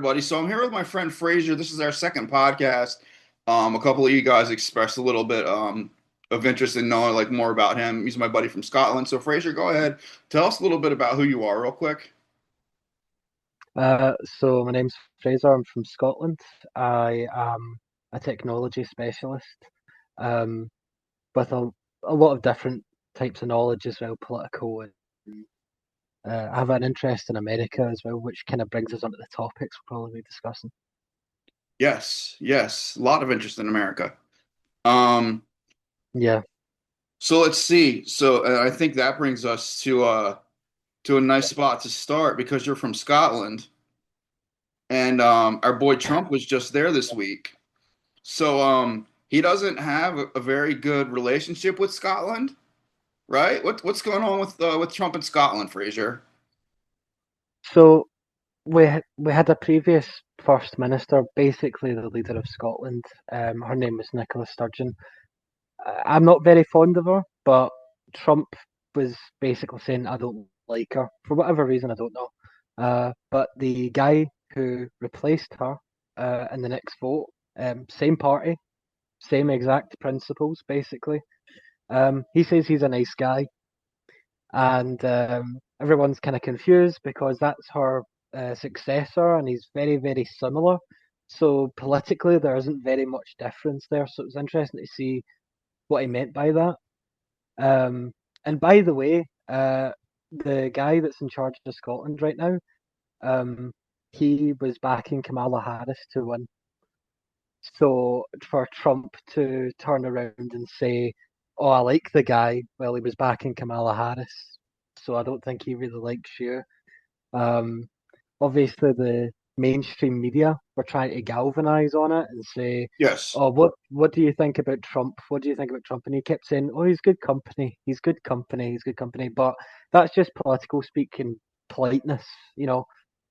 everybody. So I'm here with my friend Fraser. This is our second podcast. A couple of you guys expressed a little bit of interest in knowing like more about him. He's my buddy from Scotland. So Fraser, go ahead. Tell us a little bit about who you are, real quick. So my name's Fraser. I'm from Scotland. I am a technology specialist, um, with a lot of different types of knowledge as well, political, and I have an interest in America as well, which kind of brings us onto the topics we'll probably be discussing. Yes, yes, a lot of interest in America. Um, Yeah. so let's see. So I think that brings us to a nice spot to start because you're from Scotland, and our boy Trump was just there this week. So he doesn't have a very good relationship with Scotland, right? What's going on with Trump in Scotland, Fraser? So we had a previous First Minister, basically the leader of Scotland. Her name was Nicola Sturgeon. I'm not very fond of her, but Trump was basically saying I don't like her for whatever reason. I don't know. But the guy who replaced her in the next vote, same party, same exact principles, basically. He says he's a nice guy, and everyone's kind of confused because that's her successor, and he's very, very similar. So politically, there isn't very much difference there. So it was interesting to see what he meant by that. Um, and by the way, the guy that's in charge of Scotland right now, um, he was backing Kamala Harris to win. So for Trump to turn around and say, "Oh, I like the guy," well, he was backing Kamala Harris. So I don't think he really likes you. Um, Obviously, the mainstream media were trying to galvanize on it and say, Yes. "Oh, what do you think about Trump? What do you think about Trump?" And he kept saying, "Oh, he's good company. He's good company. He's good company." But that's just political speak and politeness, you know.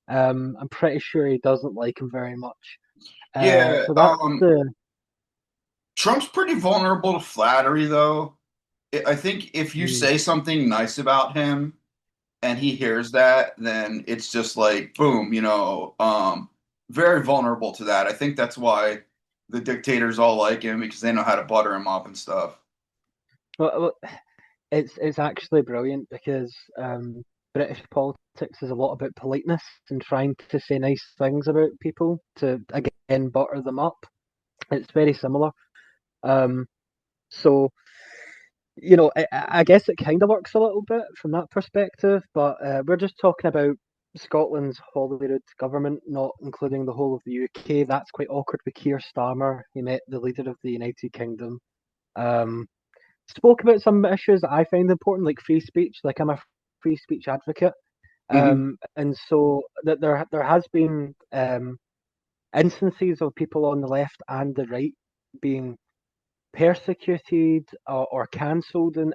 I'm pretty sure he doesn't like him very much. Yeah. So that's the Trump's pretty vulnerable to flattery, though. I think if you mm, say something nice about him and he hears that, then it's just like boom, very vulnerable to that. I think that's why the dictators all like him because they know how to butter him up and stuff. well, it's actually brilliant because British politics is a lot about politeness and trying to say nice things about people to again butter them up. It's very similar. Um, so I guess it kind of works a little bit from that perspective, but we're just talking about Scotland's Holyrood government, not including the whole of the UK. That's quite awkward with Keir Starmer. He met the leader of the United Kingdom. Um, Spoke about some issues that I find important, like free speech. Like I'm a free speech advocate, Hmm. and so that there has been instances of people on the left and the right being persecuted or cancelled in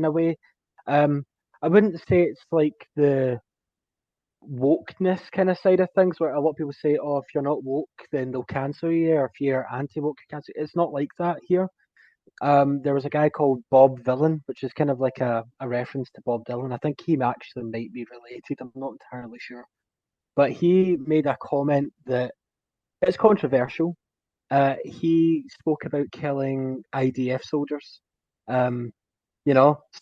a way. Um, I wouldn't say it's like the wokeness kind of side of things where a lot of people say, "Oh, if you're not woke, then they'll cancel you," or if you're anti-woke, cancel you. It's not like that here. There was a guy called Bob Villain, which is kind of like a reference to Bob Dylan. I think he actually might be related. I'm not entirely sure. But he made a comment that it's controversial. He spoke about killing IDF soldiers. Um,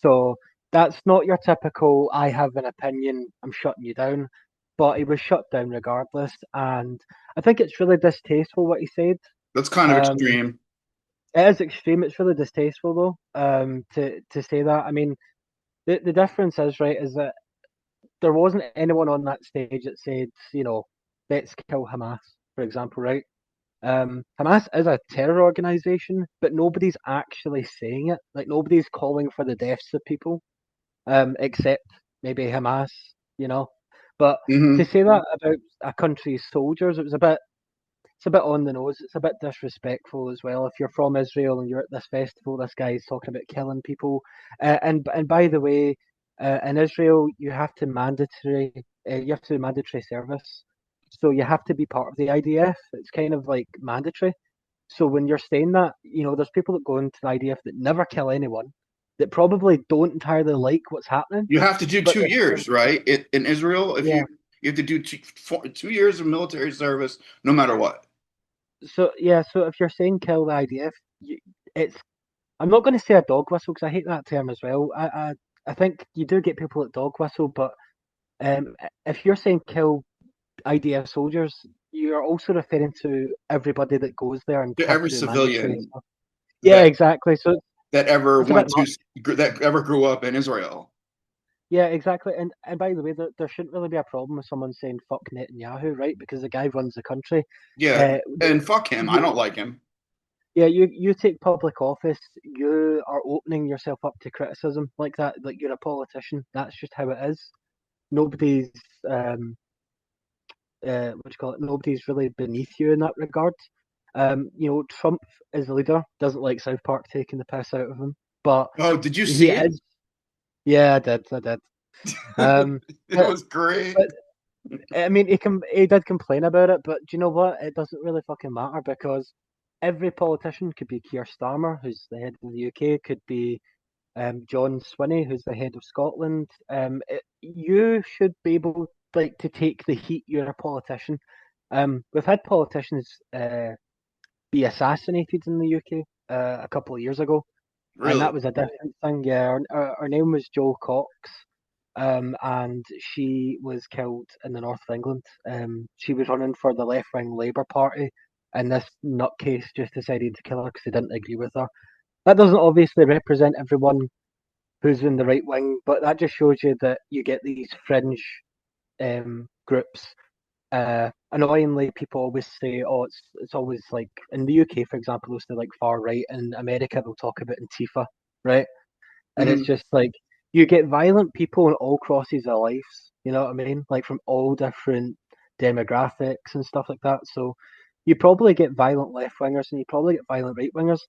so that's not your typical, I have an opinion, I'm shutting you down. But he was shut down regardless. And I think it's really distasteful what he said. That's kind of Um, extreme. It is extreme. It's really distasteful though. To say that. I mean, the difference is right is that there wasn't anyone on that stage that said, let's kill Hamas, for example, right? Hamas is a terror organization, but nobody's actually saying it. Like nobody's calling for the deaths of people, except maybe Hamas, you know. But to Hmm. say that about a country's soldiers, it's a bit on the nose. It's a bit disrespectful as well. If you're from Israel and you're at this festival, this guy is talking about killing people. And by the way, in Israel, you have to do mandatory service. So you have to be part of the IDF. It's kind of like mandatory. So when you're saying that, there's people that go into the IDF that never kill anyone, that probably don't entirely like what's happening, You have to do but two they're still years, right? In Israel, if yeah. You have to do 2 years of military service, no matter what. So yeah, so if you're saying kill the IDF, it's I'm not going to say a dog whistle because I hate that term as well. I think you do get people at dog whistle, but if you're saying kill IDF soldiers, you're also referring to everybody that goes there and To have every to do mandatory civilian stuff. Yeah, that exactly. So that ever it's a bit went to much. that ever grew up in Israel. Yeah, exactly. And by the way, there shouldn't really be a problem with someone saying fuck Netanyahu, right? Because the guy runs the country. Yeah, Uh, and fuck him. I you, don't like him. yeah, you take public office, you are opening yourself up to criticism like that. Like you're a politician. That's just how it is. Nobody's um what do you call it? Nobody's really beneath you in that regard. Trump as a leader doesn't like South Park taking the piss out of him, but Oh, did you he see it? is. Yeah, I did. Um, It but was great. but I mean, he did complain about it, but do you know what? It doesn't really fucking matter because every politician could be Keir Starmer, who's the head of the UK, could be John Swinney, who's the head of Scotland. You should be able like to take the heat. You're a politician. We've had politicians be assassinated in the UK a couple of years ago, and that Really. was a different thing. Yeah, her name was Jo Cox, and she was killed in the north of England. She was running for the left wing Labour Party, and this nutcase just decided to kill her because they didn't agree with her. That doesn't obviously represent everyone who's in the right wing, but that just shows you that you get these fringe groups. Annoyingly, people always say, "Oh, it's always like in the UK, for example, they'll say like far right. In America, they'll talk about Antifa, right?" And it's Hmm. just like you get violent people in all crosses of lives. You know what I mean? Like from all different demographics and stuff like that. So you probably get violent left wingers and you probably get violent right wingers.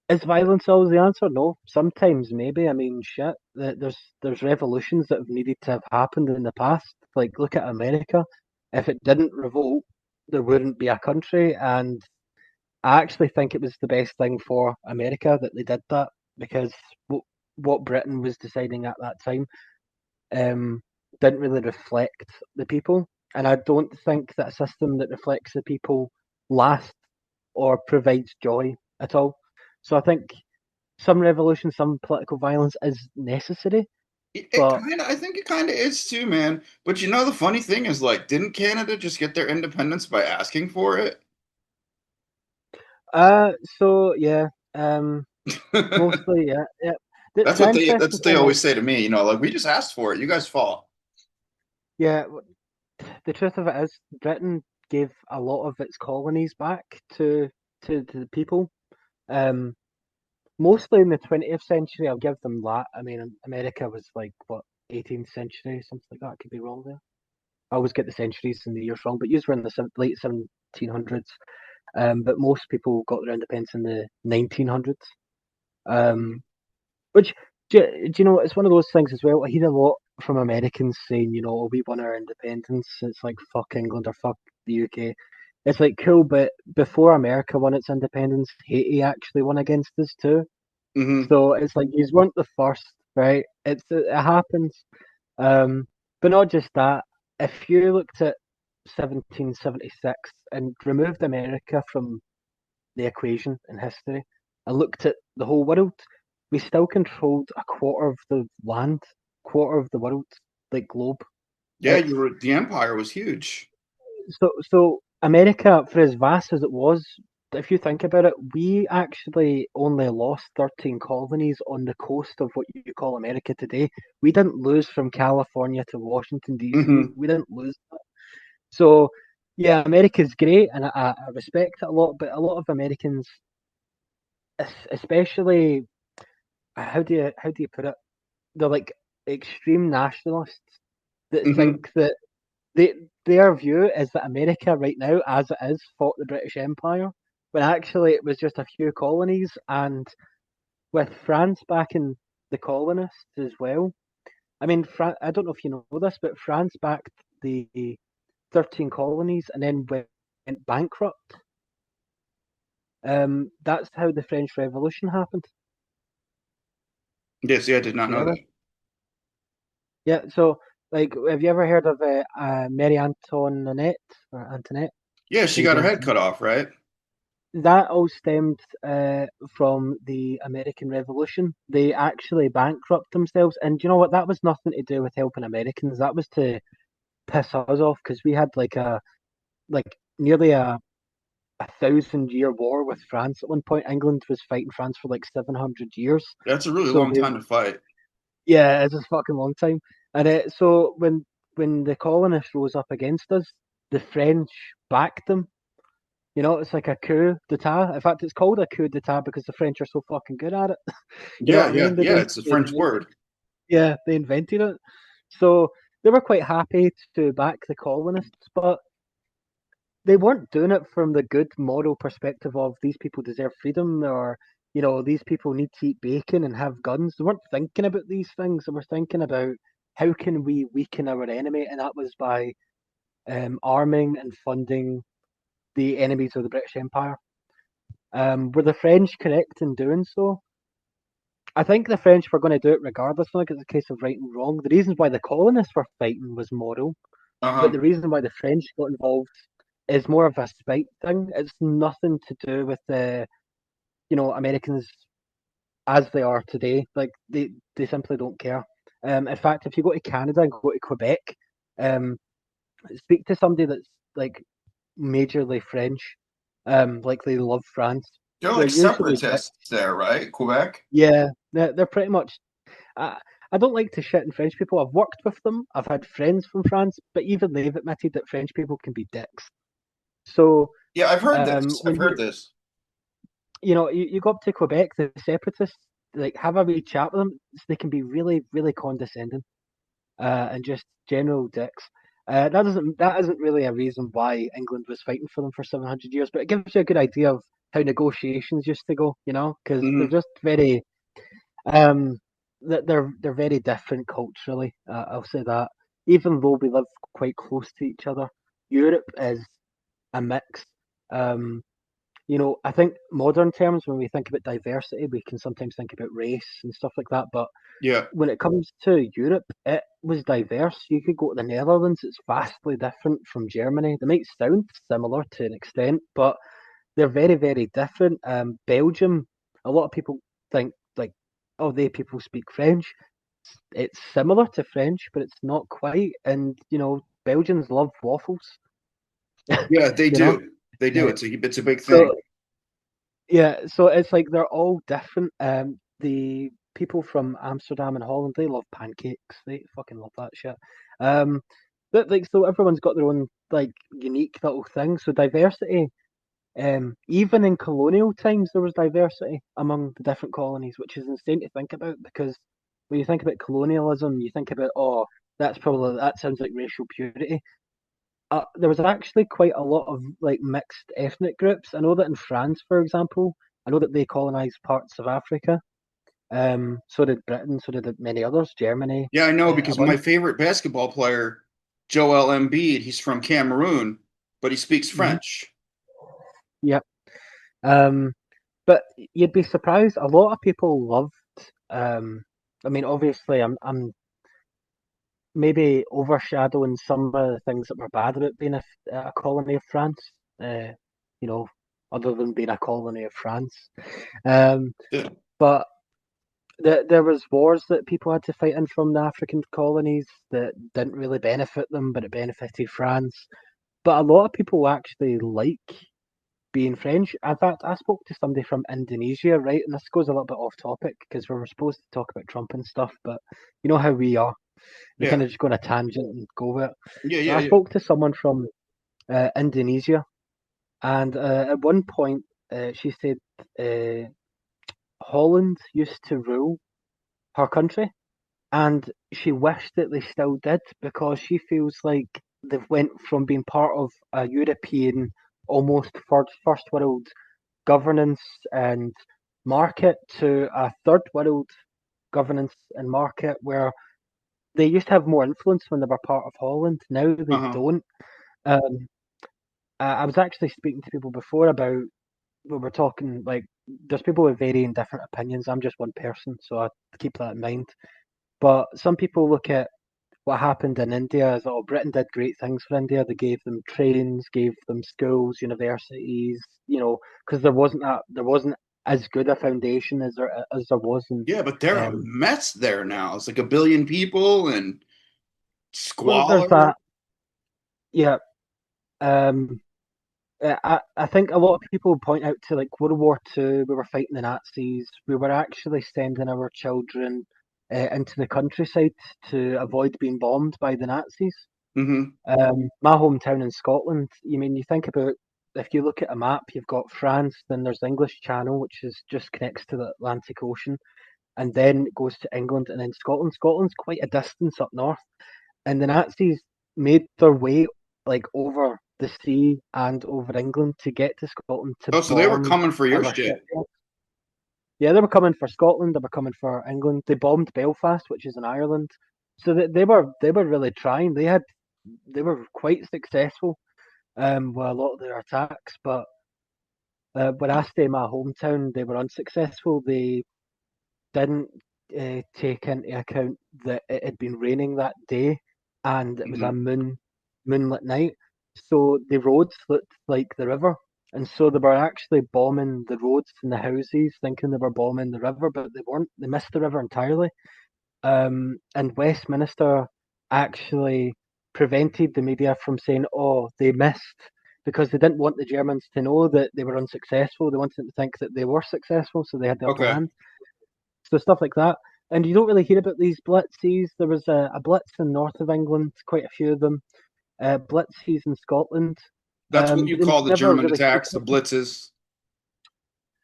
Is violence always the answer? No. Sometimes maybe. I mean, shit. There's revolutions that have needed to have happened in the past. Like look at America. If it didn't revolt, there wouldn't be a country. And I actually think it was the best thing for America that they did that because what Britain was deciding at that time um, didn't really reflect the people. And I don't think that a system that reflects the people lasts or provides joy at all. So I think some revolution, some political violence is necessary, It but kind of, I think it kind of is too, man. But you know, the funny thing is, like, didn't Canada just get their independence by asking for it? so yeah, mostly yeah, yeah. The That's interesting what they thing is, always say to me, like, we just asked for it. You guys fought. yeah, the truth of it is, Britain gave a lot of its colonies back to the people. Um, Mostly in the 20th century, I'll give them that. I mean, America was like what 18th century, something like that. I could be wrong there. I always get the centuries and the years wrong, but usually in the late 1700s. But most people got their independence in the 1900s. Um, which do you know? It's one of those things as well. I hear a lot from Americans saying, "Oh, we won our independence." It's like fuck England or fuck the UK. It's like cool, but before America won its independence, Haiti actually won against us too. Hmm. So it's like you weren't the first, right? It happens. But not just that. If you looked at 1776 and removed America from the equation in history and looked at the whole world, we still controlled a quarter of the land, quarter of the world, like globe. Yeah, It's the empire was huge. so America, for as vast as it was, if you think about it, we actually only lost 13 colonies on the coast of what you call America today. We didn't lose from California to Washington D.C. Hmm. We didn't lose. So yeah, America's great, and I respect it a lot. But a lot of Americans, especially how do you put it? They're like extreme nationalists that Hmm. think that they their view is that America right now, as it is, fought the British Empire, when actually it was just a few colonies, and with France backing the colonists as well. I mean, I don't know if you know this, but France backed the 13 colonies and then went bankrupt. That's how the French Revolution happened. Yes, yeah, I did not Do you know know that? that. Yeah. So Like, have you ever heard of Mary Antoinette or Antoinette, Yeah, she got Lady her head Antoinette? cut off, right? That all stemmed from the American Revolution. They actually bankrupt themselves, and do you know what? That was nothing to do with helping Americans. That was to piss us off because we had like nearly a 1,000 year war with France at one point. England was fighting France for like 700 years. That's a really So long they, time to fight. yeah, it's a fucking long time. And so when the colonists rose up against us, the French backed them. You know, it's like a coup d'etat. In fact, it's called a coup d'etat because the French are so fucking good at it. You know Yeah, what I yeah, mean? yeah. It's a French word. Yeah, they invented it. So they were quite happy to back the colonists, but they weren't doing it from the good moral perspective of these people deserve freedom or these people need to eat bacon and have guns. They weren't thinking about these things. They were thinking about how can we weaken our enemy, and that was by arming and funding the enemies of the British Empire. Were the French correct in doing so? I think the French were going to do it regardless. I think it's a case of right and wrong. The reasons why the colonists were fighting was moral, but Uh-huh. the reason why the French got involved is more of a spite thing. It's nothing to do with the Americans as they are today. Like they simply don't care. In fact, if you go to Canada and go to Quebec, um, speak to somebody that's like majorly French, like they love France. They're They're like usually separatists there, right? Quebec? yeah, they're pretty much. I don't like to shit in French people. I've worked with them. I've had friends from France, but even they've admitted that French people can be dicks. So Yeah, I've heard this. I've when heard this. you go up to Quebec, the separatists like have a wee chat with them. They can be really, really condescending and just general dicks. That isn't really a reason why England was fighting for them for 700 years, but it gives you a good idea of how negotiations used to go. Because they're Hmm. just very um they're very different culturally. I'll say that. Even though we live quite close to each other, Europe is a mix. Um, I think modern terms, when we think about diversity, we can sometimes think about race and stuff like that. But Yeah. when it comes to Europe, it was diverse. You could go to the Netherlands, it's vastly different from Germany. They might sound similar to an extent, but they're very, very different. Belgium, a lot of people think like, oh, they people speak French. It's similar to French, but it's not quite. And Belgians love waffles. Yeah, they you know, do. They do. uh, It's a big thing. so yeah, so it's like they're all different. The people from Amsterdam and Holland, they love pancakes. They fucking love that shit. Um, but like, so everyone's got their own like unique little thing. So diversity. Even in colonial times, there was diversity among the different colonies, which is insane to think about because when you think about colonialism, you think about, oh, that sounds like racial purity. There was actually quite a lot of like mixed ethnic groups. I know that in France, for example, I know that they colonized parts of Africa. So did Britain, so did many others, Germany, Yeah, I know a because my bunch. favorite basketball player, Joel Embiid, he's from Cameroon, but he speaks Hmm. French. Yep. Um, but you'd be surprised. A lot of people loved. Um, I mean, obviously, I'm maybe overshadowing some of the things that were bad about being a colony of France. Uh, you know, other than being a colony of France. Um, Yeah. but there was wars that people had to fight in from the African colonies that didn't really benefit them, but it benefited France. But a lot of people actually like being French. In fact, I spoke to somebody from Indonesia, right? And this goes a little bit off topic because we were supposed to talk about Trump and stuff, but you know how we are. We Yeah. kind of just go on a tangent and go with it. Yeah, But yeah, I yeah. spoke to someone from Indonesia, and at one point she said uh, Holland used to rule her country, and she wished that they still did because she feels like they've went from being part of a European, almost first world governance and market to a third world governance and market where they used to have more influence when they were part of Holland. Now they Uh-huh. don't. Um, I was actually speaking to people before about we were talking like there's people with varying different opinions. I'm just one person, so I keep that in mind. But some people look at what happened in India is, oh, Britain did great things for India. They gave them trains, gave them schools, universities, because there wasn't as good a foundation as there was in. Yeah, but they're a Um, mess there now. It's like a billion people and well, there's squalor. that. Yeah. Um, I think a lot of people point out to like World War Two, we were fighting the Nazis. We were actually sending our children into the countryside to avoid being bombed by the Nazis. Hmm. My hometown in Scotland, you think about, if you look at a map, you've got France, then there's the English Channel, which is just connects to the Atlantic Ocean, and then it goes to England, and then Scotland. Scotland's quite a distance up north, and the Nazis made their way like over the sea and over England to get to Scotland to Oh, so they were bomb coming for your our shit. shipyards. Yeah, they were coming for Scotland. They were coming for England. They bombed Belfast, which is in Ireland. So they were really trying. They were quite successful with a lot of their attacks. But when I stay in my hometown, they were unsuccessful. They didn't take into account that it had been raining that day, and it was a Hmm. moonlit night. So the roads looked like the river, and so they were actually bombing the roads and the houses, thinking they were bombing the river, but they weren't. They missed the river entirely. And Westminster actually prevented the media from saying, "Oh, they missed," because they didn't want the Germans to know that they were unsuccessful. They wanted them to think that they were successful, so they had the upper Okay. hand. So stuff like that. And you don't really hear about these blitzes. There was a blitz in north of England, quite a few of them. Blitzes in Scotland, That's what you but they call the never German really spoke attacks, the about them. blitzes.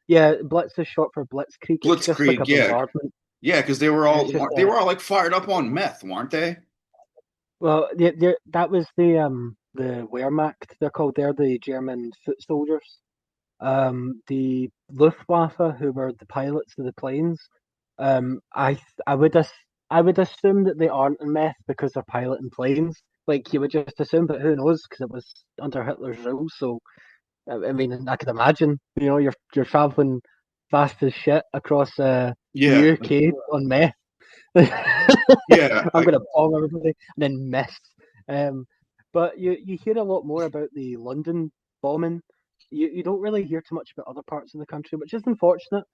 Yeah, blitz is short for blitzkrieg. It's just like Blitzkrieg, a yeah. bombardment. Yeah, because It's just they were all like fired up on meth, weren't they? well, that was the Wehrmacht. They're called. They're the German foot soldiers. The Luftwaffe, who were the pilots of the planes, I would I would assume that they aren't in meth because they're piloting planes. Like you would just assume, but who knows? Because it was under Hitler's rule. So I mean, I could imagine. You're traveling fast as shit across the Yeah. UK on meth. Yeah. I'm gonna bomb everybody and then miss. Um, but you hear a lot more about the London bombing. You don't really hear too much about other parts of the country, which is unfortunate.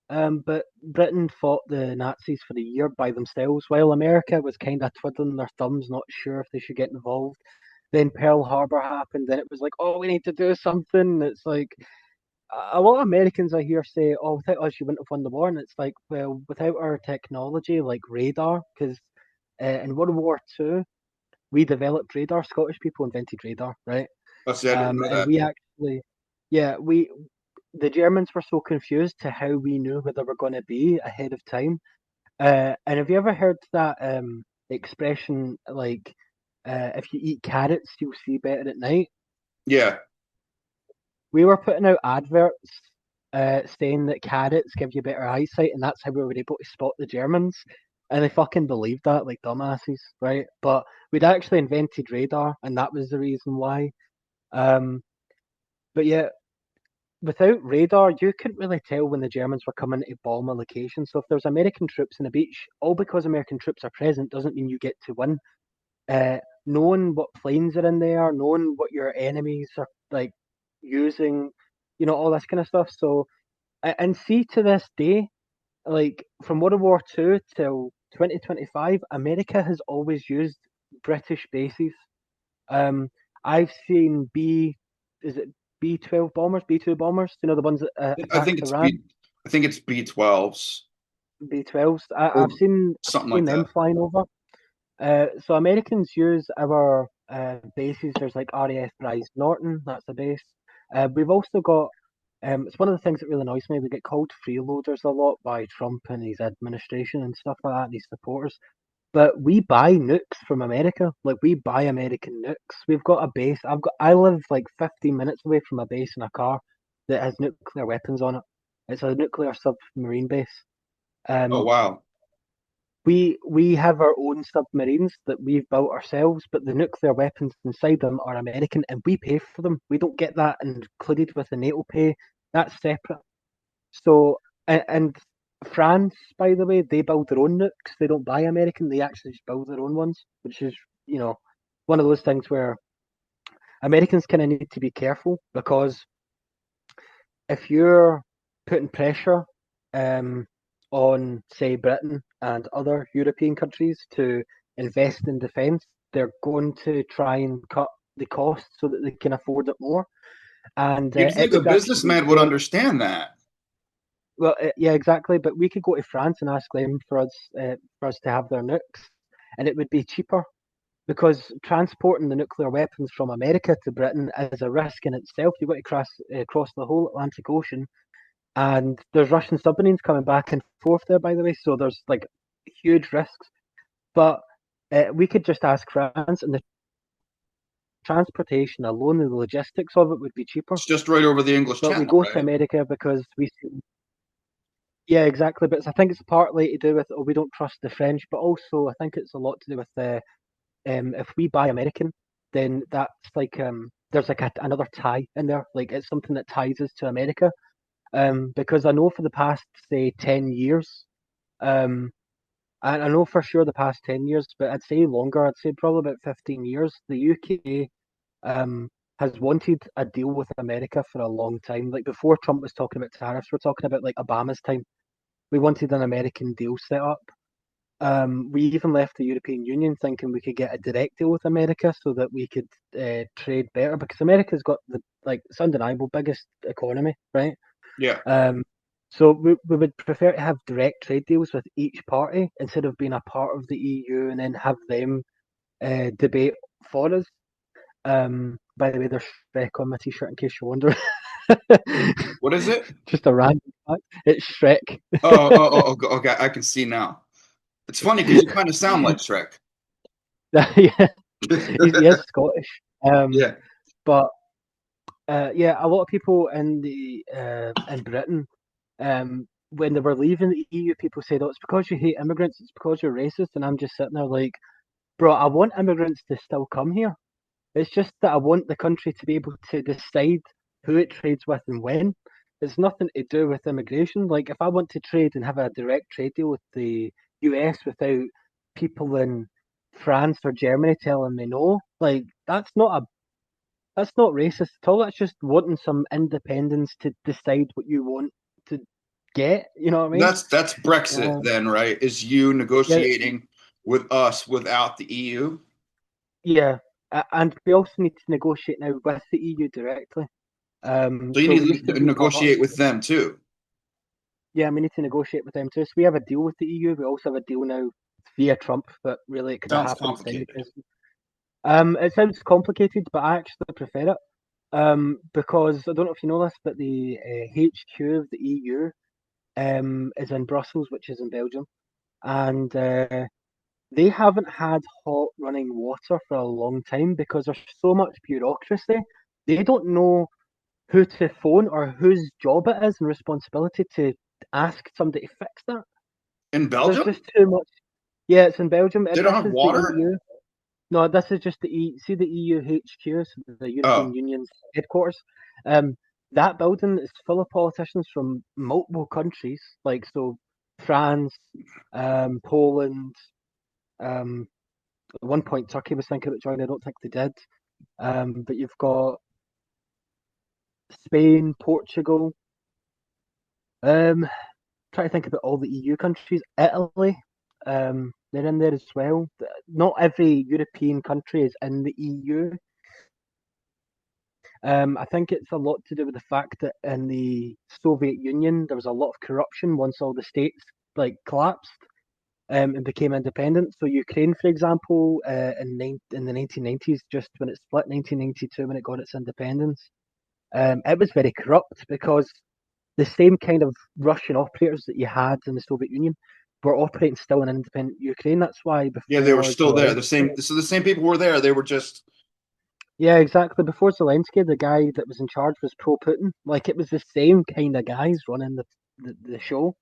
But Britain fought the Nazis for a year by themselves, while America was kind of twiddling their thumbs, not sure if they should get involved. Then Pearl Harbor happened, then it was like, oh, we need to do something. It's like a lot of Americans I hear say, "Oh, without us, you wouldn't have won the war." And it's like, well, without our technology, like radar, because in World War Two, we developed radar. Scottish people invented radar, right? I said I didn't know And that. we actually, yeah, we the Germans were so confused to how we knew where they were going to be ahead of time. And have you ever heard that expression, like, if you eat carrots, you'll see better at night? Yeah. We were putting out adverts saying that carrots give you better eyesight, and that's how we were able to spot the Germans. And they fucking believed that, like dumbasses, right? But we'd actually invented radar, and that was the reason why. Um, but yeah, without radar, you couldn't really tell when the Germans were coming to bomb a location. So if there's American troops on a beach, all because American troops are present doesn't mean you get to win. Knowing what planes are in there, knowing what your enemies are like using, all this kind of stuff. So, and see to this day, like from World War Two till 2025, America has always used British bases. Um, I've seen is it B-12 bombers, B-2 bombers? The ones that I think attacked it's Iran. I think it's B12s B-12s. or I've something seen like them that. flying over. So Americans use our bases. There's like RAF Bryce Norton, that's a base. We've also got, it's one of the things that really annoys me. We get called freeloaders a lot by Trump and his administration and stuff like that, and his supporters. But we buy nukes from America. Like we buy American nukes. We've got a base. I live like 15 minutes away from a base in a car that has nuclear weapons on it. It's a nuclear submarine base. Oh Um, wow. we have our own submarines that we've built ourselves, but the nuclear weapons inside them are American, and we pay for them. We don't get that included with the NATO pay. That's separate. So, and France, by the way, they build their own nukes. They don't buy American. They actually just build their own ones, which is, you know, one of those things where Americans kind of need to be careful because if you're putting pressure um, on, say, Britain and other European countries to invest in defence, they're going to try and cut the cost so that they can afford it more. And You'd it think a would actually be businessman would very understand that. well, yeah, exactly. But we could go to France and ask them for us to have their nukes, and it would be cheaper because transporting the nuclear weapons from America to Britain is a risk in itself. You've got to cross the whole Atlantic Ocean, and there's Russian submarines coming back and forth there, by the way. So there's like huge risks. But we could just ask France, and the transportation alone, the logistics of it would be cheaper. It's just right over the English But we Channel, go to right? America because we see, yeah, exactly. But I think it's partly to do with we don't trust the French, but also I think it's a lot to do with the if we buy American, then that's like there's like another tie in there. Like it's something that ties us to America. Because I know for the past say 10 years, um, and I know for sure the past 10 years, but I'd say longer. I'd say probably about 15 years. The UK um has wanted a deal with America for a long time. Like before Trump was talking about tariffs, we're talking about like Obama's time. We wanted an American deal set up. We even left the European Union thinking we could get a direct deal with America so that we could trade better because America's got the like it's undeniable biggest economy, right? Yeah. Um, so we would prefer to have direct trade deals with each party instead of being a part of the EU and then have them debate for us. By the way, there's Shrek on my t-shirt in case you're wondering. What is it? Just a random fact. It's Shrek. Okay. I can see now. It's funny because you kind of sound like Shrek. Yeah, he is Scottish. Yeah. But yeah, a lot of people in Britain, when they were leaving the EU, people said, "Oh, it's because you hate immigrants. It's because you're racist." And I'm just sitting there like, "Bro, I want immigrants to still come here. It's just that I want the country to be able to decide who it trades with and when. It's nothing to do with immigration. Like, if I want to trade and have a direct trade deal with the US without people in France or Germany telling me no, like that's not racist at all. That's just wanting some independence to decide what you want to get. You know what I mean? That's Brexit Um, then, right? Is you yeah, negotiating with us without the EU? yeah. And we also need to negotiate now with the EU directly. So you So we need used to to be part of, negotiate with them too. yeah, we need to negotiate with them too. So we have a deal with the EU. We also have a deal now via Trump, but really it could have Sounds happened complicated. simultaneously. It sounds complicated, but I actually prefer it. Because I don't know if you know this, but the HQ of the EU is in Brussels, which is in Belgium, and they haven't had hot running water for a long time because there's so much bureaucracy. They don't know who to phone or whose job it is and responsibility to ask somebody to fix that. In There's Belgium, just too much. Yeah, it's in Belgium. they don't This have is the water? EU. No, this is just the see the EU HQ, so the European Oh, Union's headquarters. Um, that building is full of politicians from multiple countries, like so France, Poland. At one point, Turkey was thinking about joining. I don't think they did. But you've got Spain, Portugal. Um, try to think about all the EU countries. Italy, they're in there as well. Not every European country is in the EU. I think it's a lot to do with the fact that in the Soviet Union there was a lot of corruption once all the states like collapsed and became independent. So Ukraine, for example, in the 1990s, just when it split, 1992, when it got its independence, it was very corrupt because the same kind of Russian operators that you had in the Soviet Union were operating still in independent Ukraine. That's why yeah, they were before still there. The Zelensky, same. So the same people were there. They were just yeah, exactly. Before Zelensky, the guy that was in charge was pro-Putin. Like it was the same kind of guys running the show.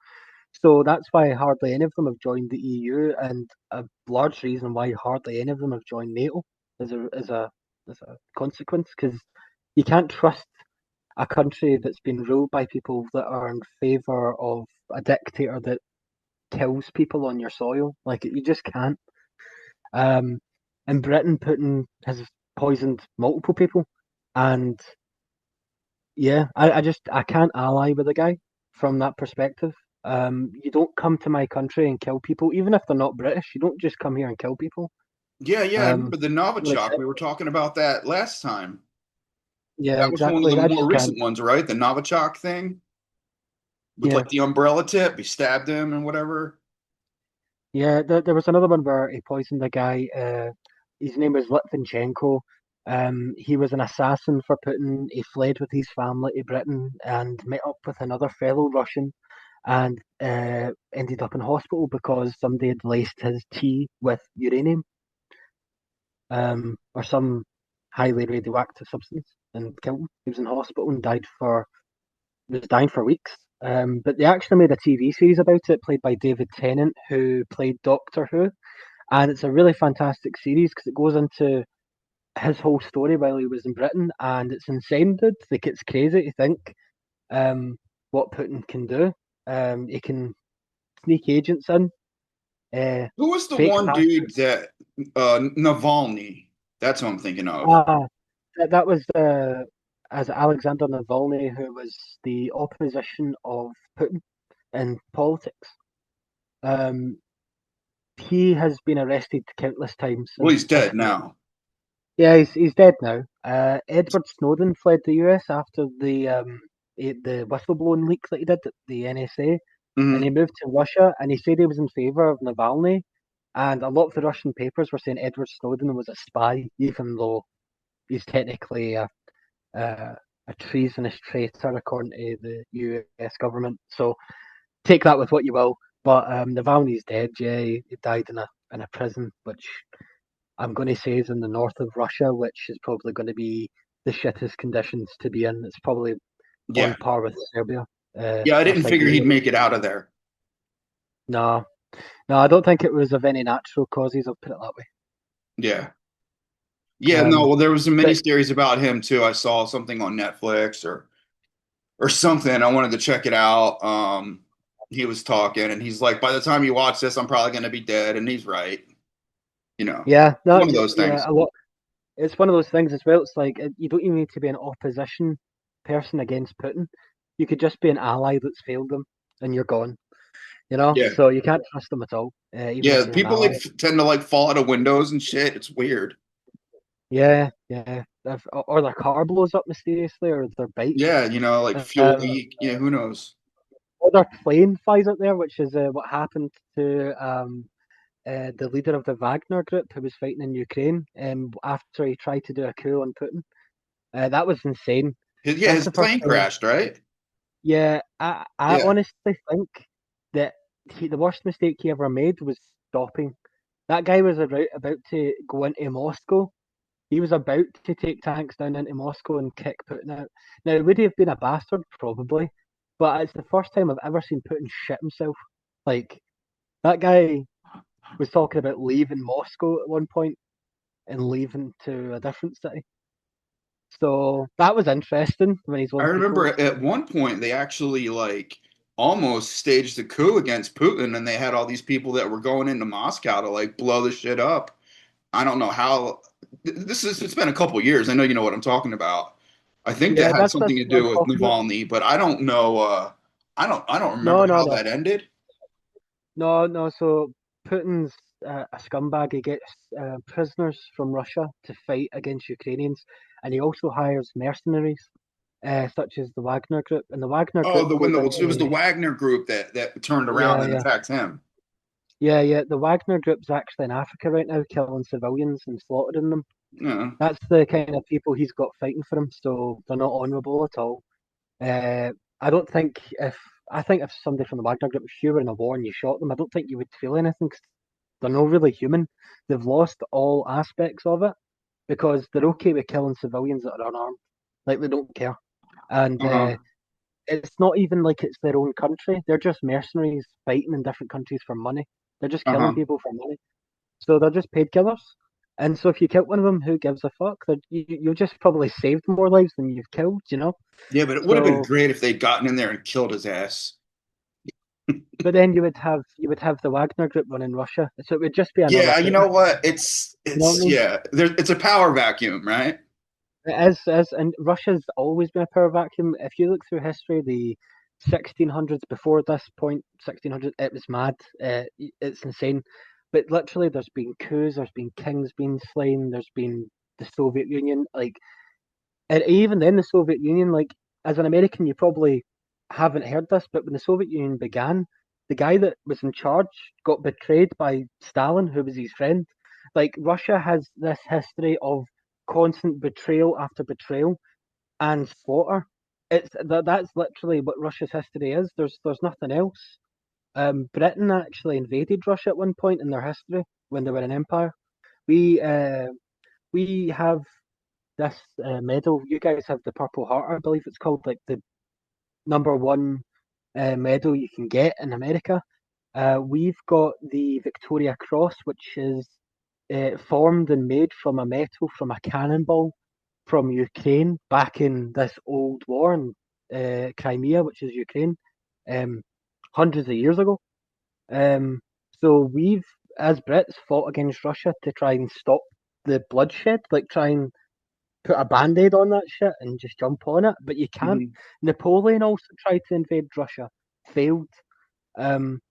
So that's why hardly any of them have joined the EU, and a large reason why hardly any of them have joined NATO as a consequence, because you can't trust. a country that's been ruled by people that are in favor of a dictator that kills people on your soil. Like you just can't. Um, in Britain, Putin has poisoned multiple people, and yeah, I can't ally with the guy from that perspective. You don't come to my country and kill people, even if they're not British. You don't just come here and kill people. Yeah, yeah, I Um, remember the don't Novichok. accept We were it. talking about that last time. Yeah, That was one of exactly. the I more just recent can't. ones, right? The Novichok thing with Yeah, like the umbrella tip. He stabbed him and whatever. yeah. There was another one where he poisoned a guy. His name was Litvinchenko. He was an assassin for Putin. He fled with his family to Britain and met up with another fellow Russian and ended up in hospital because somebody had laced his tea with uranium, or some highly radioactive substance, and killed him. He was in hospital and was dying for weeks. But they actually made a TV series about it, played by David Tennant, who played Doctor Who, and it's a really fantastic series because it goes into his whole story while he was in Britain, and it's insane, dude. Like it's crazy to think um, what Putin can do. He can sneak agents in, uh, Who was the fake one dude passports. that Navalny? That's what I'm thinking of. That was as Alexander Navalny, who was the opposition of Putin in politics. Um, he has been arrested countless times Well, in he's dead history. now. Yeah, he's dead now. Edward Snowden fled the US after the whistleblowing leak that he did at the NSA, and he Hmm. moved to Russia. And he said he was in favor of Navalny, and a lot of the Russian papers were saying Edward Snowden was a spy, even though he's technically uh, a treasonous traitor according to the US government. So take that with what you will. But Navalny's dead. Yeah, he died in a prison, which I'm going to say is in the north of Russia, which is probably going to be the shittest conditions to be in. It's probably on Yeah. par with Serbia Yeah, I or didn't figure Siberia. he'd make it out of there. No, no, I don't think it was of any natural causes. I'll put it that way. Yeah. Yeah, no, Um, well, there was a mini but series about him too. I saw something on Netflix or something. I wanted to check it out. He was talking and he's like, by the time you watch this, I'm probably gonna be dead. And he's right. You know, yeah, no, one of those yeah, things. a lot. It's one of those things as well. It's like you don't even need to be an opposition person against Putin. You could just be an ally that's failed them, and you're gone. You know, Yeah. so you can't trust them at all, even if Yeah. you're an People like ally. tend to like fall out of windows and shit. It's weird. Yeah, yeah. Or their car blows up mysteriously, or their bike, Yeah, like fuel um, leak. Yeah, who knows? or their plane flies up there, which is what happened to the leader of the Wagner group who was fighting in Ukraine after he tried to do a coup on Putin. That was insane. Yeah, That's his the first plane time. crashed, right? Yeah, I Yeah. honestly think that the worst mistake he ever made was stopping. That guy was about to go into Moscow. He was about to take tanks down into Moscow and kick Putin out. Now, would he have been a bastard? Probably. But it's the first time I've ever seen Putin shit himself. Like, that guy was talking about leaving Moscow at one point and leaving to a different city. So that was interesting when his I own remember people. at one point they actually like almost staged a coup against Putin and they had all these people that were going into Moscow to like blow the shit up. I don't know how this is it's been a couple years. I know you know what I'm talking about. I think that Yeah, had that's something to what I'm do with talking about. Navalny, but I don't know I don't remember No, no, how no. that ended. No, no. So Putin's a scumbag. He gets prisoners from Russia to fight against Ukrainians, and he also hires mercenaries, such as the Wagner Group. And the Wagner Oh, Group the when goes it was the into Wagner group that turned around yeah, and yeah, attacked him. yeah. The Wagner Group's actually in Africa right now, killing civilians and slaughtering them. Yeah. That's the kind of people he's got fighting for him. So they're not honourable at all. Uh, I don't think if I think if somebody from the Wagner Group, if you were in a war and you shot them, I don't think you would feel anything 'cause they're not really human. They've lost all aspects of it because they're okay with killing civilians that are unarmed. Like they don't care. And Uh-huh. it's not even like it's their own country. They're just mercenaries fighting in different countries for money. They're just killing Uh-huh. people for money. So they're just paid killers. And so if you killed one of them, who gives a fuck? You just probably saved more lives than you've killed, you know? Yeah, but it would have been So, great if they'd gotten in there and killed his ass. but then you would have the Wagner group running Russia. So it would just be another Yeah, you Putin. know what? You know what I It's mean? yeah, it's a power vacuum, right? And Russia's always been a power vacuum. If you look through history, the 1600s before this point, 1600, it was mad. It's insane. But literally, there's been coups, there's been kings being slain, there's been the Soviet Union. Like, and even then, the Soviet Union, like, as an American, you probably haven't heard this, but when the Soviet Union began, the guy that was in charge got betrayed by Stalin, who was his friend. Like, Russia has this history of constant betrayal after betrayal and slaughter. That's literally what Russia's history is. There's nothing else. Britain actually invaded Russia at one point in their history when they were an empire. We uh, we have this medal. You guys have the Purple Heart, I believe it's called, like the number one medal you can get in America. We've got the Victoria Cross, which is formed and made from a metal from a cannonball from Ukraine back in this old war in Crimea, which is Ukraine, um, hundreds of years ago. Um, so we've, as Brits, fought against Russia to try and stop the bloodshed, like try and put a band-aid on that shit and just jump on it, but you can't. Mhm. Napoleon also tried to invade Russia, failed. Um,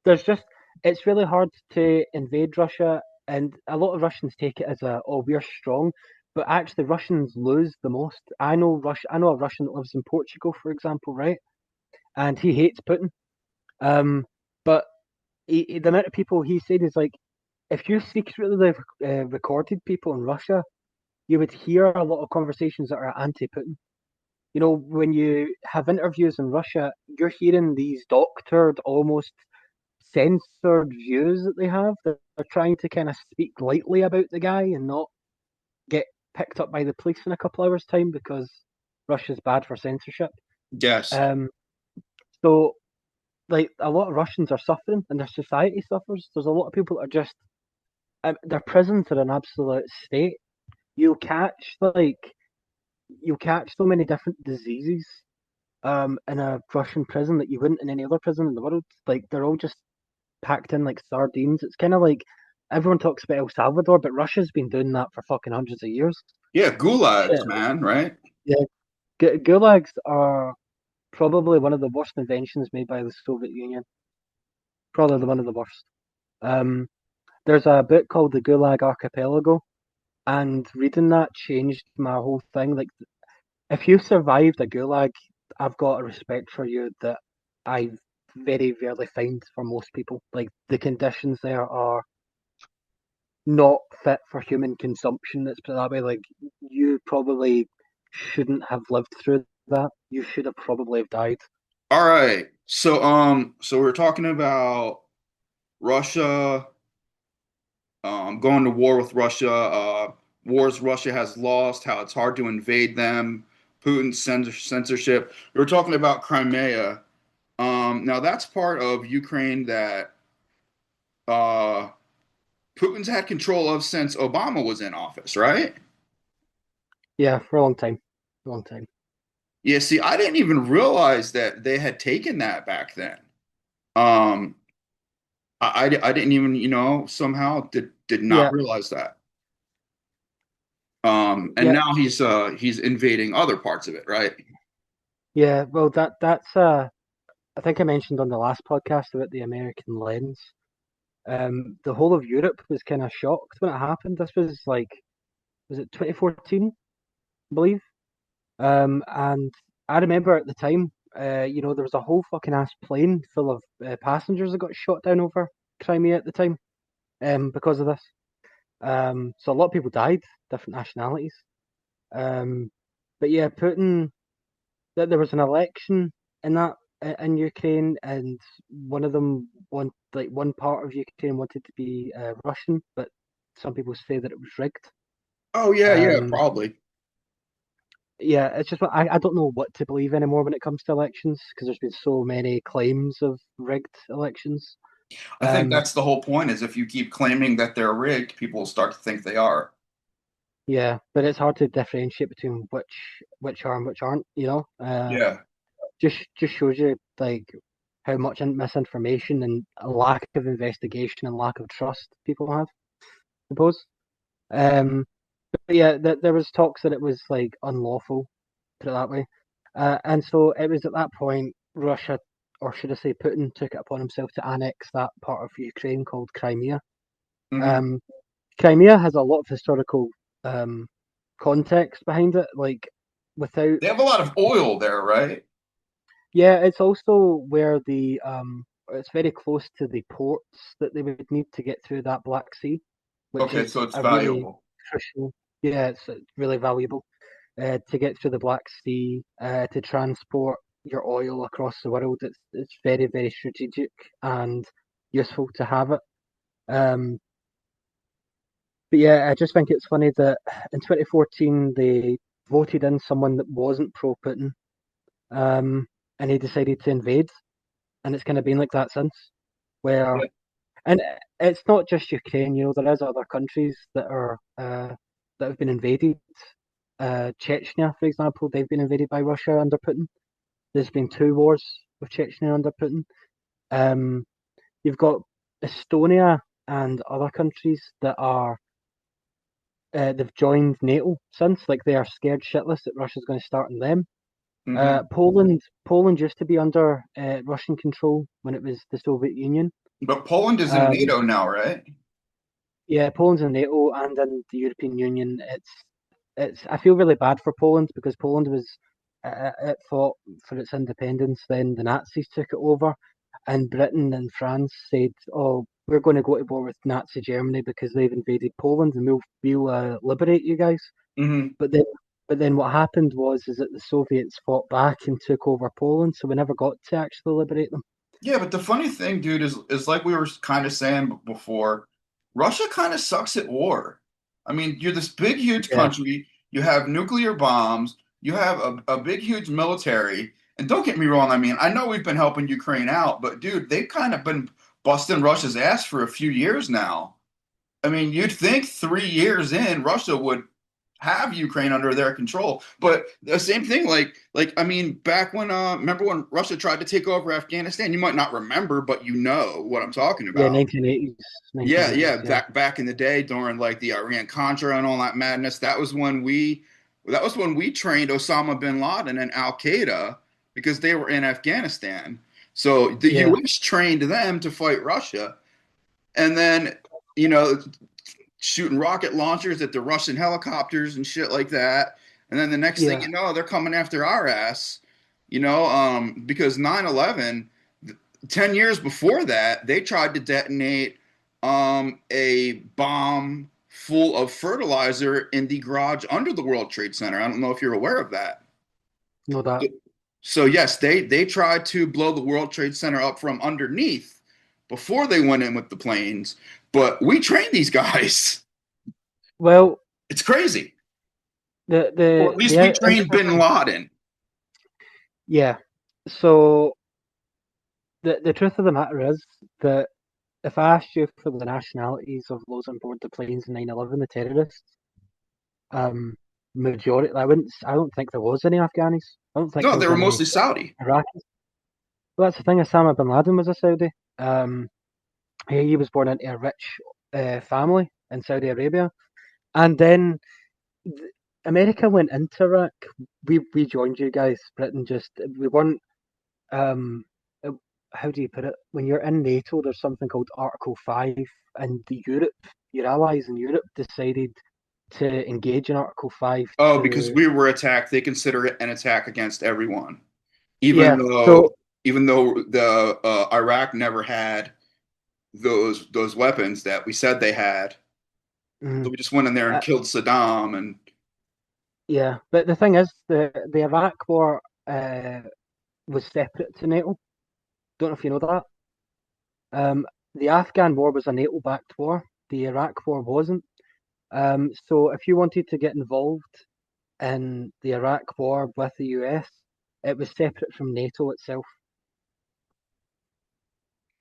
there's just it's really hard to invade Russia, and a lot of Russians take it as a oh we're strong, but actually Russians lose the most. I know a Russian that lives in Portugal, for example, right, and he hates Putin. But the amount of people he said is like, if you secretly recorded people in Russia, you would hear a lot of conversations that are anti-Putin. You know, when you have interviews in Russia, you're hearing these doctored, almost censored views that they have. They're trying to kind of speak lightly about the guy and not get picked up by the police in a couple hours' time because Russia's bad for censorship. Yes. Um, so, like, a lot of Russians are suffering and their society suffers. There's a lot of people that are just, their prisons are an absolute state. You'll catch, like, you'll catch so many different diseases in a Russian prison that you wouldn't in any other prison in the world. Like they're all just packed in like sardines. It's kind of like everyone talks about El Salvador, but Russia's been doing that for fucking hundreds of years. Yeah, gulags, Shit. man, right? Yeah, gulags are probably one of the worst inventions made by the Soviet Union. Probably the one of the worst. Um, there's a book called The Gulag Archipelago, and reading that changed my whole thing. Like, if you survived a gulag, I've got a respect for you that I very rarely find for most people. Like the conditions there are not fit for human consumption. Let's put it that way. Like you probably shouldn't have lived through that. You should have probably have died. All right. So we're talking about Russia, going to war with Russia, wars Russia has lost, how it's hard to invade them, Putin's censorship. We were talking about Crimea. Now that's part of Ukraine that uh, Putin's had control of since Obama was in office, right? Yeah, for a long time. A long time. Yeah, see, I didn't even realize that they had taken that back then. Um, I didn't even, somehow did not Yeah, realize that. And yeah, now he's invading other parts of it, right? yeah. Well, that's I think I mentioned on the last podcast about the American lens. The whole of Europe was kind of shocked when it happened. This was it 2014, I believe? And I remember at the time, there was a whole fucking ass plane full of passengers that got shot down over Crimea at the time, because of this. So a lot of people died, different nationalities. Um, but yeah, Putin. That there was an election in that in Ukraine, and one part of Ukraine wanted to be Russian, but some people say that it was rigged. Oh yeah, yeah, Um, probably. yeah, it's just I don't know what to believe anymore when it comes to elections because there's been so many claims of rigged elections. I think Um, that's the whole point is if you keep claiming that they're rigged, people will start to think they are. yeah, but it's hard to differentiate between which are and which aren't. Yeah. Just shows you like how much misinformation and a lack of investigation and lack of trust people have. I suppose. Um, but yeah, there was talks that it was like unlawful, put it that way. And so it was at that point Russia, or should I say Putin, took it upon himself to annex that part of Ukraine called Crimea. Hmm. Um, Crimea has a lot of historical um, context behind it. Like without, They have a lot of oil there, right? yeah, it's also where it's very close to the ports that they would need to get through that Black Sea, which Okay, is so it's a really valuable. crucial. Yeah, it's really valuable to get through the Black Sea, to transport your oil across the world. It's very strategic and useful to have it. Um, but yeah, I just think it's funny that in 2014 they voted in someone that wasn't pro Putin, um, and he decided to invade, and it's kind of been like that since. Where Yeah. and it's not just Ukraine, there is other countries that have been invaded. Chechnya, for example, they've been invaded by Russia under Putin. There's been two wars with Chechnya under Putin. Um, you've got Estonia and other countries that are they've joined NATO since, like they are scared shitless that Russia's going to start on them. Hmm. Poland used to be under Russian control when it was the Soviet Union. But Poland is in Um, NATO now, right? yeah, Poland's in NATO and in the European Union. It's I feel really bad for Poland because Poland was it fought for its independence. Then the Nazis took it over, and Britain and France said, "Oh, we're going to go to war with Nazi Germany because they've invaded Poland, and we'll liberate you guys." Hmm. But then but then what happened was is that the Soviets fought back and took over Poland, so we never got to actually liberate them. Yeah, but the funny thing, dude, is like we were kind of saying before, Russia kind of sucks at war. I mean, you're this big, huge Yeah, country. You have nuclear bombs. You have a big, huge military. And don't get me wrong. I mean, I know we've been helping Ukraine out, but dude, they've kind of been busting Russia's ass for a few years now. I mean, you'd think 3 years in, Russia would have Ukraine under their control. But the same thing, like I mean, back when remember when Russia tried to take over Afghanistan? You might not remember, but you know what I'm talking yeah, about. 1980s, Yeah, yeah, 1980s, yeah, back in the day during like the Iran Contra and all that madness, that was when we trained Osama bin Laden and Al Qaeda because they were in Afghanistan. So the yeah, US trained them to fight Russia. And then, you know, shooting rocket launchers at the Russian helicopters and shit like that. And then the next thing yeah. you know, they're coming after our ass, because 9/11, 10 years before that, they tried to detonate a bomb full of fertilizer in the garage under the World Trade Center. I don't know if you're aware of that. Know that. So yes, they tried to blow the World Trade Center up from underneath before they went in with the planes, but we trained these guys. Well, It's crazy. the Or at the least we the trained bin interesting, Laden. yeah. So the truth of the matter is that if I asked you for the nationalities of those on board the planes in 9/11, the terrorists, um, majority, I don't think there was any Afghanis. I don't think No, there they was were any mostly Saudi. Iraqis. Well, that's the thing. Osama bin Laden was a Saudi. He was born into a rich family in Saudi Arabia, and then th- America went into Iraq. We joined you guys. Britain just we weren't. Um, uh, how do you put it? When you're in NATO, there's something called Article 5, and your allies in Europe decided to engage in Article 5 Oh, because to. we were attacked, they consider it an attack against everyone, even Yeah, though so even though the Iraq never had those weapons that we said they had. So mm, we just went in there and uh, killed Saddam, and yeah, but the thing is, the Iraq War was separate to NATO. Don't know if you know that. The Afghan War was a NATO-backed war. The Iraq War wasn't. So if you wanted to get involved in the Iraq War with the US, it was separate from NATO itself.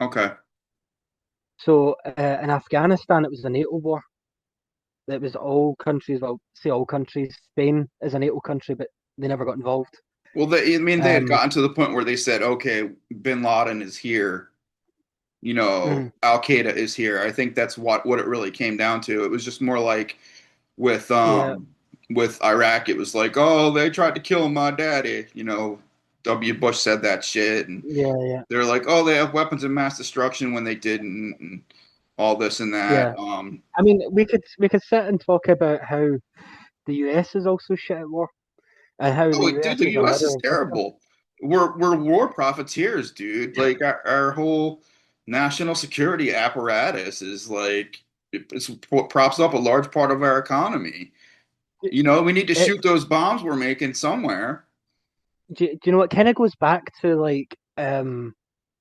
okay. So in Afghanistan, it was a NATO war. It was all countries. Well, say all countries. Spain is a NATO country, but they never got involved. Well, I mean, they had Um, gotten to the point where they said, okay, Bin Laden is here, mhm, Al Qaeda is here. I think that's what it really came down to. It was just more like with yeah, with Iraq, it was like, oh, they tried to kill my daddy. W. Bush said that shit, and yeah, yeah, they're like, oh, they have weapons of mass destruction when they didn't, and all this and that. yeah. I mean, we could sit and talk about how the US is also shit at war, and how the Oh, dude, US the is a U.S. is murderer's sister. terrible. We're war profiteers, dude. Like our whole national security apparatus is like it's what props up a large part of our economy. We need to shoot It's those bombs we're making somewhere. do you know what kind of goes back to like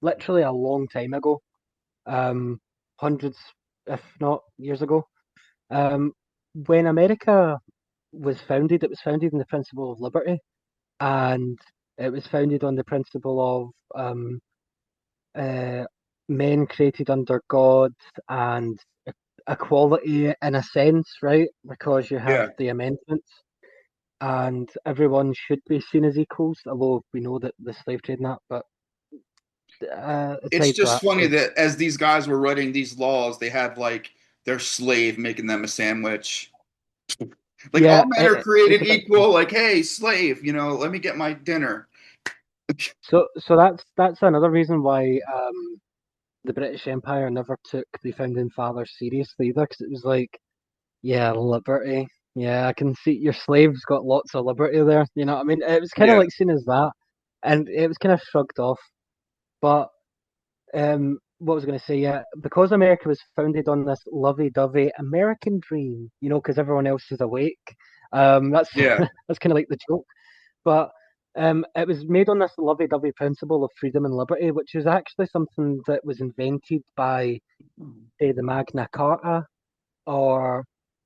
literally a long time ago, hundreds, if not years ago. Um, when America was founded, it was founded on the principle of liberty, and it was founded on the principle of uh, men created under God and equality in a sense, right? Because you have Yeah. the amendments and everyone should be seen as equals, although we know that the slave trade and that, but It's aside just that, funny so that as these guys were writing these laws, they had like their slave making them a sandwich. Like all yeah, men are created exactly. equal. Like, hey, slave, let me get my dinner. So that's another reason why the British Empire never took the founding fathers seriously either, because it was like, yeah, liberty. Yeah, I can see your slaves got lots of liberty there. You know what I mean? It was kind of Yeah. like seen as that, and it was kind of shrugged off. But what was I going to say? Yeah, because America was founded on this lovey-dovey American dream, because everyone else is awake. That's Yeah. that's kind of like the joke. But it was made on this lovey-dovey principle of freedom and liberty, which is actually something that was invented by, say, the Magna Carta or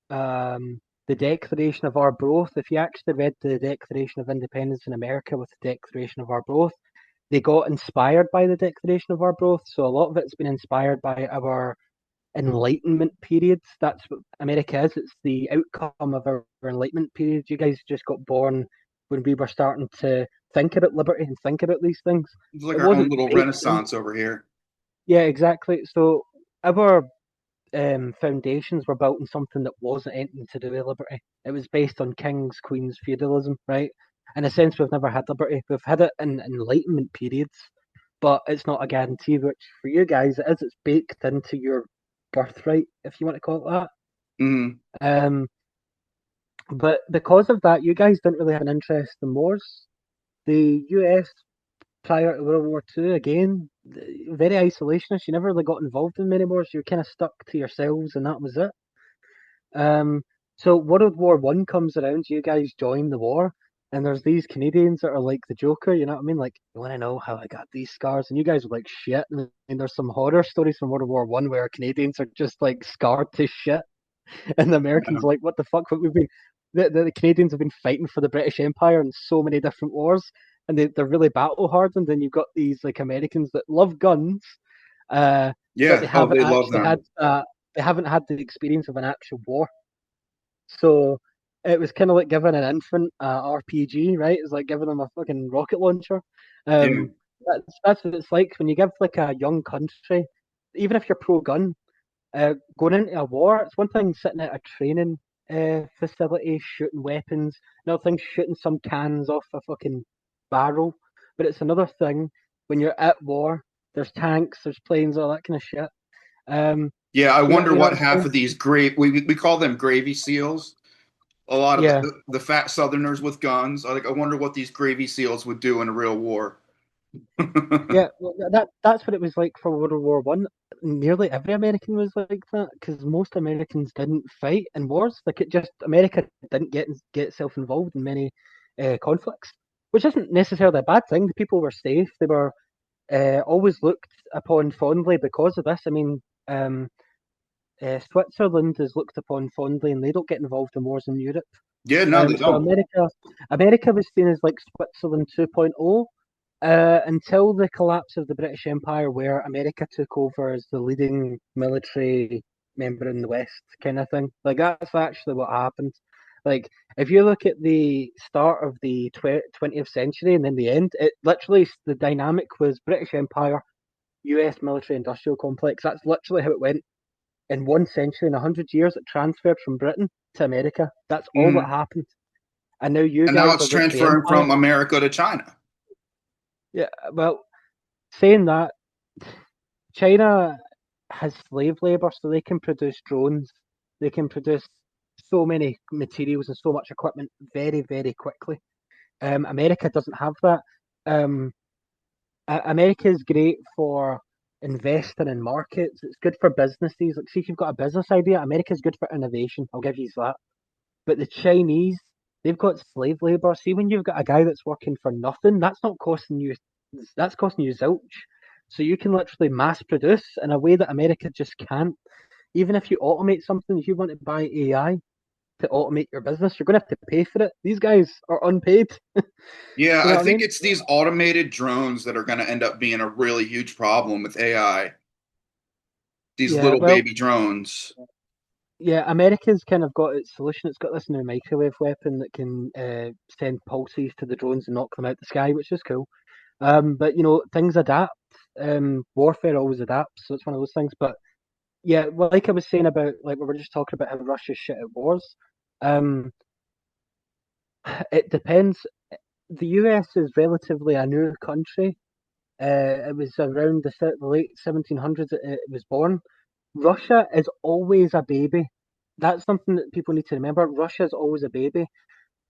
the Declaration of Arbroath. If you actually read the Declaration of Independence in America with the Declaration of Arbroath, they got inspired by the Declaration of Arbroath. So a lot of it's been inspired by our Enlightenment periods. That's what America is. It's the outcome of our Enlightenment period. You guys just got born when we were starting to think about liberty and think about these things. It's like It our own wasn't little baked in. renaissance over here. Yeah, exactly. So our foundations were built on something that wasn't anything to do with liberty. It was based on kings, queens, feudalism, right? In a sense, we've never had liberty. We've had it in Enlightenment periods, but it's not a guarantee. Which for you guys, it is. It's baked into your birthright, if you want to call it Hmm. that. But because of that, you guys didn't really have an interest in wars. The US prior to World War Two, again, very isolationist. You never really got involved in many wars. You were kind of stuck to yourselves, and that was it. Um, so World War One comes around, you guys join the war, and there's these Canadians that are like the Joker, you know what I mean? Like, you want to know how I got these scars? And you guys are like, shit. And there's some horror stories from World War One where Canadians are just like scarred to shit, and the Americans are like, what the fuck? What we've been, the Canadians have been fighting for the British Empire in so many different wars, and they're really battle hardened. And you've got these like Americans that love guns, uh, but Yeah. they Oh, haven't they love actually had them. they haven't had the experience of an actual war. So it was kind of like giving an infant RPG, right? It's like giving them a fucking rocket launcher. Yeah. That's what it's like when you give like a young country, even if you're pro gun, going into a war. It's one thing sitting at a training facility shooting weapons, another thing shooting some cans off a fucking barrel. But it's another thing when you're at war. There's tanks, there's planes, all that kind of shit. Um, Yeah. I you know, wonder you know what what I'm half saying? of these we call them gravy seals. A lot of Yeah. the fat Southerners with guns. I wonder what these gravy seals would do in a real war. Yeah, well, that's what it was like for World War One. Nearly every American was like that because most Americans didn't fight in wars. Like it just America didn't get itself involved in many conflicts, which isn't necessarily a bad thing. The people were safe. They were always looked upon fondly because of this. I mean, Switzerland is looked upon fondly, and they don't get involved in wars in Europe. Yeah, no, they So don't. America was seen as like Switzerland 2.0. Until the collapse of the British Empire, where America took over as the leading military member in the West, kind of thing. Like that's actually what happened. Like if you look at the start of the 20th century and then the end, it literally the dynamic was British Empire, U.S. military industrial complex. That's literally how it went. In one century, in 100 years, it transferred from Britain to America. That's all that Mhm. happened. And now you And now guys it's are the transferring empire. from America to China. Yeah, well, saying that, China has slave labor, so they can produce drones. They can produce so many materials and so much equipment very, very quickly. America doesn't have that. Um, America is great for investing in markets. It's good for businesses. Like, see if you've got a business idea, America's good for innovation. I'll give you that. But the Chinese, they've got slave labor. See, when you've got a guy that's working for nothing, that's not costing you, that's costing you zilch. So you can literally mass produce in a way that America just can't. Even if you automate something, if you want to buy AI to automate your business, you're going to have to pay for it. These guys are unpaid. Yeah, You know I what I think mean? it's these automated drones that are going to end up being a really huge problem with AI. These Yeah, little well, baby drones. yeah, America's kind of got its solution. It's got this new microwave weapon that can send pulses to the drones and knock them out the sky, which is cool. But you know, things adapt. Warfare always adapts, so it's one of those things. But yeah, well, like I was saying about like we were just talking about how Russia's shit at wars. Um, it depends. The US is relatively a new country. It was around the late 1700s it was born. Russia is always a baby. That's something that people need to remember. Russia is always a baby.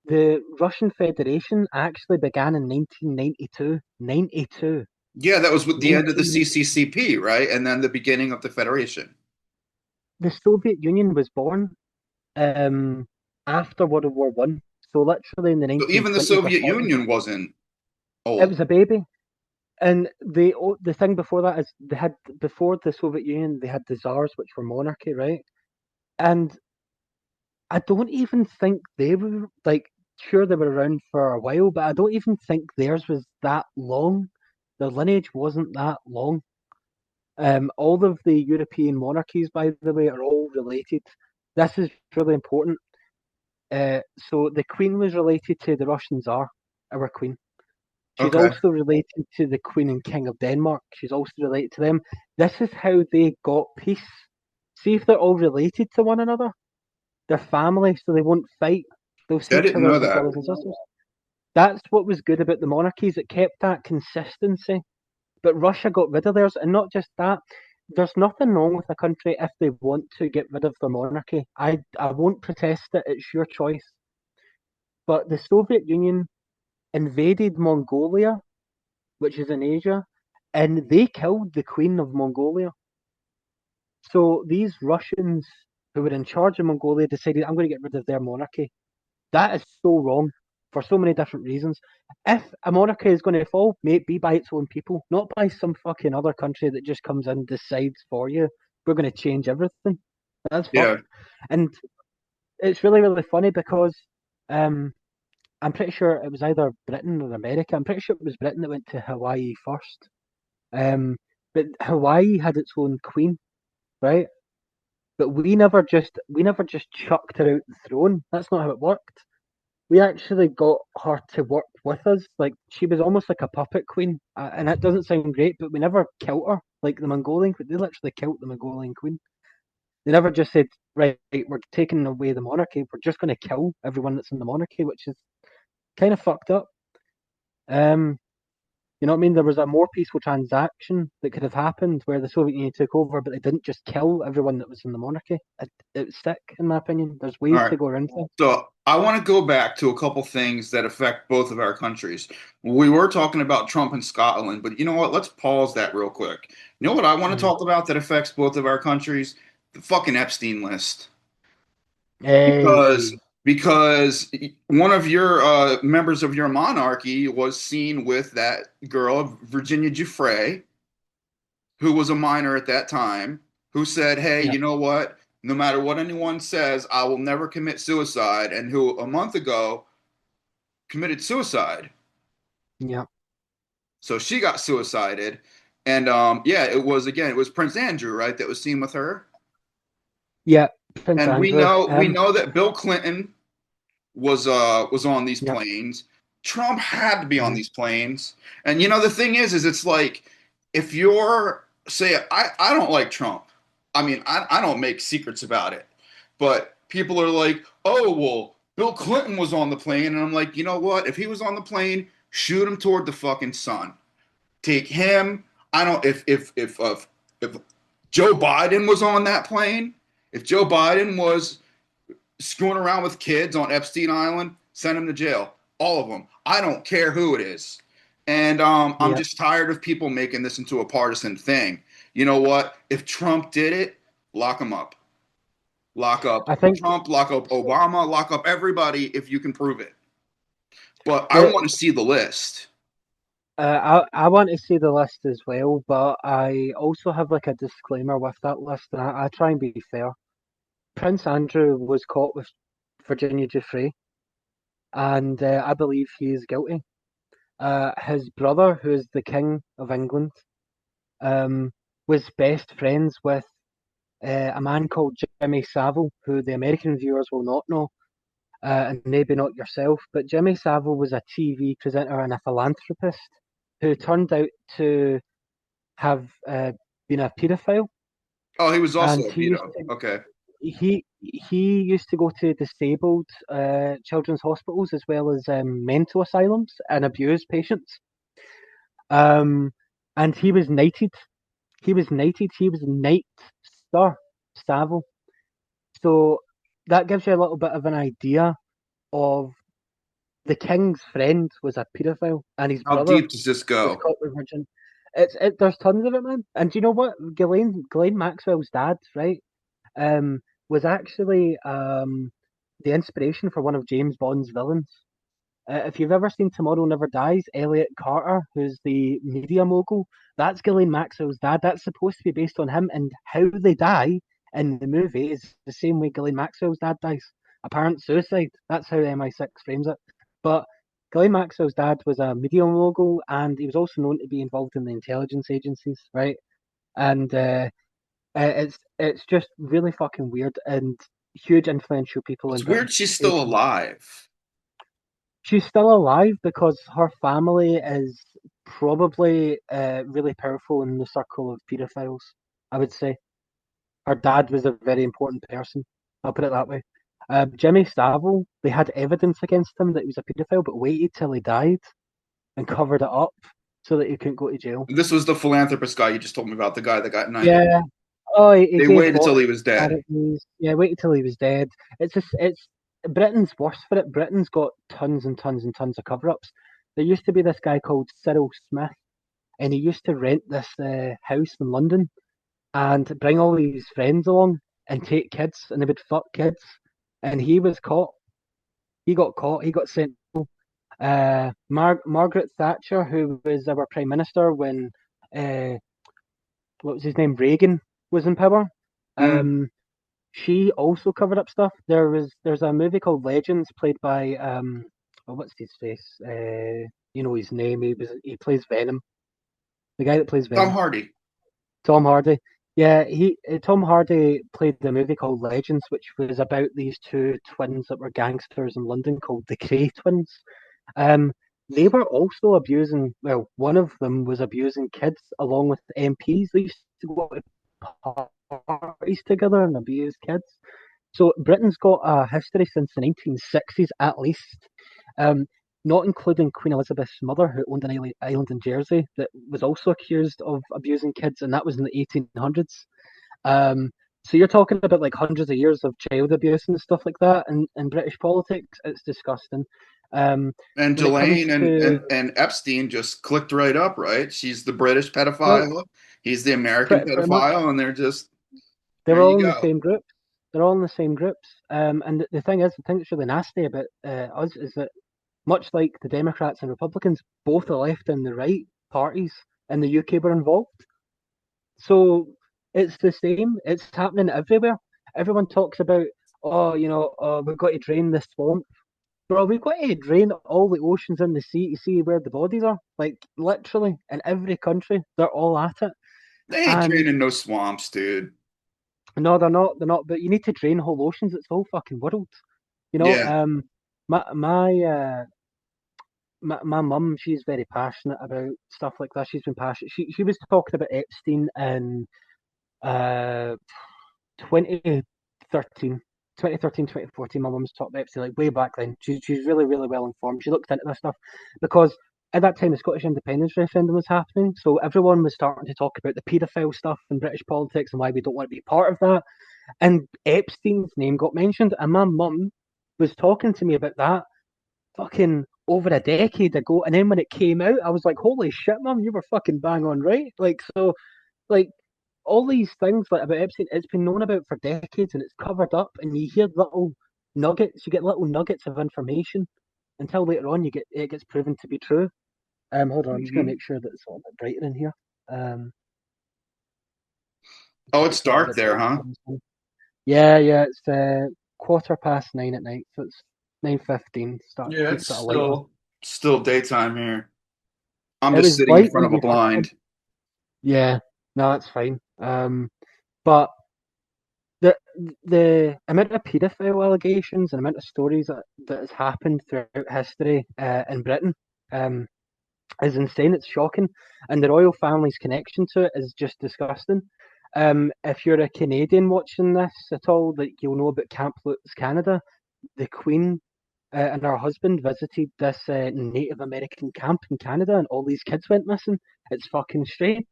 The Russian Federation actually began in 1992. 92. Yeah, that was with the end of the 19, CCCP, right? And then the beginning of the Federation. the Soviet Union was born um, after World War One. So literally in the So even the 1920s or Soviet 40s, Union wasn't it old. was a baby. And the thing before that is they had before the Soviet Union they had the czars, which were monarchy, right? And I don't even think they were like sure they were around for a while, but I don't even think theirs was that long. Their lineage wasn't that long. All of the European monarchies, by the way, are all related. This is really important. So the Queen was related to the Russian Tsar, our Queen. She's Okay. also related to the Queen and King of Denmark. She's also related to them. This is how they got peace. See if they're all related to one another. They're family, so they won't fight. They'll see I each didn't other know as their that. brothers and sisters. That's what was good about the monarchies. It kept that consistency. But Russia got rid of theirs, and not just that. There's nothing wrong with a country if they want to get rid of their monarchy. I won't protest it. It's your choice. But the Soviet Union invaded Mongolia, which is in Asia, and they killed the Queen of Mongolia. So these Russians who were in charge of Mongolia decided, I'm going to get rid of their monarchy. That is so wrong for so many different reasons. If a monarchy is going to fall, may it be by its own people, not by some fucking other country that just comes in and decides for you. We're going to change everything. That's Yeah. fucked. And it's really, really funny because um, I'm pretty sure it was either Britain or America. I'm pretty sure it was Britain that went to Hawaii first. Um, but Hawaii had its own queen, right? But we never just chucked her out the throne. That's not how it worked. We actually got her to work with us. Like she was almost like a puppet queen, and that doesn't sound great, but we never killed her like the Mongolian queen. They literally killed the Mongolian queen. They never just said, right, we're taking away the monarchy. We're just going to kill everyone that's in the monarchy, which is kind of fucked up. Um, you know what I mean? There was a more peaceful transaction that could have happened where the Soviet Union took over, but they didn't just kill everyone that was in the monarchy. It was sick, in my opinion. There's All ways right. to go around things. So I want to go back to a couple things that affect both of our countries. We were talking about Trump and Scotland, but you know what? Let's pause that real quick. You know what I want to Mm. talk about that affects both of our countries? The fucking Epstein list. Because Hey, because one of your members of your monarchy was seen with that girl, Virginia Giuffre, who was a minor at that time, who said, "Hey, yeah, you know what? No matter what anyone says, I will never commit suicide," and who a month ago committed suicide. yeah. So she got suicided. And yeah, it was Prince Andrew, right, that was seen with her. Yeah, Prince And Andrew. we know that Bill Clinton was on these Yep. planes. Trump had to be on Mhm. these planes. And you know the thing is it's like if you're say I don't like Trump. I mean, I don't make secrets about it. But people are like, "Oh, well, Bill Clinton was on the plane." And I'm like, "You know what? If he was on the plane, shoot him toward the fucking sun. Take him. I don't if Joe Biden was on that plane, if Joe Biden was screwing around with kids on Epstein Island, send them to jail. All of them. I don't care who it is. And I'm Yep. just tired of people making this into a partisan thing. You know what? If Trump did it, lock him up. Lock up I think Trump, lock up so. Obama, lock up everybody if you can prove it. But I The want to see the list. I want to see the list as well, but I also have like a disclaimer with that list, and I try and be fair. Prince Andrew was caught with Virginia Giuffre, and I believe he is guilty. His brother, who is the King of England, um, was best friends with a man called Jimmy Savile, who the American viewers will not know, and maybe not yourself. But Jimmy Savile was a TV presenter and a philanthropist who turned out to have been a paedophile, Oh, he was also and a pedo. Okay. he used to go to disabled children's hospitals as well as mental asylums and abuse patients. Um, and he was knighted. He was knighted. He was Knight Sir Savile. So that gives you a little bit of an idea of the king's friend was a paedophile, and his How brother deep does this was go? caught with virgin. There's tons of it, man. And do you know what? Ghislaine Maxwell's dad, right? Was actually the inspiration for one of James Bond's villains. If you've ever seen Tomorrow Never Dies, Elliot Carter, who's the media mogul, that's Ghislaine Maxwell's dad. That's supposed to be based on him, and how they die in the movie is the same way Ghislaine Maxwell's dad dies. Apparent suicide. That's how MI6 frames it. But Ghislaine Maxwell's dad was a media mogul, and he was also known to be involved in the intelligence agencies, right? And it's just really fucking weird, and huge influential people in It's Britain. weird she's They, still alive. she's still alive because her family is probably really powerful in the circle of paedophiles. I would say her dad was a very important person. I'll put it that way. Jimmy Savile, they had evidence against him that he was a paedophile, but waited till he died and covered it up so that he couldn't go to jail. This was the philanthropist guy you just told me about, the guy that got knighted. Yeah. Oh, he They gave waited lots until he of was dead. charities. Yeah, wait until he was dead. It's Britain's worse for it. Britain's got tons and tons and tons of cover-ups. There used to be this guy called Cyril Smith, and he used to rent this house in London and bring all these friends along and take kids, and they would fuck kids. And he was caught. He got caught. He got sent. Margaret Thatcher, who was our prime minister when uh, what was his name, Reagan was in power. Mm. Um, she also covered up stuff. There's a movie called Legends played by oh, what's his face? You know his name. He plays Venom. The guy that plays Tom Venom, Hardy. Tom Hardy. Yeah, he Tom Hardy played the movie called Legends, which was about these two twins that were gangsters in London called the Cray twins. Um, they were also abusing. Well, one of them was abusing kids along with MPs. They used to go to parties together and abuse kids. So Britain's got a history since the 1960s at least, um, not including Queen Elizabeth's mother, who owned an island in Jersey that was also accused of abusing kids, and that was in the 1800s. Um, so you're talking about like hundreds of years of child abuse and stuff like that in British politics. It's disgusting. Um, And when it comes Delane to and Epstein just clicked right up, right? She's the British well, pedophile. He's the American pretty much, pedophile, and they're just they're there you all in the go. same group. They're all in the same groups. And the thing is, the thing that's really nasty about us is that much like the Democrats and Republicans, both the left and the right parties in the UK were involved. So it's the same. It's happening everywhere. Everyone talks about, oh, we've got to drain the swamp. Bro, we've got to drain all the oceans and the sea to see where the bodies are. Like literally in every country, they're all at it. They ain't And draining no swamps, dude. no, they're not. They're not. But you need to drain whole oceans. It's the whole fucking world. You know. Yeah. My mum, she's very passionate about stuff like that. She's been passionate. She was talking about Epstein in uh 2013, 2013, 2014. My mum's talked about Epstein like way back then. She's really, really well informed. She looked into this stuff because at that time the Scottish independence referendum was happening. So everyone was starting to talk about the paedophile stuff in British politics and why we don't want to be part of that. And Epstein's name got mentioned, and my mum was talking to me about that fucking over a decade ago. And then when it came out, I was like, "Holy shit, mum, you were fucking bang on right." Like so, like all these things like about Epstein, it's been known about for decades, and it's covered up. And you hear little nuggets, you get little nuggets of information until later on you get it gets proven to be true. Hold on, I'm just gonna Hmm. make sure that it's a little bit brighter in here. Um, Oh, just it's makes it a little dark bit there, brighter. huh? Yeah, yeah, it's 9:15 at night, so it's 9:15. Start Yeah, it's keeps it a lighter. still daytime here. I'm It just was sitting in light front when of a we first come. blind. Yeah, no, that's fine. But the the amount of paedophile allegations and amount of stories that has happened throughout history in Britain um, is insane. It's shocking, and the royal family's connection to it is just disgusting. If you're a Canadian watching this at all, like you'll know about Camp Lutz, Canada. The Queen and her husband visited this Native American camp in Canada, and all these kids went missing. It's fucking strange.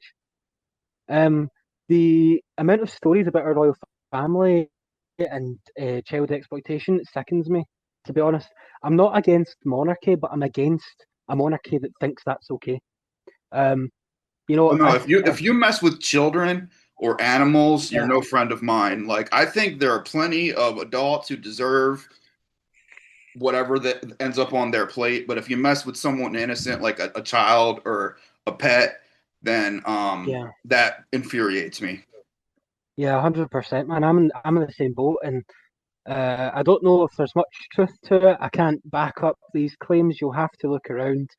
Um, the amount of stories about our royal family and child exploitation sickens me. To be honest, I'm not against monarchy, but I'm against a monarchy that thinks that's okay. Um, Well, no, if if you mess with children or animals, you're yeah, no friend of mine. Like, I think there are plenty of adults who deserve whatever that ends up on their plate. But if you mess with someone innocent, like a child or a pet, then yeah, that infuriates me. yeah, 100%, man. I'm in the same boat, and I don't know if there's much truth to it. I can't back up these claims. You'll have to look around.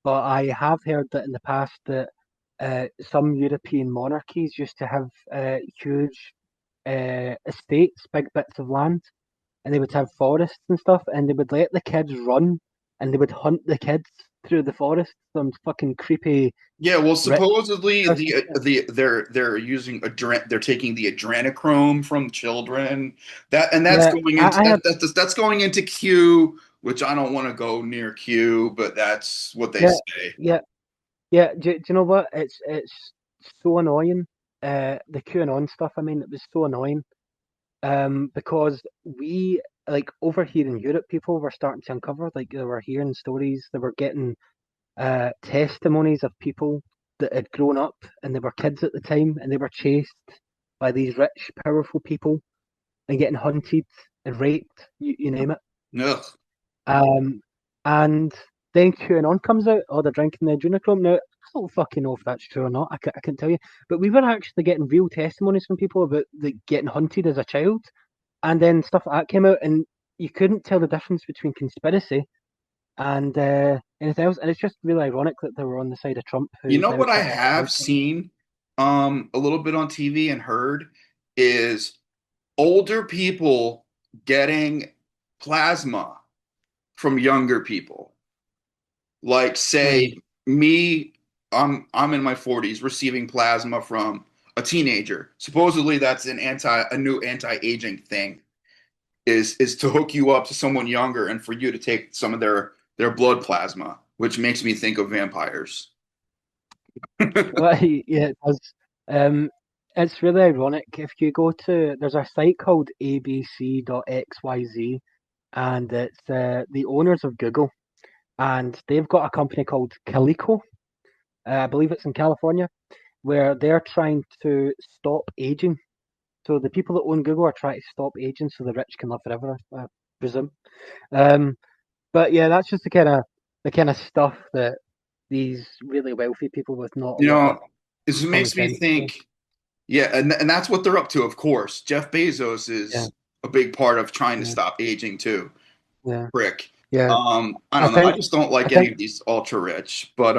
But I have heard that in the past that some European monarchies used to have huge estates, big bits of land, and they would have forests and stuff, and they would let the kids run, and they would hunt the kids through the forest. Some fucking creepy Yeah, well, rich supposedly person shit. they're using they're taking the adrenochrome from children. That's Yeah, going into I had that's going into Q, which I don't want to go near Q, but that's what they yeah, say. yeah, yeah. Do you know what? It's so annoying. The QAnon stuff. I mean, it was so annoying. Because we like over here in Europe, people were starting to uncover like they were hearing stories, they were getting testimonies of people that had grown up and they were kids at the time and they were chased by these rich, powerful people and getting hunted and raped, you name it. Ugh. Um, and then QAnon comes out, oh, they're drinking the adrenochrome. Now, I don't fucking know if that's true or not. I can't tell you. But we were actually getting real testimonies from people about getting hunted as a child. And then stuff like that came out, and you couldn't tell the difference between conspiracy and anything else. And it's just really ironic that they were on the side of Trump, You who's know now what I trying to have exploit them. seen a little bit on TV and heard is older people getting plasma from younger people. Like say Hmm. me, I'm in my 40s receiving plasma from a teenager. Supposedly that's a new anti-aging thing is to hook you up to someone younger and for you to take some of their blood plasma, which makes me think of vampires. Well, yeah, it does. Um, it's really ironic. If you go to, there's a site called abc.xyz, and it's the owners of Google, and they've got a company called Calico. I believe it's in California, where they're trying to stop aging. So the people that own Google are trying to stop aging so the rich can live forever, I presume. Um, but yeah, that's just the kind of stuff that these really wealthy people with not a You lot of know, it common makes me sense do. think, yeah, and that's what they're up to, of course. Jeff Bezos Yeah, is a big part of trying to yeah, stop aging too. yeah. Prick. Yeah, I I don't know. I think just don't I like any think of these ultra rich. But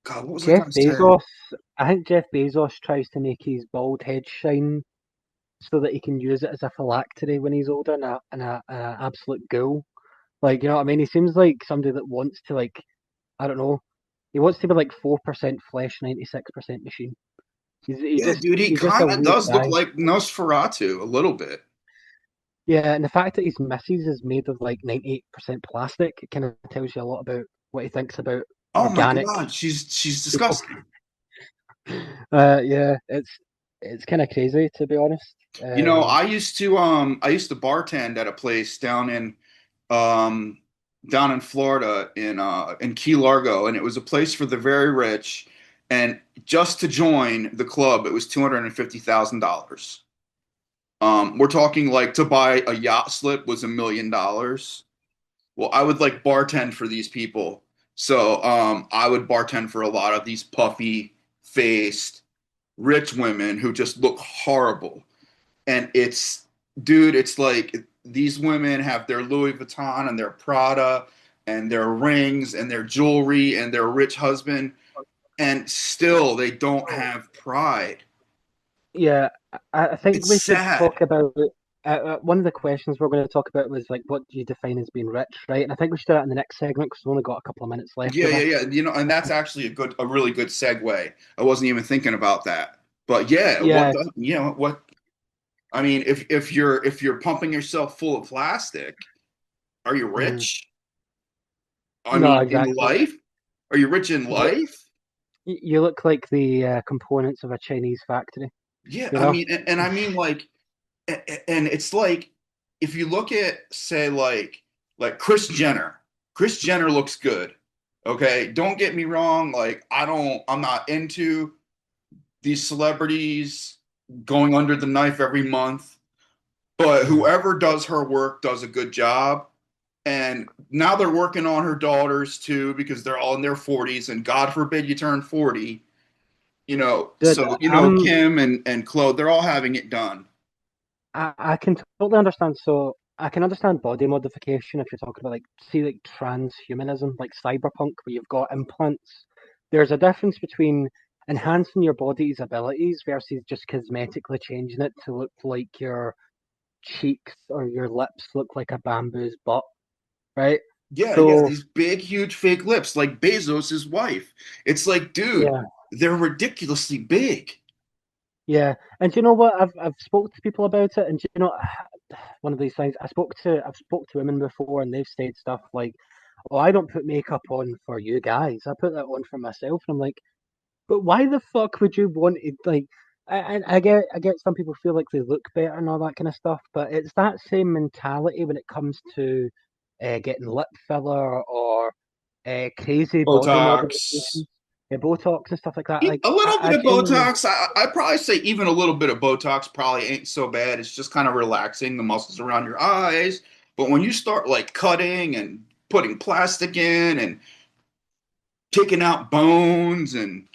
God, what was I Jeff gonna say? Bezos. I think Jeff Bezos tries to make his bald head shine so that he can use it as a phylactery when he's older and a absolute ghoul. Like, you know what I mean? He seems like somebody that wants to like, I don't know, he wants to be like 4% flesh, 96% machine. Yeah, dude, he He's just a kind of weird does look guy. like Nosferatu a little bit. Yeah, and the fact that his missus is made of like 98% plastic, it kind of tells you a lot about what he thinks about Oh my organic God, she's people. disgusting. Yeah, it's kind of crazy to be honest. You know, Um, I used to bartend at a place um down in Florida in Key Largo, and it was a place for the very rich. And just to join the club, it was $250,000. We're talking like to buy a yacht slip was $1 million. Well, I would like bartend for these people. So I would bartend for a lot of these puffy faced rich women who just look horrible. And dude, it's like these women have their Louis Vuitton and their Prada and their rings and their jewelry and their rich husband, and still they don't have pride. yeah, I think It's we should sad. talk about one of the questions we're going to talk about was like, what do you define as being rich, right? And I think we should do that in the next segment because we've only got a couple of minutes left Yeah, of yeah, this. yeah. You know, and that's actually a really good segue. I wasn't even thinking about that. But yeah, Yeah, what I mean, if you're pumping yourself full of plastic, are you mhm. rich? I No, mean, in exactly. life? Are you rich in You, life? you look like the components of a Chinese factory, Yeah, you I know? mean, and I mean like, and it's like if you look at say like Chris Jenner. Chris Jenner looks good. Okay, don't get me wrong. Like I'm not into these celebrities going under the knife every month, but Mhm. whoever does her work does a good job. And now they're working on her daughters too because they're all in their 40s, and God forbid you turn 40. Dude, Kim and Chloe, they're all having it done. I can totally understand. So I can understand body modification if you're talking about like see like transhumanism, like cyberpunk, where you've got implants. There's a difference between enhancing your body's abilities versus just cosmetically changing it to look like your cheeks or your lips look like a bamboo's butt, right? Yeah, yeah, So these big, huge fake lips, like Bezos' wife. It's like, dude, yeah, they're ridiculously big. yeah. And do you know what? I've spoke to people about it, and do you know one of these things. I've spoke to women before, and they've said stuff like, "Oh, I don't put makeup on for you guys. I put that on for myself." And I'm like, "But why the fuck would you want it?" Like, I get some people feel like they look better and all that kind of stuff, but it's that same mentality when it comes to getting lip filler or crazy body Botox. modifications, Botox and stuff like that. Like, A little bit I of genuinely, Botox. I'd probably say even a little bit of Botox probably ain't so bad. It's just kind of relaxing the muscles around your eyes. But when you start like cutting and putting plastic in and taking out bones and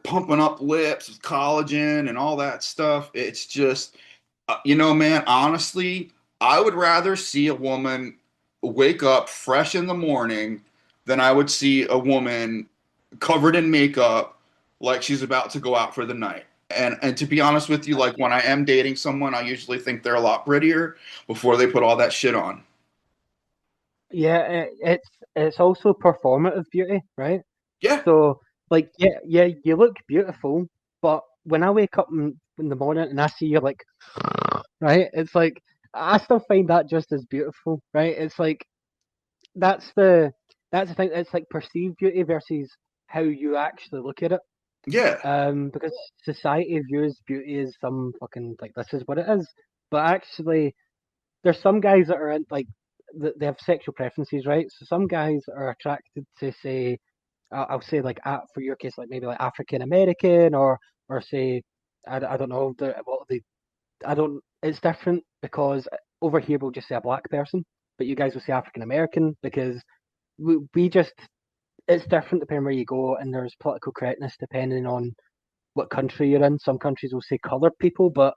pumping up lips with collagen and all that stuff, it's just, man, honestly, I would rather see a woman wake up fresh in the morning than I would see a woman covered in makeup like she's about to go out for the night. And to be honest with you, like when I am dating someone, I usually think they're a lot prettier before they put all that shit on. yeah, it's also performative beauty, right? Yeah, So, like, yeah, you look beautiful, but when I wake up in the morning and I see you, like, right, it's like I still find that just as beautiful, right? It's like that's the that's the thing. It's like perceived beauty versus how you actually look at it. yeah, Because society views beauty as some fucking like this is what it is, but actually there's some guys that are in, like they have sexual preferences, right? So some guys are attracted to say I'll say like for your case like maybe like African American or say I don't know what they I don't it's different because over here we'll just say a black person, but you guys will say African American because we just it's different depending where you go and there's political correctness depending on what country you're in. Some countries will say colored people, but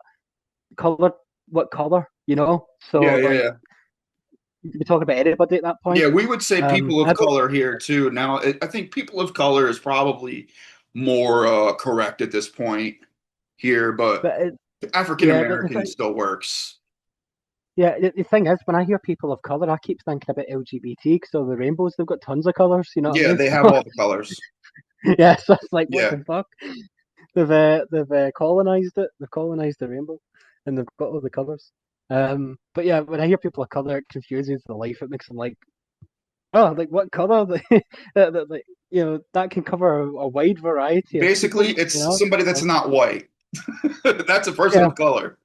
color what color, you know? So yeah, yeah, like yeah. we talk about anybody at that point. Yeah, we would say people of I don't, color here too. Now, I think people of color is probably more correct at this point here, but but African yeah, American still works. yeah, the thing is, when I hear people of color, I keep thinking about LGBT because of the rainbows. They've got tons of colors. You know what I Yeah, mean? they have all the colors. Yeah, so it's like, what Yeah, the fuck? They've colonized it. They've colonized the rainbow, and they've got all the colors. But yeah, when I hear people of color, it confuses the life. It makes them like, oh, like what color? Like, that can cover a wide variety of basically, people. You it's know? somebody that's not white. That's a person Yeah, of color.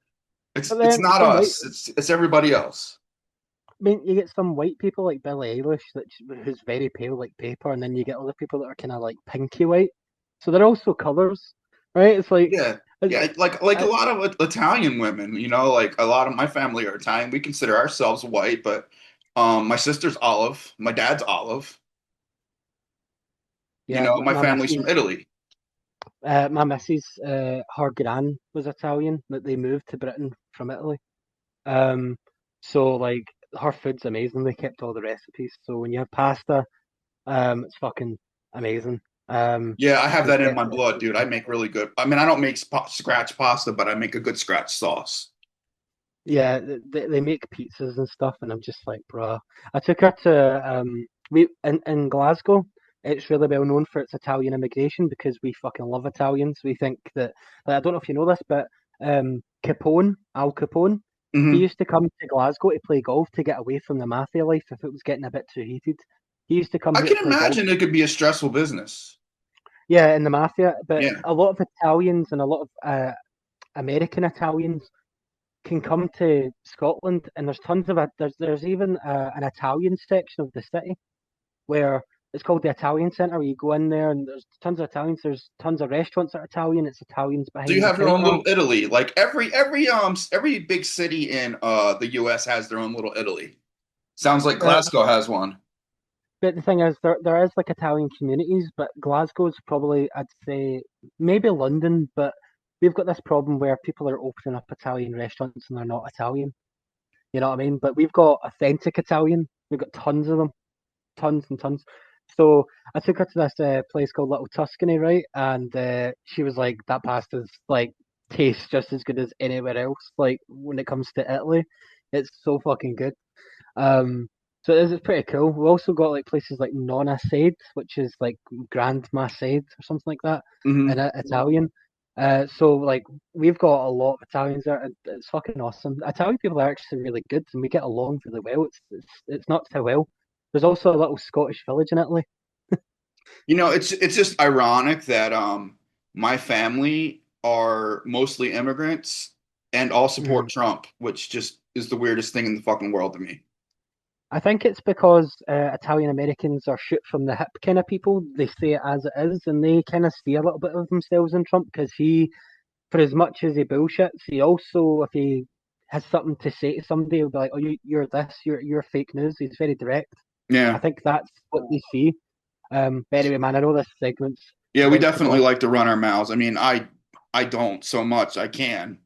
but It's then not some white. us. It's everybody else. I mean, you get some white people like Billie Eilish, who's very pale like paper, and then you get other people that are kind of like pinky white. So they're also colors, right? It's like, Yeah, it's, yeah, like a I, lot of Italian women, like a lot of my family are Italian. We consider ourselves white, but my sister's olive, my dad's olive. yeah, My family's from Italy. my missus, her gran was Italian, but they moved to Britain from Italy. Um, so like her food's amazing. They kept all the recipes. So when you have pasta, it's fucking amazing. Yeah, I have She's that in my definitely blood, dude. I make really good. I mean, I don't make scratch pasta, but I make a good scratch sauce. Yeah, they make pizzas and stuff, and I'm just like, bruh. I took her to we in Glasgow. It's really well known for its Italian immigration because we fucking love Italians. We think that, like, I don't know if you know this, but Al Capone, he Hmm. used to come to Glasgow to play golf to get away from the mafia life if it was getting a bit too heated. He used to come I here to can play golf. imagine it could be a stressful business. Yeah, in the mafia, but Yeah. a lot of Italians and a lot of American Italians can come to Scotland, and there's tons of there's even an Italian section of the city where it's called the Italian Centre. Where you go in there, and there's tons of Italians. There's tons of restaurants that are Italian. It's Italians So you behind the have your own counter. little Italy. Like every big city in the US has their own little Italy. Sounds like Uh, Glasgow has one. but the thing is, there is like Italian communities, but Glasgow's probably, I'd say, maybe London, but we've got this problem where people are opening up Italian restaurants and they're not Italian. You know what I mean? But we've got authentic Italian. We've got tons of them, tons and tons. So I took her to this place called Little Tuscany, right? And she was like, "That pasta's like tastes just as good as anywhere else. Like when it comes to Italy, it's so fucking good." Um, so this is pretty cool. We also got like places like Nonna Said, which is like Grandma Said or something like that in Hmm. Italian. So like we've got a lot of Italians there, and it's fucking awesome. Italian people are actually really good, and we get along really well. It's not so well. There's also a little Scottish village in Italy. It's just ironic that my family are mostly immigrants and all support Mhm. Trump, which just is the weirdest thing in the fucking world to me. I think it's because Italian Americans are shoot from the hip kind of people. They say it as it is, and they kind of see a little bit of themselves in Trump because for as much as he bullshits, he also, if he has something to say to somebody, he'll be like, "Oh, you're this, you're fake news." He's very direct. I Yeah. think that's what they see. But anyway, man, I know this segment's Yeah, we about to definitely go. like to run our mouths. I mean, I don't so much. I can.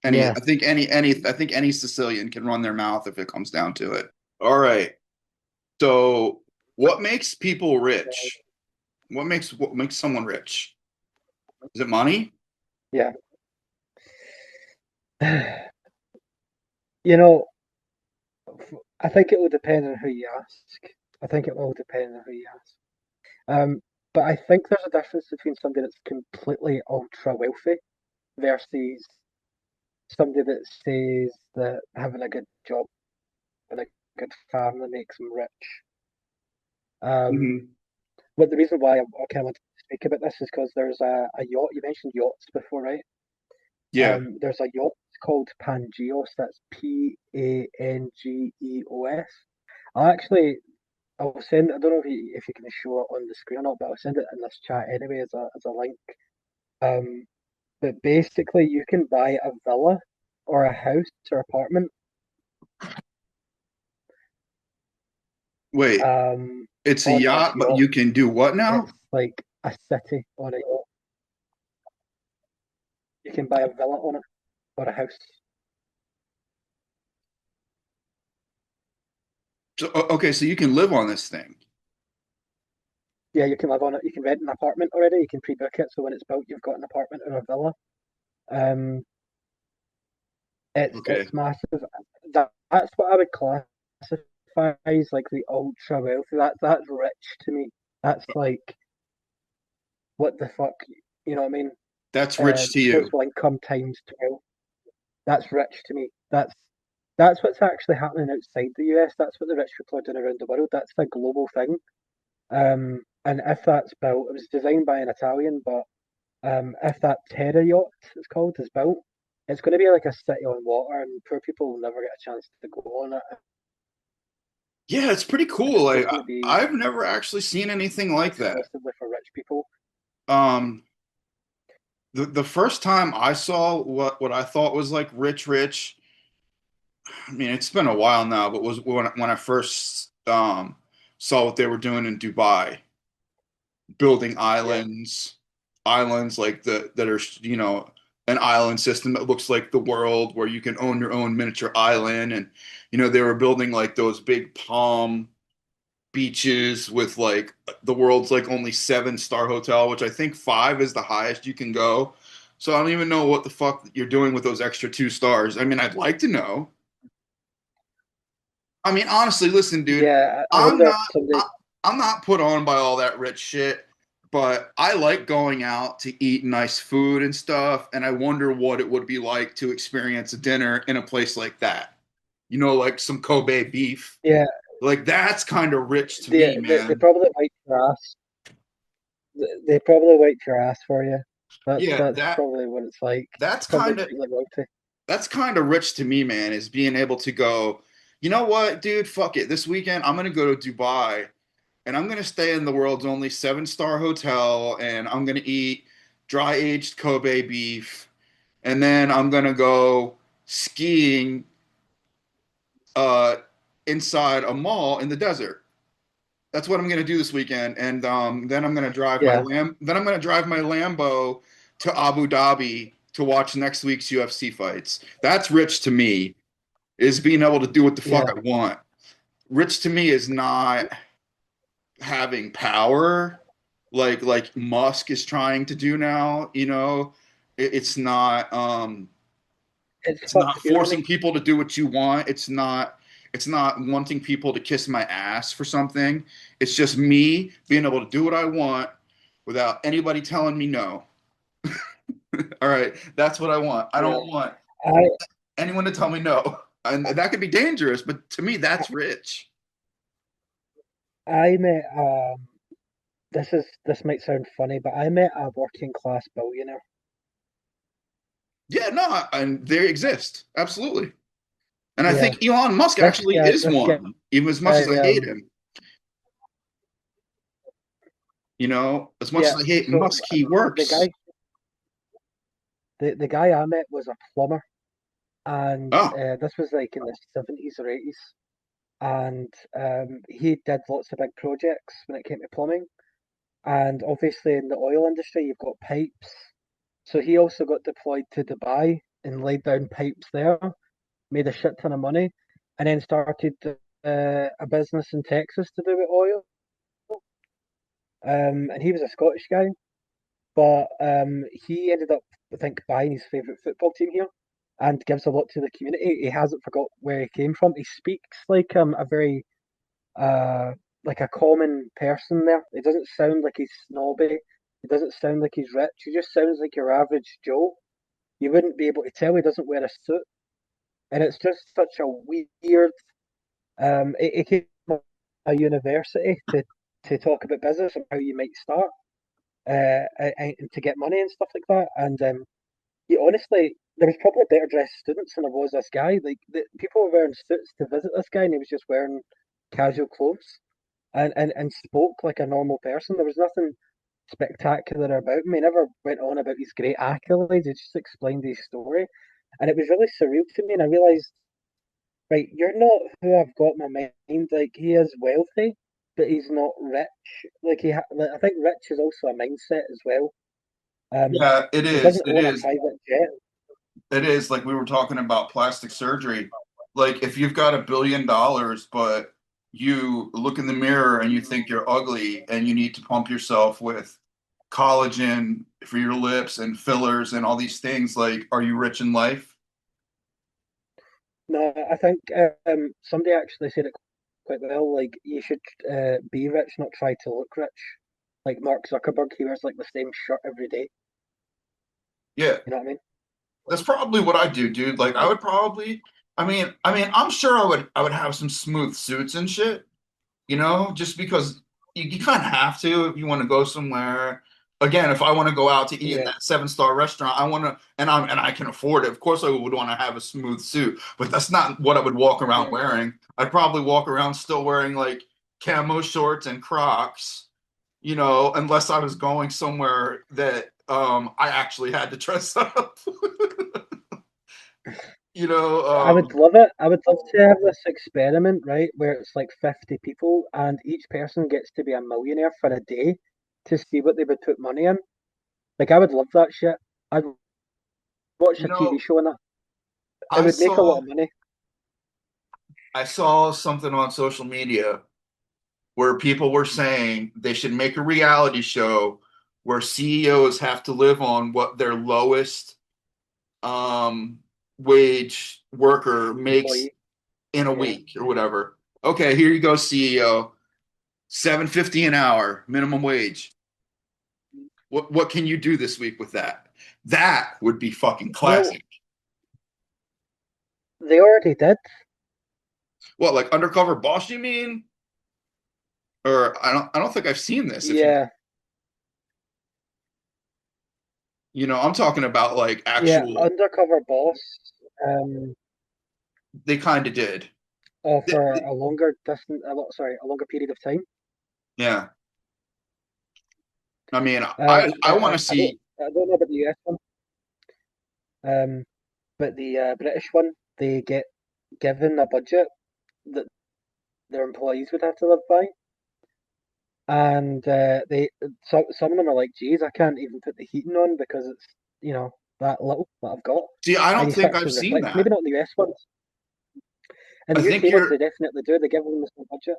Yeah, I think any Sicilian can run their mouth if it comes down to it. All right. So, what makes people rich? What makes someone rich? Is it money? yeah. You know, I think it will depend on who you ask. I think it will depend on who you ask. But I think there's a difference between somebody that's completely ultra wealthy versus somebody that says that having a good job and a good family makes them rich. Um, Hmm. but the reason why I kind of wanted to speak about this is because there's a yacht. You mentioned yachts before, right? Yeah. There's a yacht called Pangeos. That's Pangeos. I'll send. I don't know if you can show it on the screen or not, but I'll send it in this chat anyway as a link. Um, but basically, you can buy a villa or a house or apartment Wait, um, it's a on this yacht, but yacht. you can do what now? It's like a city on a yacht. You can buy a villa on it or a house. Okay, so you can live on this thing. Yeah, you can live on it. You can rent an apartment already. You can pre-book it, so when it's built, you've got an apartment or a villa. Um, Okay. it's massive. That's what I would classify as like the ultra wealthy. That's rich to me. That's like what the fuck, you know what I mean? That's rich to you. Disposable income times 12. That's rich to me. That's what's actually happening outside the US. That's what the rich people are doing around the world. That's a global thing. And if that's built, it was designed by an Italian, but if that Terra yacht, it's called, is built, it's going to be like a city on water, and poor people will never get a chance to go on it. Yeah, it's pretty And cool. it's Like just going to be I've never actually seen anything like that. exclusively for rich people. Um, the first time I saw what I thought was like rich, I mean, it's been a while now, but was when I first saw what they were doing in Dubai, building Yeah, islands like that are, an island system that looks like the world where you can own your own miniature island, and they were building like those big palm beaches with like the world's like only 7-star hotel, which I think 5 is the highest you can go. So I don't even know what the fuck you're doing with those extra 2 stars. I mean, I'd like to know. I mean, honestly, listen, dude, yeah. I I'm wonder if not somebody. I'm not put on by all that rich shit, but I like going out to eat nice food and stuff, and I wonder what it would be like to experience a dinner in a place like that. Like some Kobe beef. Yeah, Like that's kind of rich to me, they man. probably wipe your ass. They probably wipe your ass for you. Yeah, That's probably what it's like. that's Probably kind of treat you like royalty. that's kind of rich to me, man, is being able to go, you know what, dude, fuck it. This weekend I'm gonna go to Dubai and I'm gonna stay in the world's only 7-star hotel and I'm gonna eat dry aged Kobe beef and then I'm gonna go skiing uh inside a mall in the desert. That's what I'm gonna do this weekend. And then Yeah, I'm gonna drive my Lambo to Abu Dhabi to watch next week's UFC fights. That's rich to me, is being able to do what the fuck yeah. I want. Rich to me is not having power like Musk is trying to do now, it's not It's it's fuck not tyranny. forcing people to do what you want. It's not wanting people to kiss my ass for something. It's just me being able to do what I want without anybody telling me no. All right, that's what I want. I Yeah. don't want I anyone to tell me no. And that could be dangerous, but to me that's rich. I met this might sound funny, but I met a working class billionaire. Yeah, no, and they exist. Absolutely. And I Yeah. think Elon Musk actually is This one, even as much guy as I hate him. As much yeah, as I hate so Musk, he the works. the guy I met was a plumber, and Oh, this was like in the 70s or 80s, and he did lots of big projects when it came to plumbing. And obviously in the oil industry, you've got pipes. So he also got deployed to Dubai and laid down pipes there, made a shit ton of money, and then started a business in Texas to do with oil. And he was a Scottish guy, but he ended up, I think, buying his favourite football team here and gives a lot to the community. He hasn't forgot where he came from. He speaks like a very uh like a common person there. It doesn't sound like he's snobby. It doesn't sound like he's rich. He just sounds like your average Joe. You wouldn't be able to tell he doesn't wear a suit. And it's just such a weird it came from a university to talk about business and how you might start and to get money and stuff like that. And he honestly there was probably better dressed students than there was this guy. Like people were wearing suits to visit this guy and he was just wearing casual clothes and spoke like a normal person. There was nothing spectacular about him. He never went on about his great accolades. He just explained his story. And it was really surreal to me. And I realised, right, you're not who I've got in my mind. Like, he is wealthy, but he's not rich. Like, I think rich is also a mindset as well. yeah, it He is. doesn't It own a is. private jet. It is. Like we were talking about plastic surgery. Like if you've got $1 billion, but you look in the mirror and you think you're ugly and you need to pump yourself with collagen for your lips and fillers and all these things. Like, are you rich in life? No, I think somebody actually said it quite well. Like you should be rich, not try to look rich. Like Mark Zuckerberg, he wears like the same shirt every day. Yeah, You know what I mean? that's probably what I do, dude. Like, I would probably, I'm sure I would have some smooth suits and shit, just because you kind of have to if you want to go somewhere. Again, if I want to go out to eat in Yeah, that seven-star restaurant, I want to, and I can afford it. Of course, I would want to have a smooth suit, but that's not what I would walk around yeah. wearing. I'd probably walk around still wearing like camo shorts and Crocs, unless I was going somewhere that I actually had to dress up. You know, I would love it. I would love to have this experiment, right, where it's like 50 people and each person gets to be a millionaire for a day to see what they would put money in. Like, I would love that shit. I'd watch you a TV know, show on that. It I would make a lot saw of money. I saw something on social media where people were saying they should make a reality show where CEOs have to live on what their lowest um, wage worker makes Employee. in a Yeah. week or whatever. Okay, here you go, CEO. 7.50 an hour minimum wage. What can you do this week with that? That would be fucking Well, classic. they already did. What, like undercover boss, you mean? Or I don't think I've seen this. If you Yeah. you know, I'm talking about like Yeah. actual Undercover boss. Um, they kind of did. for a longer distance, a longer period of time. Yeah. I mean, Uh, I want to see. I don't know about the US one. But the British one, they get given a budget that their employees would have to live by, and some of them are like, "Geez, I can't even put the heating on because it's that little that I've got." See, I And don't you think start I've to seen reflect. Maybe that. not in the US ones. In I the think UK ones, your they definitely do. They give them the same budget.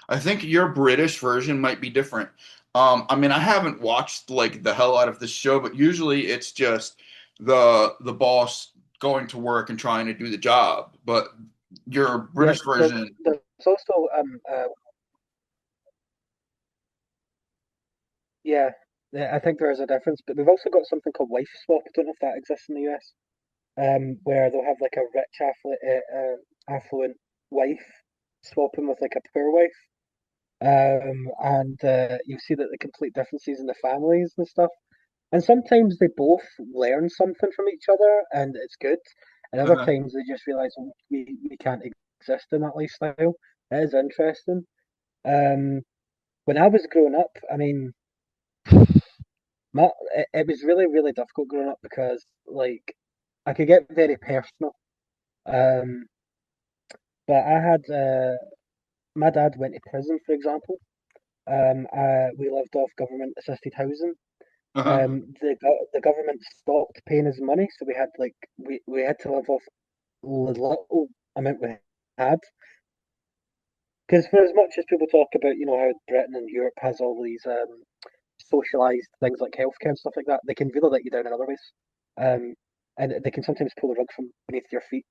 I think your British version might be different. I mean, I haven't watched like the hell out of this show, but usually it's just the boss going to work and trying to do the job. But your Yeah, British version, there's also yeah, yeah, I think there is a difference, but they've also got something called wife swap. I don't know if that exists in the US. Where they'll have like a rich affluent wife swapping with like a poor wife, and you see that the complete differences in the families and stuff. And sometimes they both learn something from each other, and it's good. And other uh, times they just realize, "Oh, we can't exist in that lifestyle." It is interesting. Um, when I was growing up, I mean, it was really, really difficult growing up because like I could get very personal. Um, but I had my dad went to prison, for example. We lived off government assisted housing. uh, The government stopped paying us money, so we had to live off the little amount we had. Because for as much as people talk about, how Britain and Europe has all these socialised things like healthcare and stuff like that, they can really let you down in other ways. Um, and they can sometimes pull the rug from beneath your feet,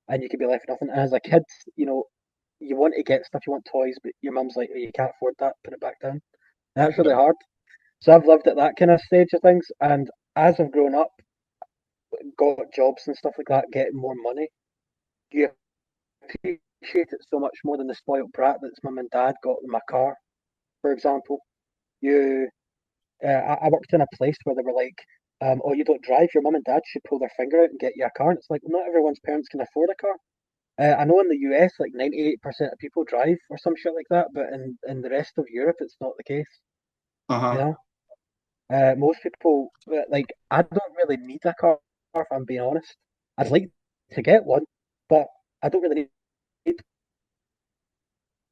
and you can be left with nothing. And as a kid, you know, you want to get stuff, you want toys, but your mum's like, oh, you can't afford that, put it back down. And that's really hard. So I've lived at that kind of stage of things, and as I've grown up, got jobs and stuff like that, getting more money, you appreciate it so much more than the spoiled brat that's mum and dad got them a car, for example. You, I worked in a place where they were like, "Oh, you don't drive. Your mum and dad should pull their finger out and get you a car." And it's like, well, not everyone's parents can afford a car. I know in the US, like 98% of people drive or some shit like that, but in the rest of Europe, it's not the case. You uh-huh. know, most people like I don't really need a car if I'm being honest. I'd like to get one, but I don't really need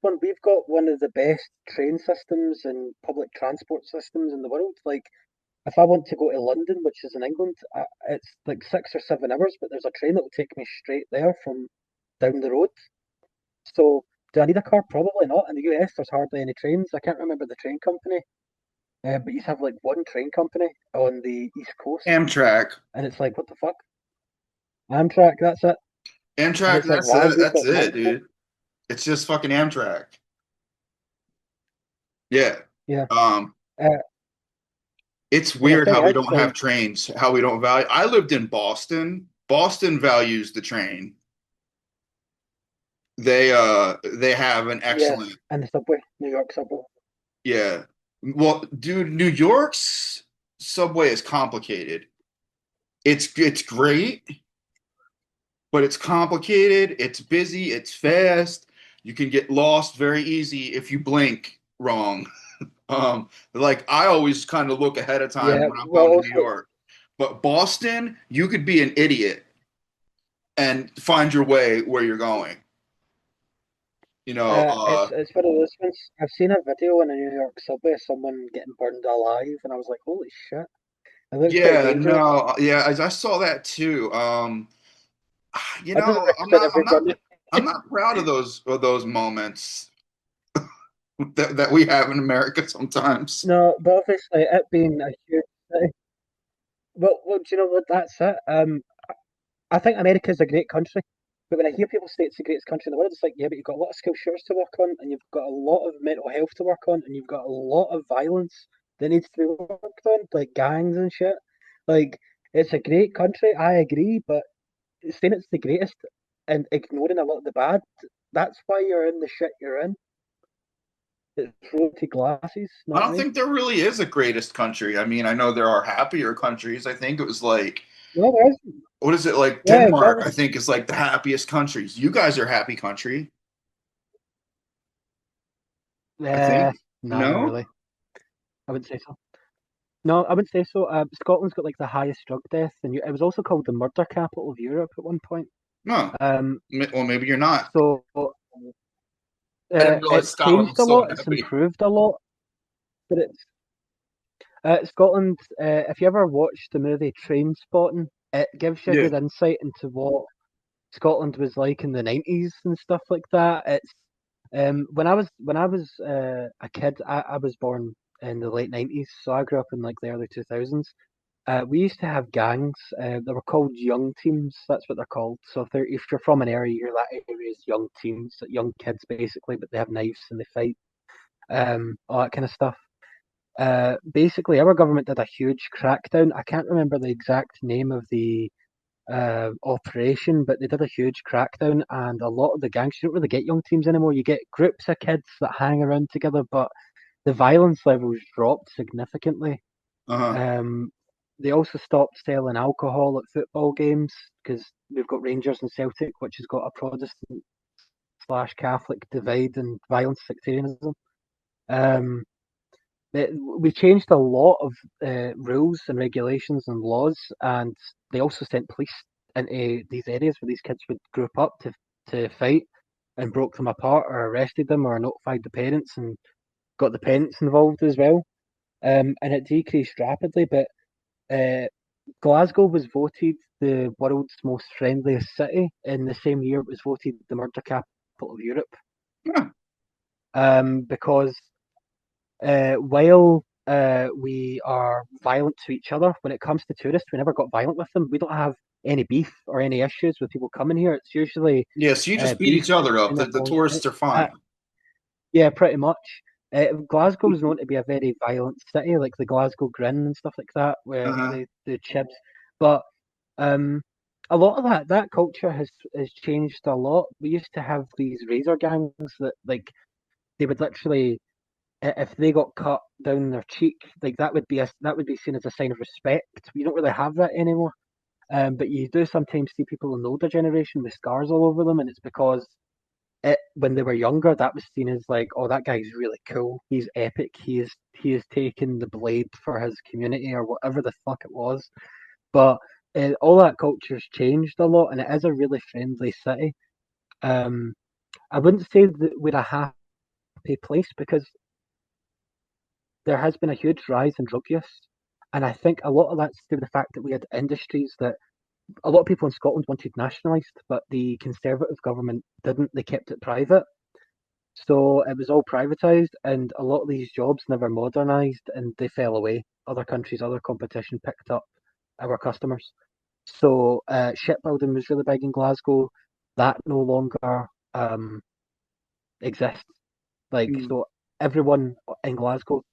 one. We've got one of the best train systems and public transport systems in the world. Like if I want to go to London, which is in England, it's like 6 or 7 hours, but there's a train that will take me straight there from down the road. So Do I need a car? Probably not. In the US, there's hardly any trains. I can't remember the train company, but you have like one train company on the East Coast, Amtrak. and it's like, what the fuck? Amtrak, that's it. And Amtrak, it's like, that's wow, it. you've That's got it, multiple. dude. It's just fucking Amtrak. Yeah. Yeah. Um, Uh, it's but the weird thing how we is, don't have like, trains, how we don't value. I lived in Boston. Boston values the train. They have an yes, excellent, and the subway, New York subway. yeah. Well, dude, New York's subway is complicated. It's great, but it's complicated, it's busy, it's fast. You can get lost very easy if you blink wrong. Like I always kind of look ahead of time Yeah. when I'm Well, going to New also, York. But Boston, you could be an idiot and find your way where you're going. You know, it's one of those ones. I've seen a video in a New York subway of someone getting burned alive, and I was like, holy shit. It looks pretty yeah, dangerous. no, yeah, I saw that too. I don't I'm recommend everybody. not proud of those moments that we have in America sometimes. No, but obviously it being a huge city. Well, do you know what? That's it. I think America's a great country, but when I hear people say it's the greatest country in the world, it's like, yeah, but you've got a lot of school shooters to work on, and you've got a lot of mental health to work on, and you've got a lot of violence that needs to be worked on, like gangs and shit. Like, it's a great country, I agree, but saying it's the greatest and ignoring a lot of the bad, that's why you're in the shit you're in. It's rosy glasses, know I what I don't mean? think there really is a greatest country. I mean, I know there are happier countries. I think it was like, No, there isn't. what is it like? Yeah, Denmark, exactly. I think, is like the happiest countries. You guys are a happy country, I Uh, think. nah, not No? really. I wouldn't say so. No, I wouldn't say so. Scotland's got like the highest drug death, and it was also called the murder capital of Europe at one point. No. Um, Well, maybe you're not. so I didn't realize it's Scotland changed was a so lot. It's happy. improved a lot, but it's Scotland. If you ever watched the movie Train Spotting, it gives you a Yeah. good insight into what Scotland was like in the 90s and stuff like that. It's when I was a kid, I was born in the late 90s, so I grew up in like the early 2000s. We used to have gangs. They were called young teams. That's what they're called. So if you're from an area, you're that area's young teams, young kids basically, but they have knives and they fight, all that kind of stuff. Basically, our government did a huge crackdown. I can't remember the exact name of the operation, but they did a huge crackdown, and a lot of the gangs, you don't really get young teams anymore. You get groups of kids that hang around together, but the violence levels dropped significantly. Uh-huh. Um, they also stopped selling alcohol at football games because we've got Rangers and Celtic, which has got a Protestant slash Catholic divide and violence sectarianism. Um, we changed a lot of rules and regulations and laws, and they also sent police into these areas where these kids would group up to fight and broke them apart or arrested them or notified the parents and got the parents involved as well. And it decreased rapidly, but uh, Glasgow was voted the world's most friendliest city in the same year it was voted the murder capital of Europe. Yeah. Because while we are violent to each other, when it comes to tourists, we never got violent with them. We don't have any beef or any issues with people coming here. It's usually Yeah, so you just beat beef each other up. between The everyone. tourists are fine. Yeah, pretty much. Glasgow is known to be a very violent city, like the Glasgow Grin and stuff like that, where Uh-huh. the chibs. But um, a lot of that culture has changed a lot. We used to have these razor gangs that like they would literally if they got cut down their cheek, like that would be seen as a sign of respect. We don't really have that anymore. But you do sometimes see people in the older generation with scars all over them, and it's because when they were younger, that was seen as like, oh, that guy's really cool. He's epic. He is taking the blade for his community or whatever the fuck it was. But all that culture's changed a lot, and it is a really friendly city. Um, I wouldn't say that we're a happy place because there has been a huge rise in drug use, and I think a lot of that's to do with the fact that we had industries that a lot of people in Scotland wanted nationalised, but the Conservative government didn't. They kept it private. So it was all privatized, and a lot of these jobs never modernized, and they fell away. Other countries, other competition picked up our customers. So shipbuilding was really big in Glasgow. That no longer exists. Like Mm. so, everyone in Glasgow,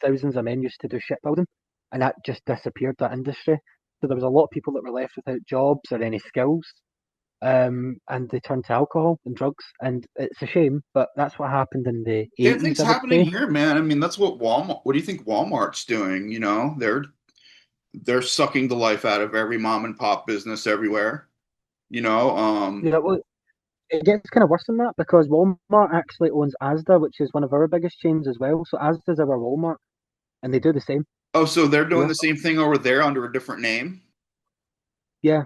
thousands of men used to do shipbuilding, and that just disappeared. That industry. So there was a lot of people that were left without jobs or any skills, and they turned to alcohol and drugs. And it's a shame, but that's what happened in the Same 80s, thing's I would happening say. here, man. I mean, that's what Walmart. What do you think Walmart's doing? You know, they're sucking the life out of every mom and pop business everywhere. You know, Yeah, well, it gets kind of worse than that because Walmart actually owns Asda, which is one of our biggest chains as well. So Asda's our Walmart, and they do the same oh, so they're doing here. the same thing over there under a different name. Yeah,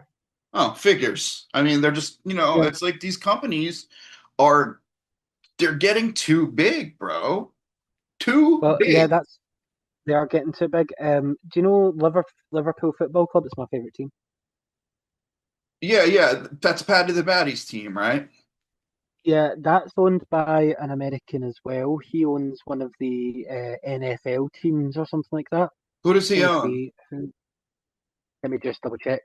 Oh, figures. I mean, they're just, yeah. it's like these companies are they're getting too big, bro. Too Well, yeah, big. that's they are getting too big. Do you know Liverpool Football Club? It's my favorite team. Yeah, yeah. That's Paddy the Baddies team, right? Yeah, that's owned by an American as well. He owns one of the NFL teams or something like that. Who does he Trying to own? see who. Let me just double check.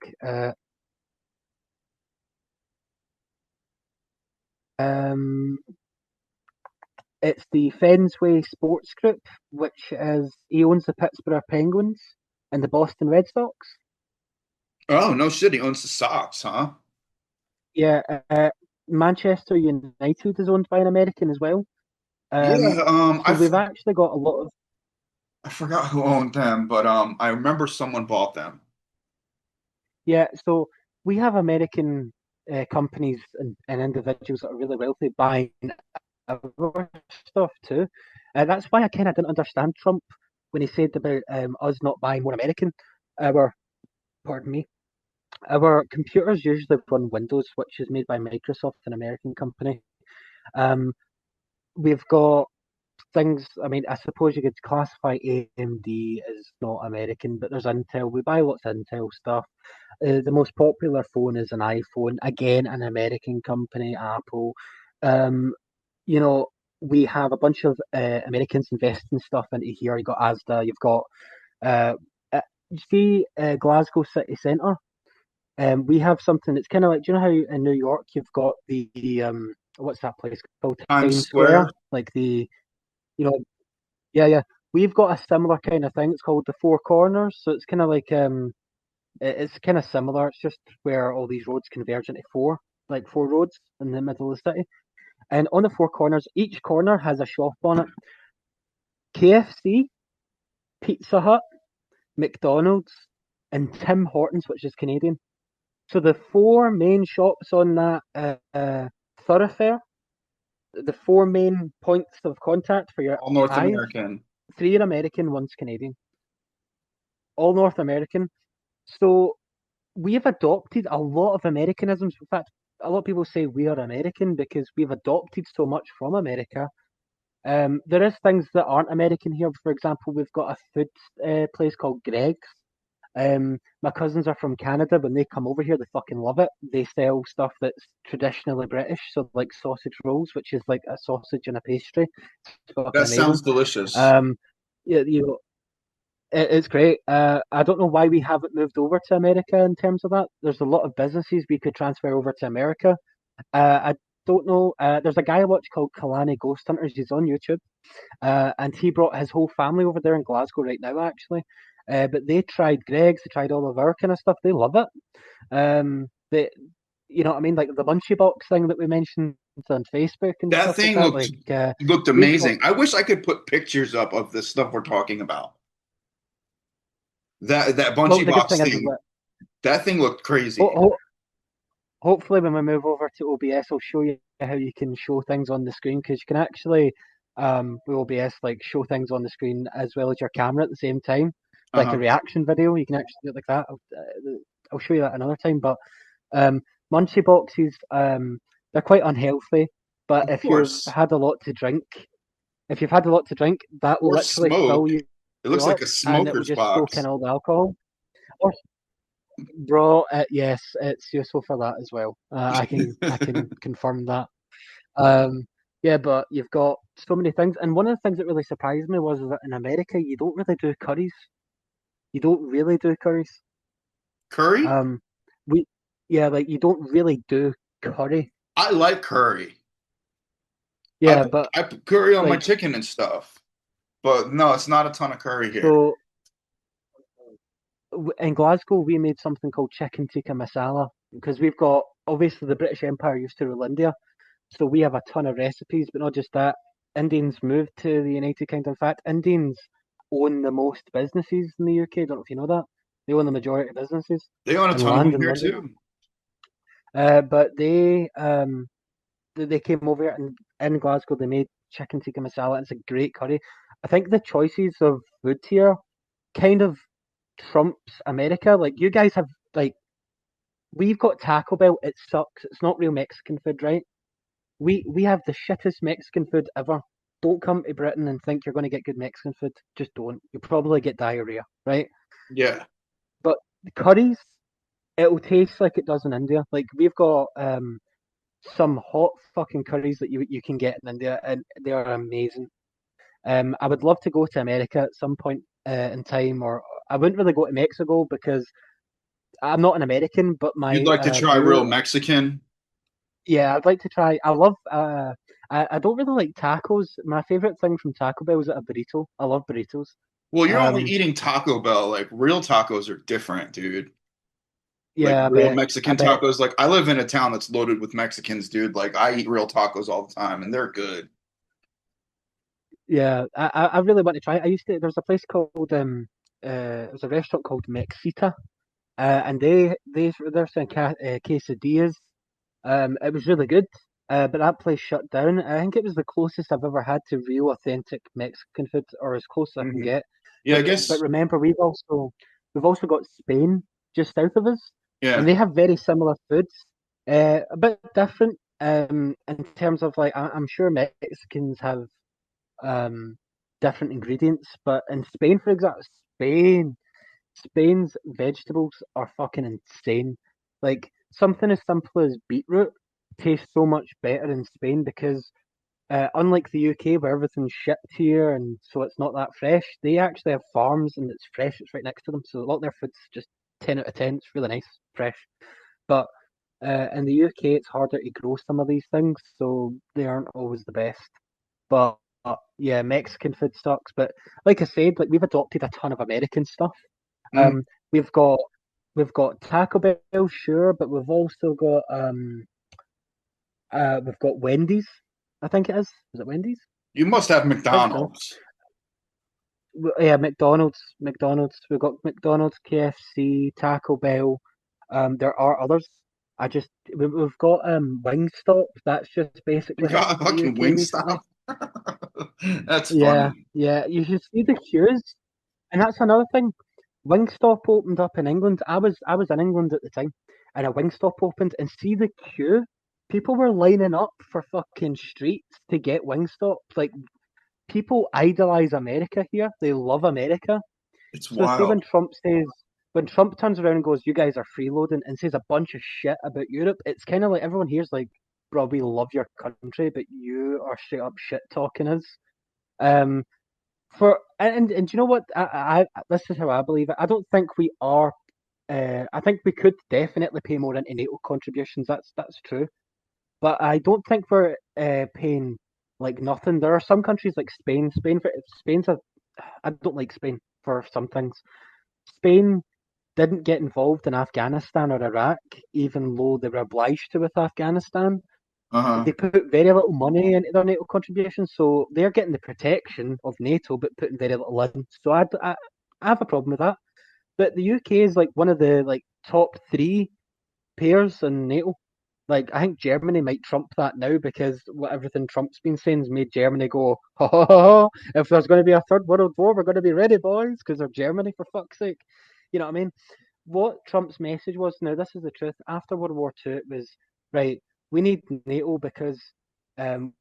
Um, it's the Fensway Sports Group, which is he owns the Pittsburgh Penguins and the Boston Red Sox. Oh, no shit. He owns the Sox, huh? Yeah, Manchester United is owned by an American as well. Yeah, So we've actually got a lot of I forgot who owned them, but I remember someone bought them. yeah. So we have American companies and individuals that are really wealthy buying our stuff too. That's why I kind of didn't understand Trump when he said about us not buying more American. Our pardon me, our computers usually run Windows, which is made by Microsoft, an American company. Um, we've got things. I mean, I suppose you could classify AMD as not American, but there's Intel. We buy lots of Intel stuff. The most popular phone is an iPhone, again, an American company, Apple. Um, you know, we have a bunch of Americans investing stuff into here. You've got Asda, you've got uh, you see Glasgow City Centre. We have something that's kind of like, do you know how in New York you've got the what's that place called? Times Times Square. Square, like the you know, yeah, yeah. We've got a similar kind of thing. It's called the Four Corners. So it's kind of like it's kind of similar. It's just where all these roads converge into four, like four roads in the middle of the city. And on the four corners, each corner has a shop on it. KFC, Pizza Hut, McDonald's, and Tim Hortons, which is Canadian. So the four main shops on that thoroughfare, the four main points of contact for your All North eyes, American. three are American, one's Canadian, all North American. So we have adopted a lot of Americanisms. In fact, a lot of people say we are American because we've adopted so much from America. There is things that aren't American here. For example, we've got a food place called Greg's. My cousins are from Canada. When they come over here, they fucking love it. They sell stuff that's traditionally British, so like sausage rolls, which is like a sausage and a pastry. It's fucking That amazing. sounds delicious. Um, yeah, it's great. I don't know why we haven't moved over to America in terms of that. There's a lot of businesses we could transfer over to America. I don't know. There's a guy I watch called Kalani Ghost Hunters. He's on YouTube, and he brought his whole family over there in Glasgow right now, actually. But they tried Greg's, they tried all of our kind of stuff. They love it. They, you know what I mean? Like the Munchie Box thing that we mentioned on Facebook and That stuff like thing that. looked We've got amazing. I wish I could put pictures up of the stuff we're talking about. That well, bungee the good box thing is thing, that that thing looked ho- crazy. ho- hopefully when we move over to OBS, I'll show you how you can show things on the screen because you can actually with OBS like show things on the screen as well as your camera at the same time, like a Uh-huh. reaction video. You can actually do it like that. I'll show you that another time. But munchie boxes, they're quite unhealthy. But Of course. if you've had a lot to drink, that will Or literally smoke. fill you It looks like up a and it will smoker's just soak in box. all the alcohol. Or bro, yes, it's useful for that as well. I can confirm that. Um, Yeah, but you've got so many things, and one of the things that really surprised me was that in America you don't really do curries. You don't really do curries. Curry? Um, we yeah, like you don't really do curry. I like curry. Yeah, but I put curry on my like chicken and stuff. But no, it's not a ton of curry here. so in Glasgow we made something called chicken tikka masala because we've got obviously the British Empire used to rule India, so we have a ton of recipes. But not just that, Indians moved to the United Kingdom. In fact, Indians own the most businesses in the UK. Don't know if you know that. They own the majority of businesses They own a and ton of land them in here London. too. But they came over here and in Glasgow they made chicken tikka masala. It's a great curry. I think the choices of food here kind of trumps America. Like you guys have like we've got Taco Bell. It sucks. It's not real Mexican food, right? We have the shittest Mexican food ever. Don't come to Britain and think you're going to get good Mexican food. Just don't. You'll probably get diarrhea, right? Yeah. But the curries, it'll taste like it does in India. Like we've got some hot fucking curries that you can get in India, and they are amazing. I would love to go to America at some point in time, or I wouldn't really go to Mexico because I'm not an American, but You'd my like to try real boo, Mexican? yeah, I'd like to try. I love. I don't really like tacos. My favorite thing from Taco Bell is a burrito. I love burritos. Well, you're only Um, eating Taco Bell. Like real tacos are different, dude. Like yeah, I real bet. I Mexican bet. tacos. Like I live in a town that's loaded with Mexicans, dude. Like I eat real tacos all the time and they're good. Yeah, I really want to try it. I used to. There's a place called there's a restaurant called Mexita, and they're saying quesadillas. It was really good, but that place shut down. I think it was the closest I've ever had to real authentic Mexican food, or as close as I can Hmm. get. Yeah, I But guess. remember, we've also got Spain just south of us, and Yeah. they have very similar foods, a bit different. In terms of like, I'm sure Mexicans have um different ingredients, but in Spain, for example, Spain's vegetables are fucking insane. Like something as simple as beetroot tastes so much better in Spain because unlike the UK where everything's shipped here and so it's not that fresh, they actually have farms and it's fresh. It's right next to them, so a lot of their food's just 10 out of 10. It's really nice, fresh. But in the UK, it's harder to grow some of these things, so they aren't always the best. But yeah, Mexican food sucks. But like I said, like we've adopted a ton of American stuff. Mm. Um, we've got we've got Taco Bell, sure, but we've got Wendy's. I think it is. Is it Wendy's? You must have I think so. McDonald's. Yeah, McDonald's. We've got McDonald's, KFC, Taco Bell. There are others. We've got Wingstop. That's just You basically hit got a the fucking UK recently. Wingstop? That's Yeah, funny. yeah. You should see the queues. And that's another thing. Wingstop opened up in England. I was in England at the time, and a Wingstop opened, and see the queue. People were lining up for fucking streets to get Wingstop. Like people idolize America here. They love America. It's So see wild. when Trump turns around and goes, "You guys are freeloading," and says a bunch of shit about Europe, it's kind of like everyone here's like, "Bro, we love your country, but you are straight up shit talking us." Um, and do you know what? This is how I believe it. I don't think we are. I think we could definitely pay more into NATO contributions. That's true, but I don't think we're paying like nothing. There are some countries like Spain. Spain's a. I don't like Spain for some things. Spain didn't get involved in Afghanistan or Iraq, even though they were obliged to with Afghanistan. Uh-huh. They put very little money into their NATO contributions, so they're getting the protection of NATO, but putting very little in. So I have a problem with that. But the UK is like one of the like top three pairs in NATO. Like I think Germany might trump that now because what everything Trump's been saying has made Germany go, ha ha ha ha. If there's going to be a third world war, we're going to be ready, boys, because they're Germany for fuck's sake. You know what I mean? What Trump's message was, now this is the truth. After World War II, it was right. We need NATO because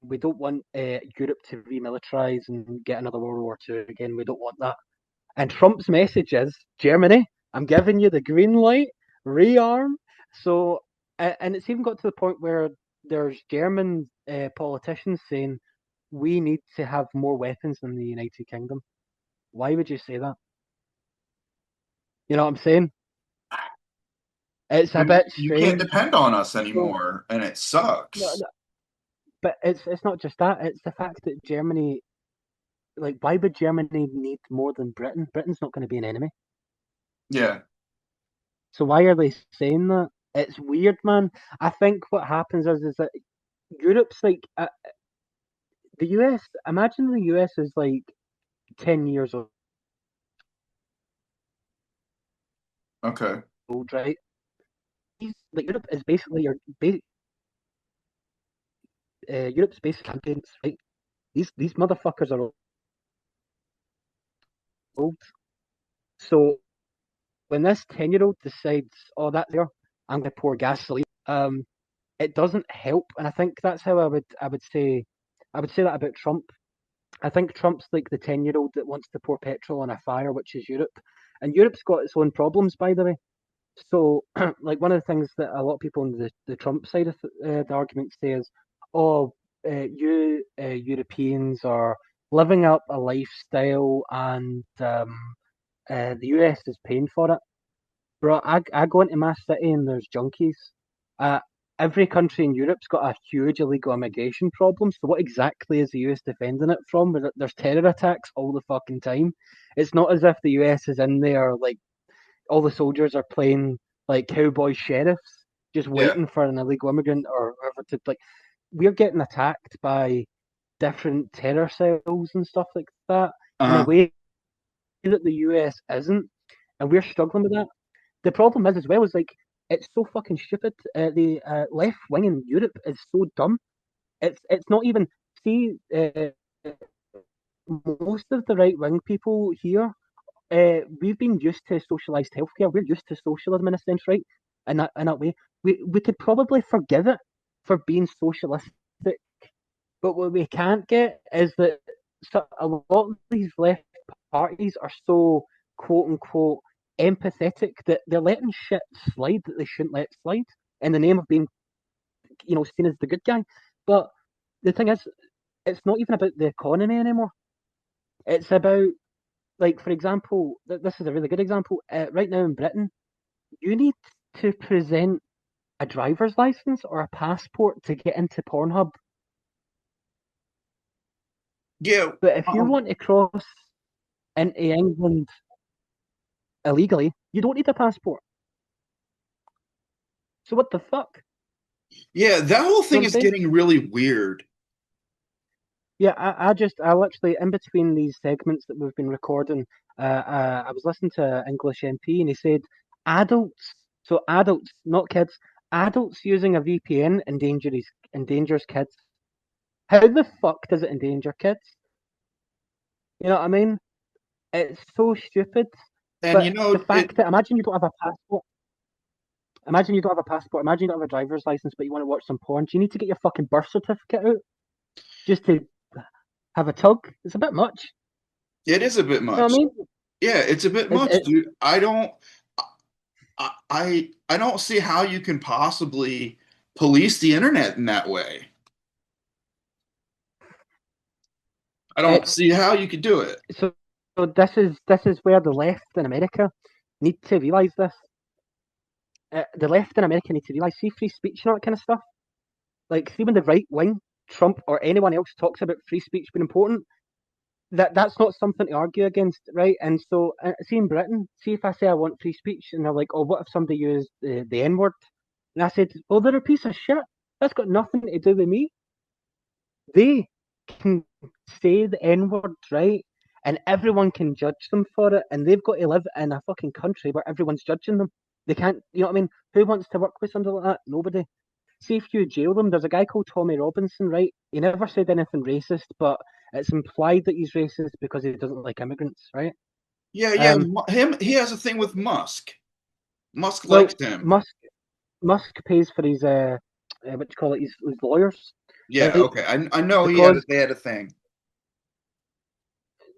we don't want Europe to remilitarize and get another World War II again. We don't want that. And Trump's message is Germany, I'm giving you the green light, rearm. So, and it's even got to the point where there's German politicians saying we need to have more weapons than the United Kingdom. Why would you say that? You know what I'm saying? It's a bit You can't strange. depend on us So, anymore, and it no, sucks. no, but it's not just that. It's the fact that Germany, like, why would Germany need more than Britain? Britain's not going to be an enemy. Yeah. So why are they saying that? It's weird, man. I think what happens is that Europe's like the US. Imagine the US is like 10 years Okay. old, right? Like Europe is basically Europe's basic champions, right? These motherfuckers are old. So when this 10-year-old decides, oh, that's there, I'm gonna pour gasoline. It doesn't help, and I think that's how I would say that about Trump. I think Trump's like the 10-year-old that wants to pour petrol on a fire, which is Europe, and Europe's got its own problems, by the way. So, like one of the things that a lot of people on the Trump side of the argument say is, "Oh, you Europeans are living up a lifestyle, and the US is paying for it." Bro, I go into my city and there's junkies. Uh, every country in Europe's got a huge illegal immigration problem. So what exactly is the US defending it from? There's terror attacks all the fucking time. It's not as if the US is in there like all the soldiers are playing like cowboy sheriffs, just Yeah. waiting for an illegal immigrant or whoever to like. We're getting attacked by different terror cells and stuff like that in a Uh-huh. way that the US isn't, and we're struggling with that. The problem is as well is like it's so fucking stupid. The left wing in Europe is so dumb. It's not even see most of the right wing people here. We've been used to socialised healthcare. We're used to socialism in a sense, right? In that way, we could probably forgive it for being socialistic. But what we can't get is that a lot of these left parties are so quote unquote empathetic that they're letting shit slide that they shouldn't let slide in the name of being, seen as the good guy. But the thing is, it's not even about the economy anymore. It's about, like, for example, this is a really good example. Right now in Britain, you need to present a driver's license or a passport to get into Pornhub. Yeah. But if you Um, want to cross into England illegally, you don't need a passport. So what the fuck? yeah, that whole You know thing what I'm is saying? getting really weird. Yeah, I literally, in between these segments that we've been recording, I was listening to an English MP and he said adults, so adults, not kids, adults using a VPN endangers kids. How the fuck does it endanger kids? You know what I mean? It's so stupid. And But the fact that imagine you don't have a passport. Imagine you don't have a passport. Imagine you don't have a driver's license, but you want to watch some porn. Do you need to get your fucking birth certificate out just to have a tug? It's a bit much. it is a bit You know what I much. mean? Yeah, it's a bit It's, much, it's dude. I don't see how you can possibly police the internet in that way. I don't it's see how you could do it. so, so this is where the left in America need to realise this. The left in America need to realise, see free speech and all that kind of stuff. Like, see when the right wing, Trump or anyone else talks about free speech being important, that's not something to argue against, right? And so, see in Britain, see if I say I want free speech, and they're like, "Oh, what if somebody used the N word?" And I said, "Well, they're a piece of shit. That's got nothing to do with me. They can say the N word, right? And everyone can judge them for it, and they've got to live in a fucking country where everyone's judging them. They can't, you know what I mean? Who wants to work with somebody like that? Nobody. See if you jail them. There's a guy called Tommy Robinson, right? He never said anything racist, but it's implied that he's racist because he doesn't like immigrants, right? Yeah, yeah. Um, He has a thing with Musk. Musk likes well, him. Musk pays for his what do you call it? His lawyers, Yeah, right? okay. I know Because they had a thing.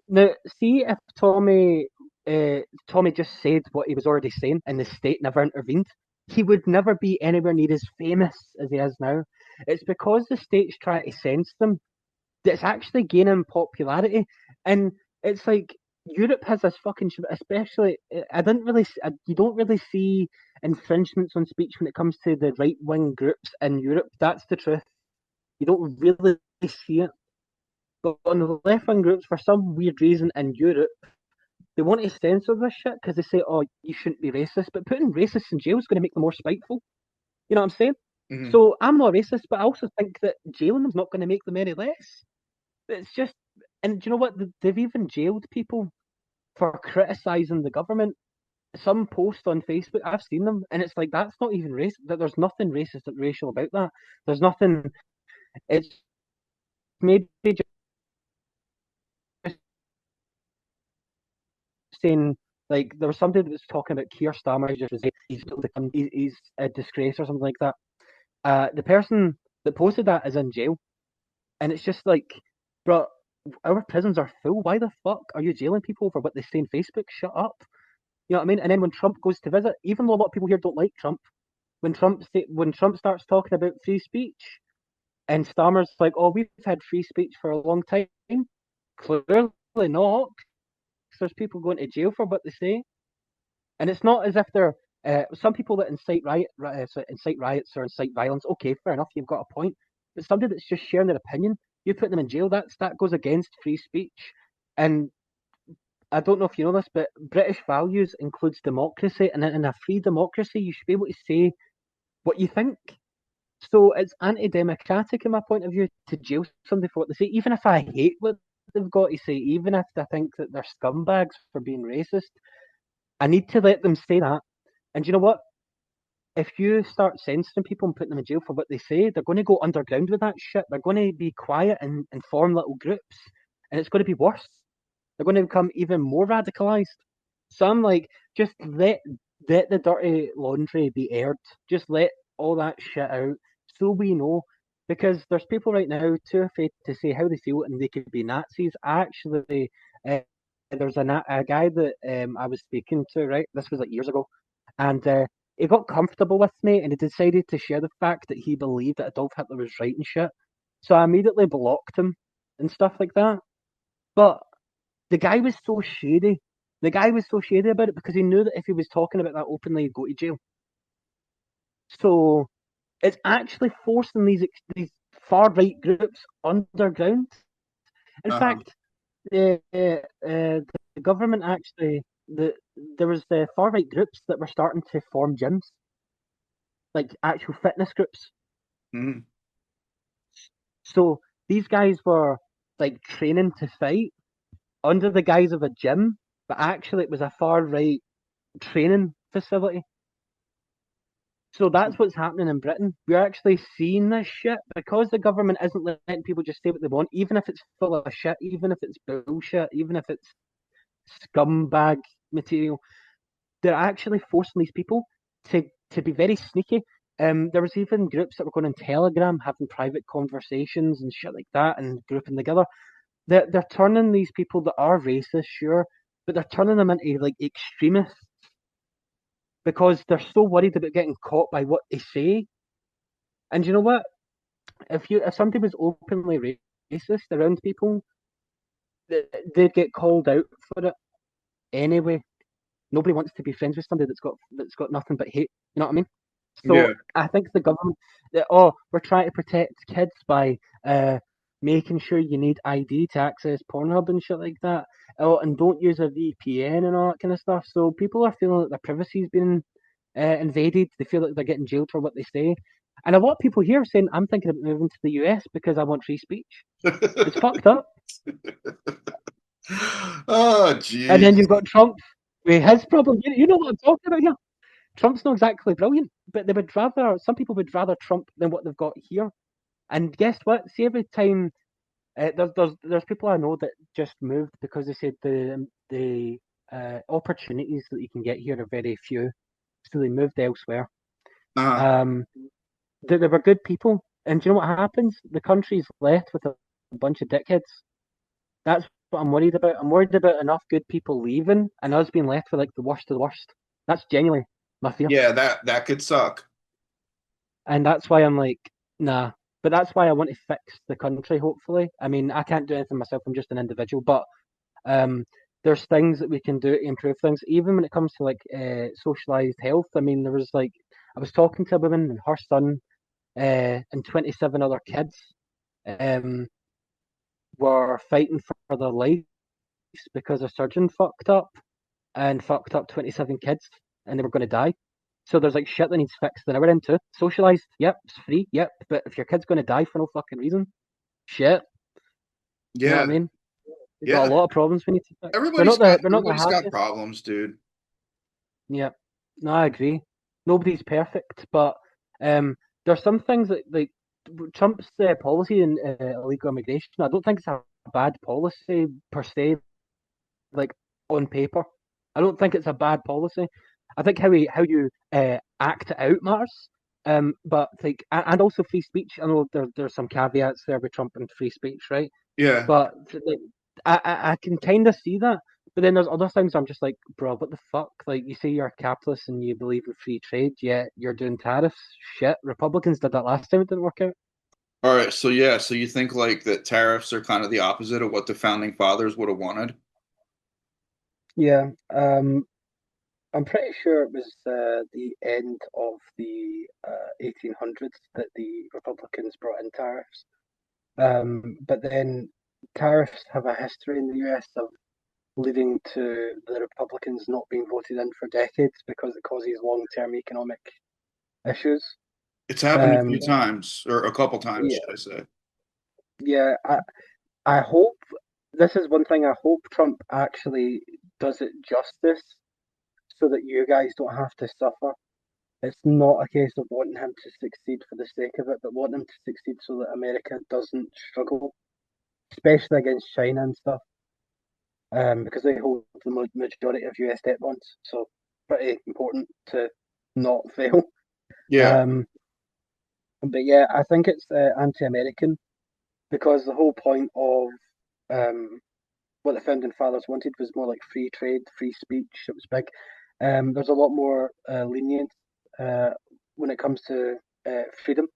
now, see if Tommy just said what he was already saying, and the state never intervened. he would never be anywhere near as famous as he is now. It's because the states try to censor them that's actually gaining popularity. And it's like Europe has this fucking, especially. I didn't really, you don't really see infringements on speech when it comes to the right wing groups in Europe. That's the truth. You don't really see it. But on the left wing groups, for some weird reason in Europe, they want to censor this shit because they say, "Oh, you shouldn't be racist." But putting racists in jail is going to make them more spiteful. You know what I'm saying? Hmm. So I'm not racist, but I also think that jailing them's not going to make them any less. It's just, and do you know what? They've even jailed people for criticizing the government. Some post on Facebook, I've seen them, and it's like that's not even racist. That there's nothing racist or racial about that. There's nothing. It's maybe just saying like there was somebody that was talking about Keir Starmer. Just was he's a disgrace or something like that. The person that posted that is in jail, and it's just like, bro, our prisons are full. Why the fuck are you jailing people for what they say on Facebook? Shut up. You know what I mean? And then when Trump goes to visit, even though a lot of people here don't like Trump, when Trump starts talking about free speech, and Stammer's like, "Oh, we've had free speech for a long time." Clearly not, 'cause there's people going to jail for what they say, and it's not as if they're some people that incite riots or incite violence. Okay, fair enough, you've got a point. But somebody that's just sharing their opinion, you put them in jail. That goes against free speech, and I don't know if you know this, but British values includes democracy, and in a free democracy, you should be able to say what you think. So it's anti-democratic, in my point of view, to jail somebody for what they say, even if I hate what they've got to say, even if I think that they're scumbags for being racist. I need to let them say that. And you know what? If you start censoring people and putting them in jail for what they say, they're going to go underground with that shit. They're going to be quiet and form little groups, and it's going to be worse. They're going to become even more radicalized. So I'm like, just let the dirty laundry be aired. Just let all that shit out, so we know. Because there's people right now too afraid to say how they feel, and they could be Nazis. Actually, there's a guy that I was speaking to. Right, this was like years ago, and he got comfortable with me, and he decided to share the fact that he believed that Adolf Hitler was right and shit. So I immediately blocked him and stuff like that. But the guy was so shady. The guy was so shady about it because he knew that if he was talking about that openly, he'd go to jail. So it's actually forcing these far right groups underground. In Uh-huh. fact, the government actually there was the far right groups that were starting to form gyms, like actual fitness groups. Hmm. So these guys were like training to fight under the guise of a gym, but actually it was a far right training facility. So that's what's happening in Britain. We're actually seeing this shit because the government isn't letting people just say what they want, even if it's full of shit, even if it's bullshit, even if it's scumbag material. They're actually forcing these people to be very sneaky. There was even groups that were going on Telegram having private conversations and shit like that and grouping together. They're turning these people that are racist, sure, but they're turning them into like extremists because they're so worried about getting caught by what they say. And you know what? If somebody was openly racist around people, they'd get called out for it anyway. Nobody wants to be friends with somebody that's got nothing but hate. You know what I mean? So Yeah. I think the government, oh, we're trying to protect kids by making sure you need ID to access Pornhub and shit like that. Oh, and don't use a VPN and all that kind of stuff. So people are feeling like their privacy's been invaded. They feel like they're getting jailed for what they say. And a lot of people here are saying, I'm thinking about moving to the US because I want free speech. It's fucked up. Oh, And then jeez. you've got Trump with his problem. You know what I'm talking about here. Trump's not exactly brilliant, but some people would rather Trump than what they've got here. And guess what? See, every time there's people I know that just moved because they said the opportunities that you can get here are very few, so they moved elsewhere. Uh-huh. Um, they were good people, and do you know what happens? The country's left with a bunch of dickheads. That's what I'm worried about. I'm worried about enough good people leaving and us being left with like the worst of the worst. That's genuinely. my fear. Yeah, that could suck. And that's why I'm like, nah. But that's why I want to fix the country, hopefully. I mean, I can't do anything myself, I'm just an individual, but um, there's things that we can do to improve things, even when it comes to like socialized health. I mean, there was like, I was talking to a woman and her son and 27 other kids um, were fighting for their lives because a surgeon fucked up and fucked up 27 kids and they were going to die. So there's like shit that needs fixed in our end too. Socialized, yep, it's free, yep. But if your kid's going to die for no fucking reason, shit, you know what I Yeah, mean? We've got a yeah. lot of problems we need to fix. Everybody's got They're not the everybody's got happiest. problems, dude. Yeah, no, I agree. Nobody's perfect, but um, there's some things that like Trump's policy in illegal immigration. I don't think it's a bad policy per se, like on paper. I don't think it's a bad policy. I think how you act it out matters. But like and also free speech. I know there's some caveats there with Trump and free speech, right? Yeah. But like, I can kind of see that. But then there's other things I'm just like, bro, what the fuck? Like, you say you're a capitalist and you believe in free trade, yet you're doing tariffs. Shit, Republicans did that last time, it didn't work out. All right, so yeah, so you think like that tariffs are kind of the opposite of what the founding fathers would have wanted? Yeah, I'm pretty sure it was the end of the 1800s that the Republicans brought in tariffs. But then tariffs have a history in the US of leading to the Republicans not being voted in for decades because it causes long-term economic issues. It's happened a Um, few times, or a couple times, yeah, should I say? yeah. I hope this is one thing I hope Trump actually does it justice so that you guys don't have to suffer. It's not a case of wanting him to succeed for the sake of it, but wanting him to succeed so that America doesn't struggle, especially against China and stuff, because they hold the majority of US debt bonds. So pretty important to not fail. Yeah, Um, but yeah, I think it's anti-American because the whole point of um, what the founding fathers wanted was more like free trade, free speech. It was big. There's a lot more lenient uh, when it comes to freedom.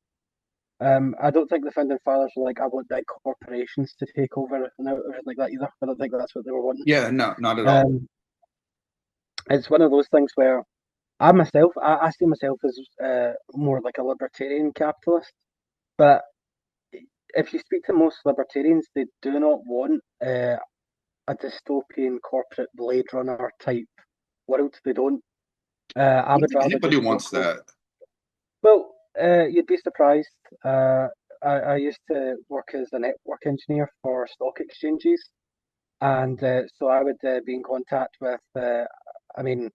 I don't think the founding fathers were like, I want big corporations to take over and everything like that either. I don't think that's what they were wanting. yeah, no, not at all. Um, it's one of those things where I see myself as more like a libertarian capitalist. But if you speak to most libertarians, they do not want a dystopian corporate Blade Runner type world. They don't. I I don't would think rather anybody just wants focus. that. Well, you'd be surprised. I used to work as a network engineer for stock exchanges, and so I would be in contact with. I mean,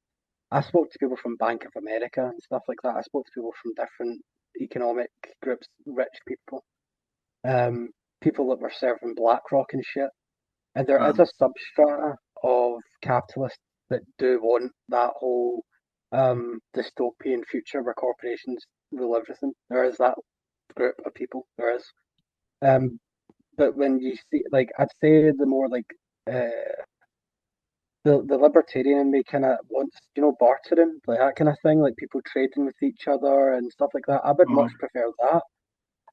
I spoke to people from Bank of America and stuff like that. I spoke to people from different economic groups, rich people, um, people that were serving BlackRock and shit. And there is a substrata of capitalists that do want that whole dystopian future where corporations rule everything. There is that group of people. There is. Um, but when you see, like, I'd say the more like the libertarian in me kind of wants, bartering, like that kind of thing, like people trading with each other and stuff like that. I would Uh-huh. much prefer that.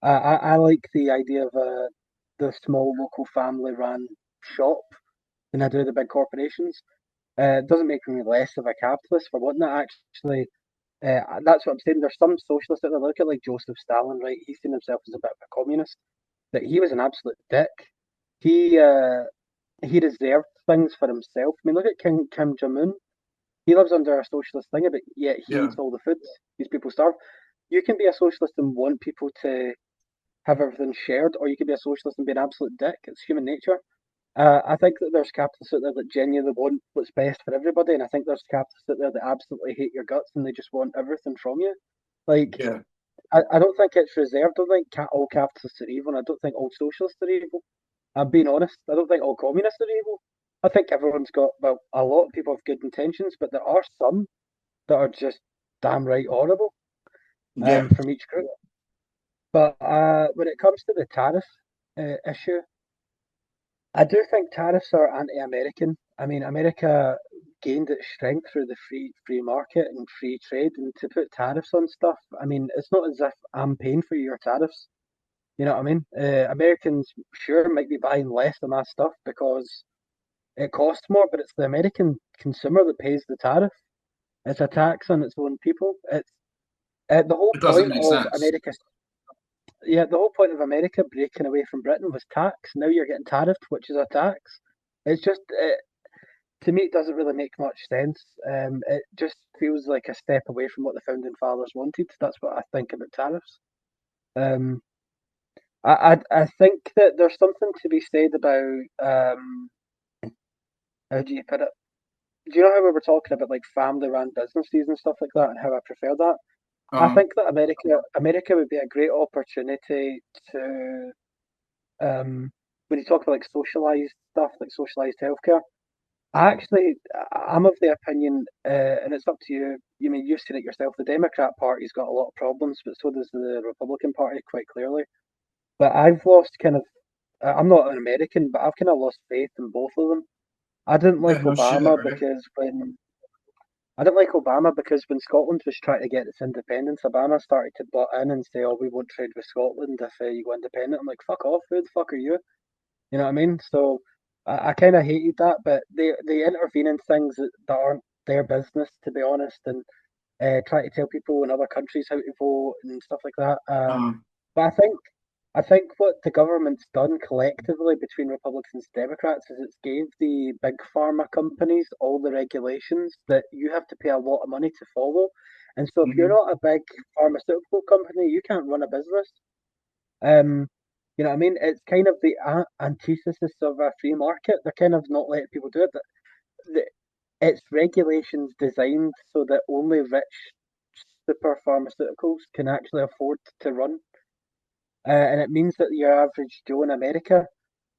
I like the idea of the small local family run shop than I do the big corporations. It doesn't make me less of a capitalist for wanting that. Actually, that's what I'm saying. There's some socialists that look at like Joseph Stalin, right? He's seen himself as a bit of a communist, but he was an absolute dick. He uh, he reserved things for himself. I mean, look at King Kim Jong Un. He lives under a socialist thing, but yet he Yeah, eats all the food. These people starve. You can be a socialist and want people to have everything shared, or you can be a socialist and be an absolute dick. It's human nature. I think that there's capitalists out there that genuinely want what's best for everybody, and I think there's capitalists out there that absolutely hate your guts and they just want everything from you. Like, yeah, I don't think it's reserved. I don't think all capitalists are evil, and I don't think all socialists are evil. I'm being honest. I don't think all communists are evil. I think everyone's got, well, a lot of people have good intentions, but there are some that are just damn right horrible yeah, from each group. But when it comes to the tariff issue, I do think tariffs are anti-American. I mean, America gained its strength through the free market and free trade, and to put tariffs on stuff, I mean, it's not as if I'm paying for your tariffs. You know what I mean? Americans sure might be buying less of my stuff because it costs more, but it's the American consumer that pays the tariff. It's a tax on its own people. It's the whole It doesn't point make of sense. America. Yeah, the whole point of America breaking away from Britain was tax. Now you're getting tariffed, which is a tax. It's just to me, it doesn't really make much sense. It just feels like a step away from what the founding fathers wanted. That's what I think about tariffs. Um, I think that there's something to be said about how do you put it? Do you know how we were talking about like family-run businesses and stuff like that, and how I prefer that? I Um, think that America would be a great opportunity to when you talk about like socialized stuff, like socialized healthcare. I'm of the opinion, and it's up to you. You mean you've seen it yourself. The Democrat Party's got a lot of problems, but so does the Republican Party, quite clearly. But I've lost kind of. I'm not an American, but I've kind of lost faith in both of them. I didn't yeah, like no shit, Obama right? because when I didn't like Obama because when Scotland was trying to get its independence, Obama started to butt in and say, "Oh, we won't trade with Scotland if you go independent." I'm like, "Fuck off! Who the fuck are you?" You know what I mean? So I kind of hated that, but they intervene in things that aren't their business, to be honest, and try to tell people in other countries how to vote and stuff like that. Um, But I think what the government's done collectively between Republicans and Democrats is it's gave the big pharma companies all the regulations that you have to pay a lot of money to follow. And so if you're mhm. not a big pharmaceutical company, you can't run a business. Um, you know what I mean? It's kind of the antithesis of a free market. They're kind of not letting people do it. It's regulations designed so that only rich super pharmaceuticals can actually afford to run. And it means that your average Joe in America,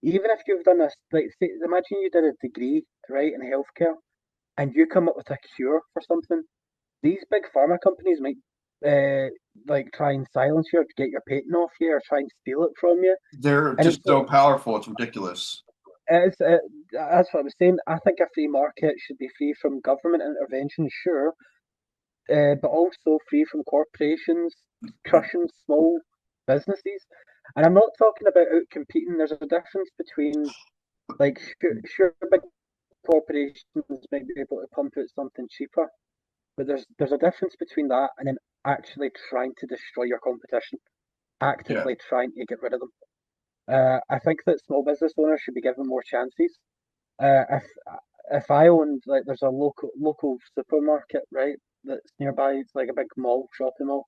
even if you've done this, like, say, imagine you did a degree, right, in healthcare, and you come up with a cure for something. These big pharma companies might, uh, like, try and silence you or get your patent off you or try and steal it from you. They're And just so powerful. It's ridiculous. it's, that's what I was saying. I think a free market should be free from government intervention, sure, but also free from corporations crushing small businesses. And I'm not talking about out competing. There's a difference between like sure big corporations might be able to pump out something cheaper, but there's a difference between that and then actually trying to destroy your competition, Yeah, actively trying to get rid of them. I think that small business owners should be given more chances. If I owned like there's a local supermarket right that's nearby, it's like a big mall, shopping mall.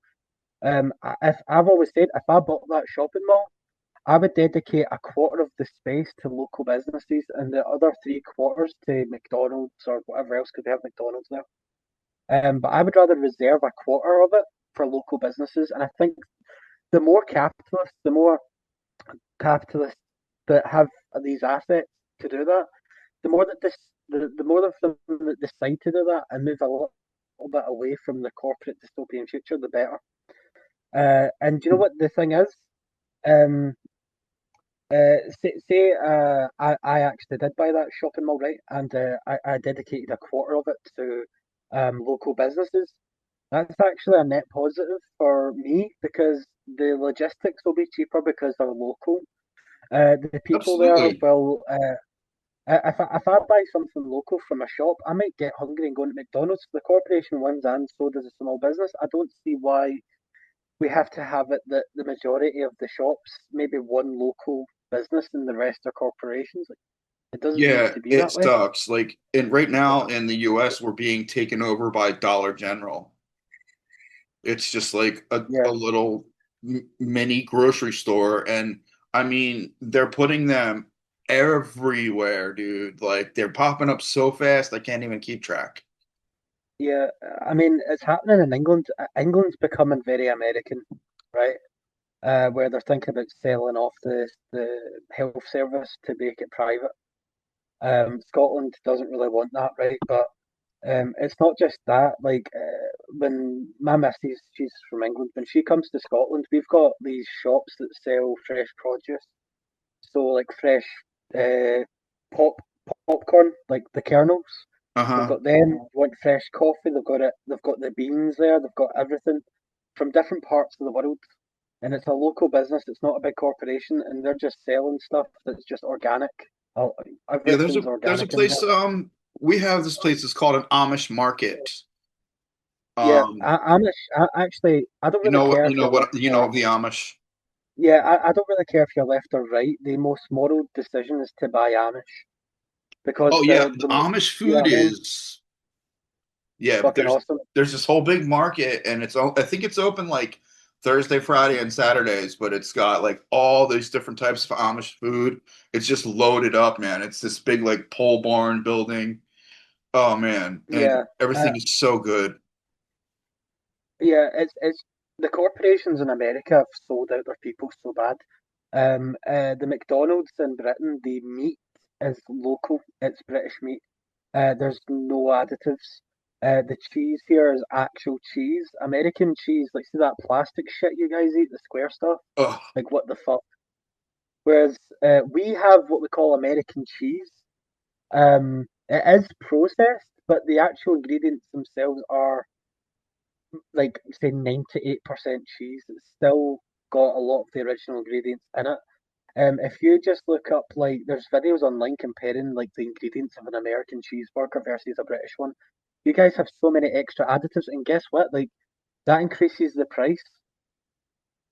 If I've always said if I bought that shopping mall, I would dedicate a quarter of the space to local businesses and the other three quarters to McDonald's or whatever else because they have McDonald's there. But I would rather reserve a quarter of it for local businesses, and I think the more capitalists that have these assets to do that, the more of them that decide to do that and move a little bit away from the corporate dystopian future, the better. And do you know what the thing is? Um, I actually did buy that shopping mall, right? And I dedicated a quarter of it to local businesses. That's actually a net positive for me because the logistics will be cheaper because they're local. The people there absolutely. will. If I buy something local from a shop, I might get hungry and go to McDonald's. The corporation wins, and so does a small business. I don't see why we have to have it that the majority of the shops, maybe one local business and the rest are corporations. Like, it doesn't need Yeah, to be it that way. sucks. Like, and right now in the US, we're being taken over by Dollar General. It's just like Yeah, a little mini grocery store. And I mean, they're putting them everywhere, dude. Like, they're popping up so fast, I can't even keep track. yeah. I mean, it's happening in England. England's becoming very American, right? Where they're thinking about selling off the health service to make it private. Scotland doesn't really want that, right? But it's not just that. Like when my missus, she's from England, when she comes to Scotland, we've got these shops that sell fresh produce. So like fresh uh, pop popcorn, like the kernels. They've Uh-huh. got them. Want fresh coffee? They've got it. They've got the beans there. They've got everything from different parts of the world, and it's a local business. It's not a big corporation, and they're just selling stuff that's just organic. Oh, Yeah, everything's there's a organic in there. place we have this place. It's called an Amish market. Yeah, Um actually, I don't really care if you're left you know or of the Amish. yeah, I don't really care if you're left or right. The most moral decision is to buy Amish because Oh yeah, the Amish you know food what I mean? is It's yeah, but fucking awesome. there's this whole big market and I think it's open like Thursday, Friday, and Saturdays, but it's got like all these different types of Amish food. It's just loaded up, man. It's this big like pole barn building. Oh man, and Yeah, uh, everything is so good. yeah. It's the corporations in America have sold out their people so bad. The McDonald's in Britain, the meat is local. It's British meat. There's no additives. The cheese here is actual cheese. American cheese, like see that plastic shit you guys eat, the square stuff. Oh, Like what the fuck? Whereas we have what we call American cheese. It is processed, but the actual ingredients themselves are like say 98% cheese. It's still got a lot of the original ingredients in it. If you just look up like there's videos online comparing like the ingredients of an American cheeseburger versus a British one. You guys have so many extra additives, and guess what? Like that increases the price.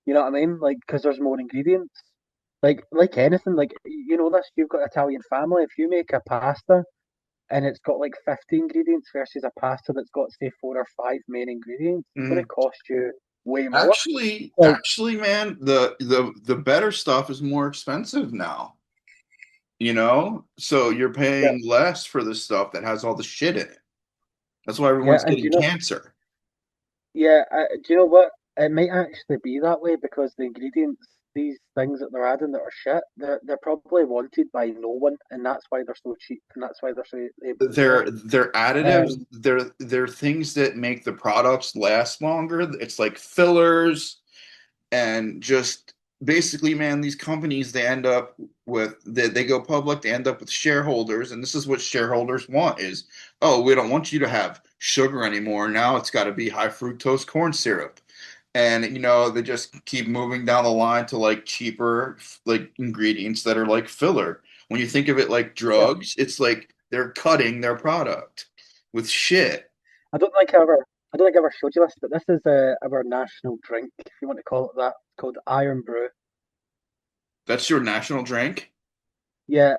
You know what I mean? Like because there's more ingredients. Like anything, like you know this. You've got Italian family. If you make a pasta and it's got like 50 ingredients versus a pasta that's got say 4 or 5 main ingredients, it's going to mhm. cost you way more. Like Actually, man, the better stuff is more expensive now. You know, so you're yeah, paying less for the stuff that has all the shit in it. That's why yeah, everyone's and getting cancer. yeah, do you know what? It might actually be that way because the ingredients, these things that they're adding that are shit, they're probably wanted by no one, and that's why they're so cheap, and that's why they're so able to sell. They're additives. Um, They're things that make the products last longer. It's like fillers and just basically, man, these companies they end up with they go public, they end up with shareholders, and this is what shareholders want is, oh, we don't want you to have sugar anymore. Now it's got to be high fructose corn syrup. And they just keep moving down the line to like cheaper like ingredients that are like filler. When you think of it like yeah, drugs, it's like they're cutting their product with shit. I don't think I ever, I don't think I ever showed you this, but this is our national drink, if you want to call it that. It's called Iron Brew. That's your national drink? Yeah.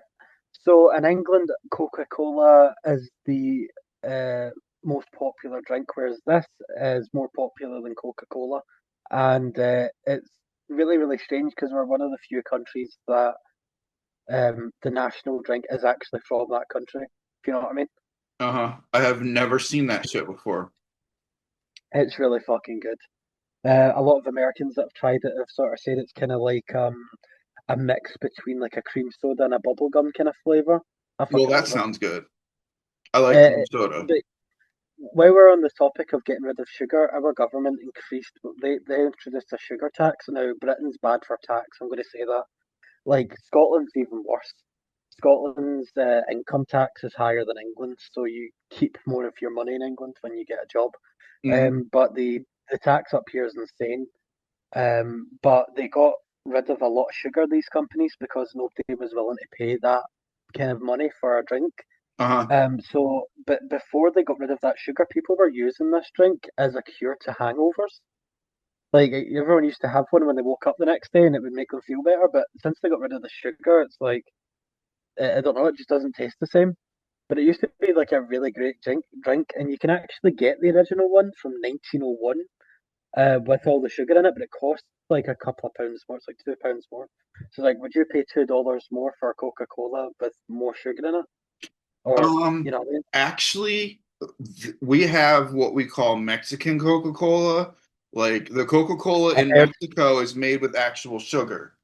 So in England, Coca-Cola is the uh, most popular drink, whereas this is more popular than Coca-Cola. And it's really, really strange because we're one of the few countries that the national drink is actually from that country, if you know what I mean. Uh-huh. I have never seen that shit before. It's really fucking good. A lot of Americans that have tried it have sort of said it's kind of like a mix between like a cream soda and a bubblegum kind of flavor. I Well, fucking that love it. sounds good. I like Uh, cream soda. but while we're on the topic of getting rid of sugar, our government increased. They introduced a sugar tax. Now Britain's bad for tax. I'm going to say that. Like Scotland's even worse. Scotland's income tax is higher than England's, so you keep more of your money in England when you get a job. Hmm. But the tax up here is insane. But they got rid of a lot of sugar, these companies, because nobody was willing to pay that kind of money for a drink. Uh-huh. But before they got rid of that sugar, people were using this drink as a cure to hangovers. Like everyone used to have one when they woke up the next day, and it would make them feel better. But since they got rid of the sugar, it's like I don't know, it just doesn't taste the same. But it used to be like a really great drink, and you can actually get the original one from 1901 with all the sugar in it, but it costs like a couple of pounds more. It's like £2 more. So like, would you pay $2 more for a Coca Cola with more sugar in it, or you Um, know what I mean? Actually, we have what we call Mexican Coca-Cola. Like the Coca-Cola I've in heard. Mexico is made with actual sugar.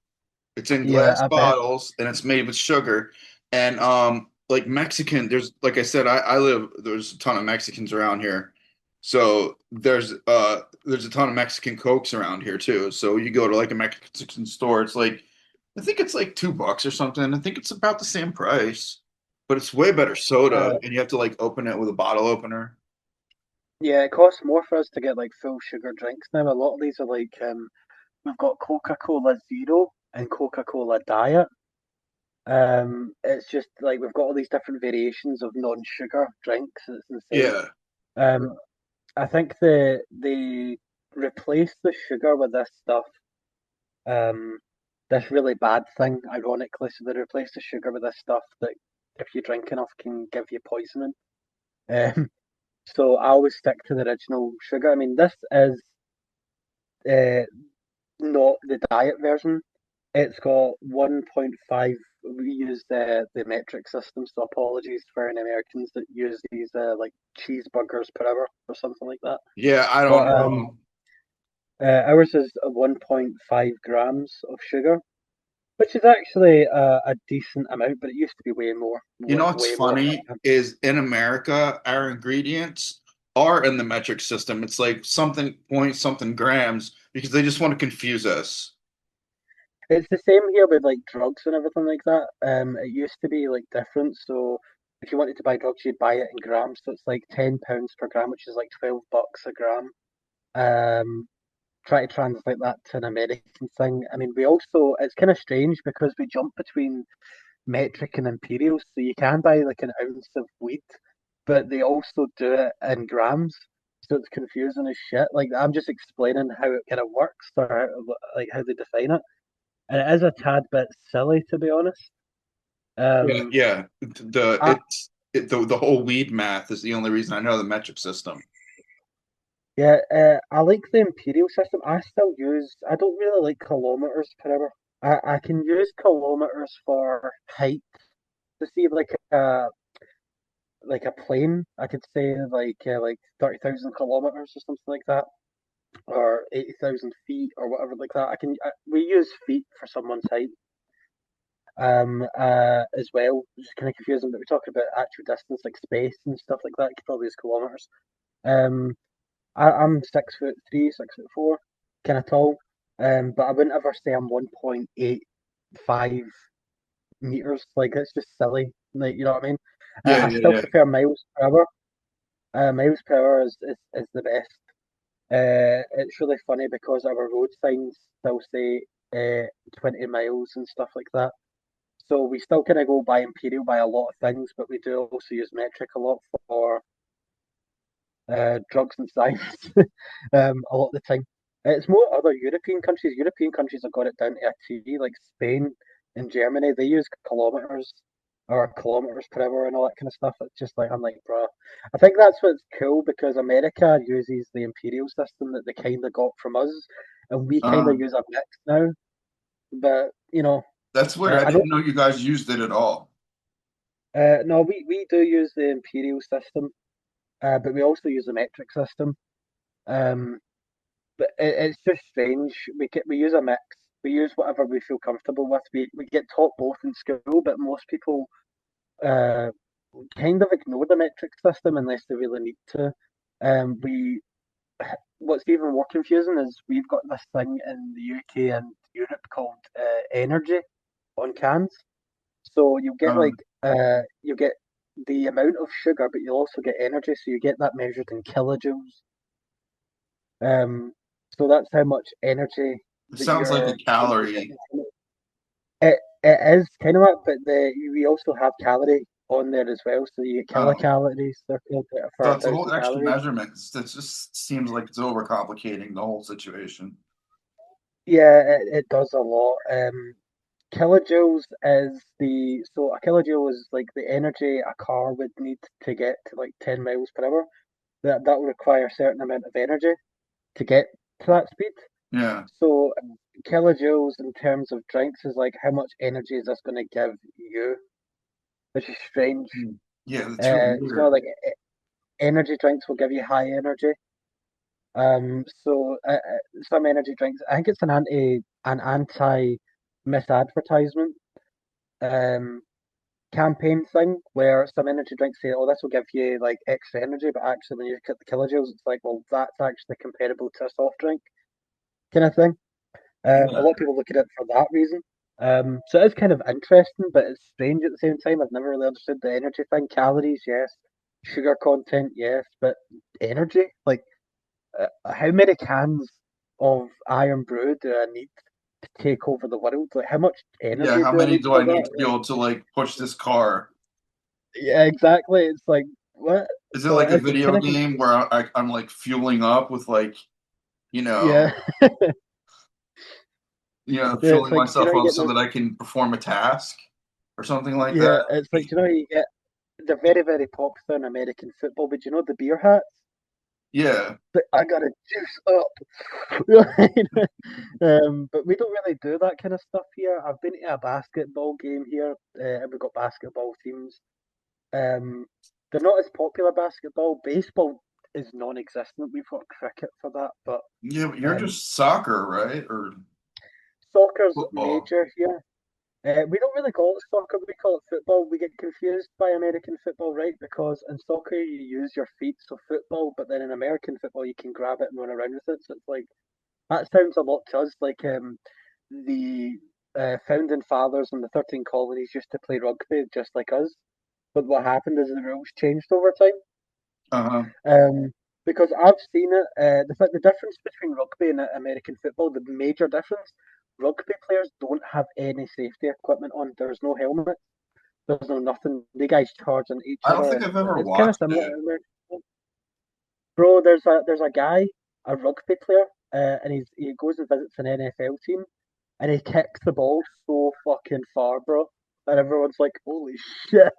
It's in Yeah, glass I bet. bottles and it's made with sugar. And like Mexican, there's like I said, there's a ton of Mexicans around here. So there's a ton of Mexican Cokes around here too. So you go to like a Mexican store, it's like I think it's like $2 or something. I think it's about the same price. But it's way better soda, Uh, and you have to like open it with a bottle opener. yeah, it costs more for us to get like full sugar drinks now. A lot of these are like we've got Coca-Cola Zero and Coca-Cola Diet. It's just like we've got all these different variations of non-sugar drinks. It's insane. Yeah. Um, I think they replace the sugar with this stuff. Um, this really bad thing, ironically. So they replace the sugar with this stuff that, if you drink enough, can give you poisoning. Um, so I always stick to the original sugar. I mean, this is uh, not the diet version. It's got 1.5. We use the metric system, so apologies for any Americans that use these like cheeseburgers per hour or something like that. Yeah, I don't But know. ours is 1.5 grams of sugar, which is actually a decent amount, but it used to be way more, You know what's way more. funny is in America, our ingredients are in the metric system. It's like something point something grams because they just want to confuse us. It's the same here with like drugs and everything like that. It used to be like different. So if you wanted to buy drugs, you'd buy it in grams. So it's like £10 per gram, which is like $12 a gram. Um, Try to translate that to an American thing. I mean, we also it's kind of strange because we jump between metric and imperial, so you can buy like an ounce of weed, but they also do it in grams. So it's confusing as shit. Like I'm just explaining how it kind of works or like how they define it. And it is a tad bit silly, to be honest. Yeah, Um, yeah. The I, it's it, the whole weed math is the only reason I know the metric system. yeah, I like the imperial system. I still use. I don't really like kilometers per hour. I can use kilometers for height to see like a plane. I could say like 30,000 kilometers or something like that, or 80,000 feet or whatever like that. We use feet for someone's height. As well, which is kind of confusing, but we talk about actual distance like space and stuff like that. You could probably use kilometers. Um, I'm 6'3", 6'4", kind of tall. But I wouldn't ever say I'm 1.85 meters. Like it's just silly. Like you know what I mean? Yeah, I yeah, still yeah. prefer miles per hour. Miles per hour is the best. It's really funny because our road signs still say 20 miles and stuff like that. So we still kind of go by imperial by a lot of things, but we do also use metric a lot for drugs and science a lot of the time. It's more other European countries. European countries have got it down to a T, like Spain and Germany. They use kilometers or kilometers per hour and all that kind of stuff. It's just like I'm like, bro. I think that's what's cool because America uses the imperial system that they kind of got from us, and we kind of Um, use a mix now. But that's weird. I I don't. didn't know you guys used it at all. No, we do use the imperial system, but we also use the metric system. Um, but it's just strange. We use a mix. We use whatever we feel comfortable with. We get taught both in school, but most people uh, kind of ignore the metric system unless they really need to. We What's even more confusing is we've got this thing in the UK and Europe called energy on cans. So Um, you get the amount of sugar, but you'll also get energy. So you get that measured in kilojoules. Um, so that's how much energy it that sounds like a you're calorie. getting from it. It is kind of that, but we also have calorie on there as well. So you get Oh, kilocalories. They're called for so a it's a whole thousand extra calories. measurement. That just seems like it's overcomplicating the whole situation. Yeah, it does a lot. Kilojoules is the so a kilojoule is like the energy a car would need to get to like 10 miles per hour. That will require a certain amount of energy to get to that speed. Yeah. So kilojoules in terms of drinks is like how much energy is this going to give you, which is strange. Hmm. Yeah, that's really weird. Like energy drinks will give you high energy. Some energy drinks, I think it's an anti misadvertisement um campaign thing where some energy drinks say, "Oh, this will give you like extra energy," but actually, when you look at the kilojoules, it's like, well, that's actually comparable to a soft drink kind of thing. A Yeah. lot of people look at it for that reason. So it is kind of interesting, but it's strange at the same time. I've never really understood the energy thing. Calories, yes. Sugar content, yes. But energy? Like, how many cans of Iron Brew do I need to take over the world? Like, how much Yeah, energy how do I many need do for I need that? to be able to like push this car? Yeah, exactly. It's like, what? Is it So like a it's video kind of, game where I'm like fueling up with like, you yeah. know, Yeah, it's fueling like, do you know, myself you up get so the, that I can perform a task or something like yeah, that? it's like, do you know, you get, they're very, very popular in American football, but do you know the beer hats? Yeah. Like, I gotta juice up. But we don't really do that kind of stuff here. I've been to a basketball game here, and we've got basketball teams. Um, they're not as popular basketball. Baseball is non-existent. We've got cricket for that, but Yeah, but you're um, just soccer, right? Or soccer's football. major here. We don't really call it soccer, we call it football. We get confused by American football, right? Because in soccer you use your feet, so football, but then in American football you can grab it and run around with it. So it's like that sounds a lot to us like the founding fathers and the 13 colonies used to play rugby just like us. But what happened is the rules changed over time. Uh-huh. Um, because I've seen it. The difference between rugby and American football, the major difference, rugby players don't have any safety equipment on. There's no helmet. There's no nothing. The guys charge into each I don't other, think and I've ever it's kind of watched similar it. to American football. Bro, there's a guy, a rugby player, and he goes and visits an NFL team, and he kicks the ball so fucking far, bro, and everyone's like, "Holy shit!"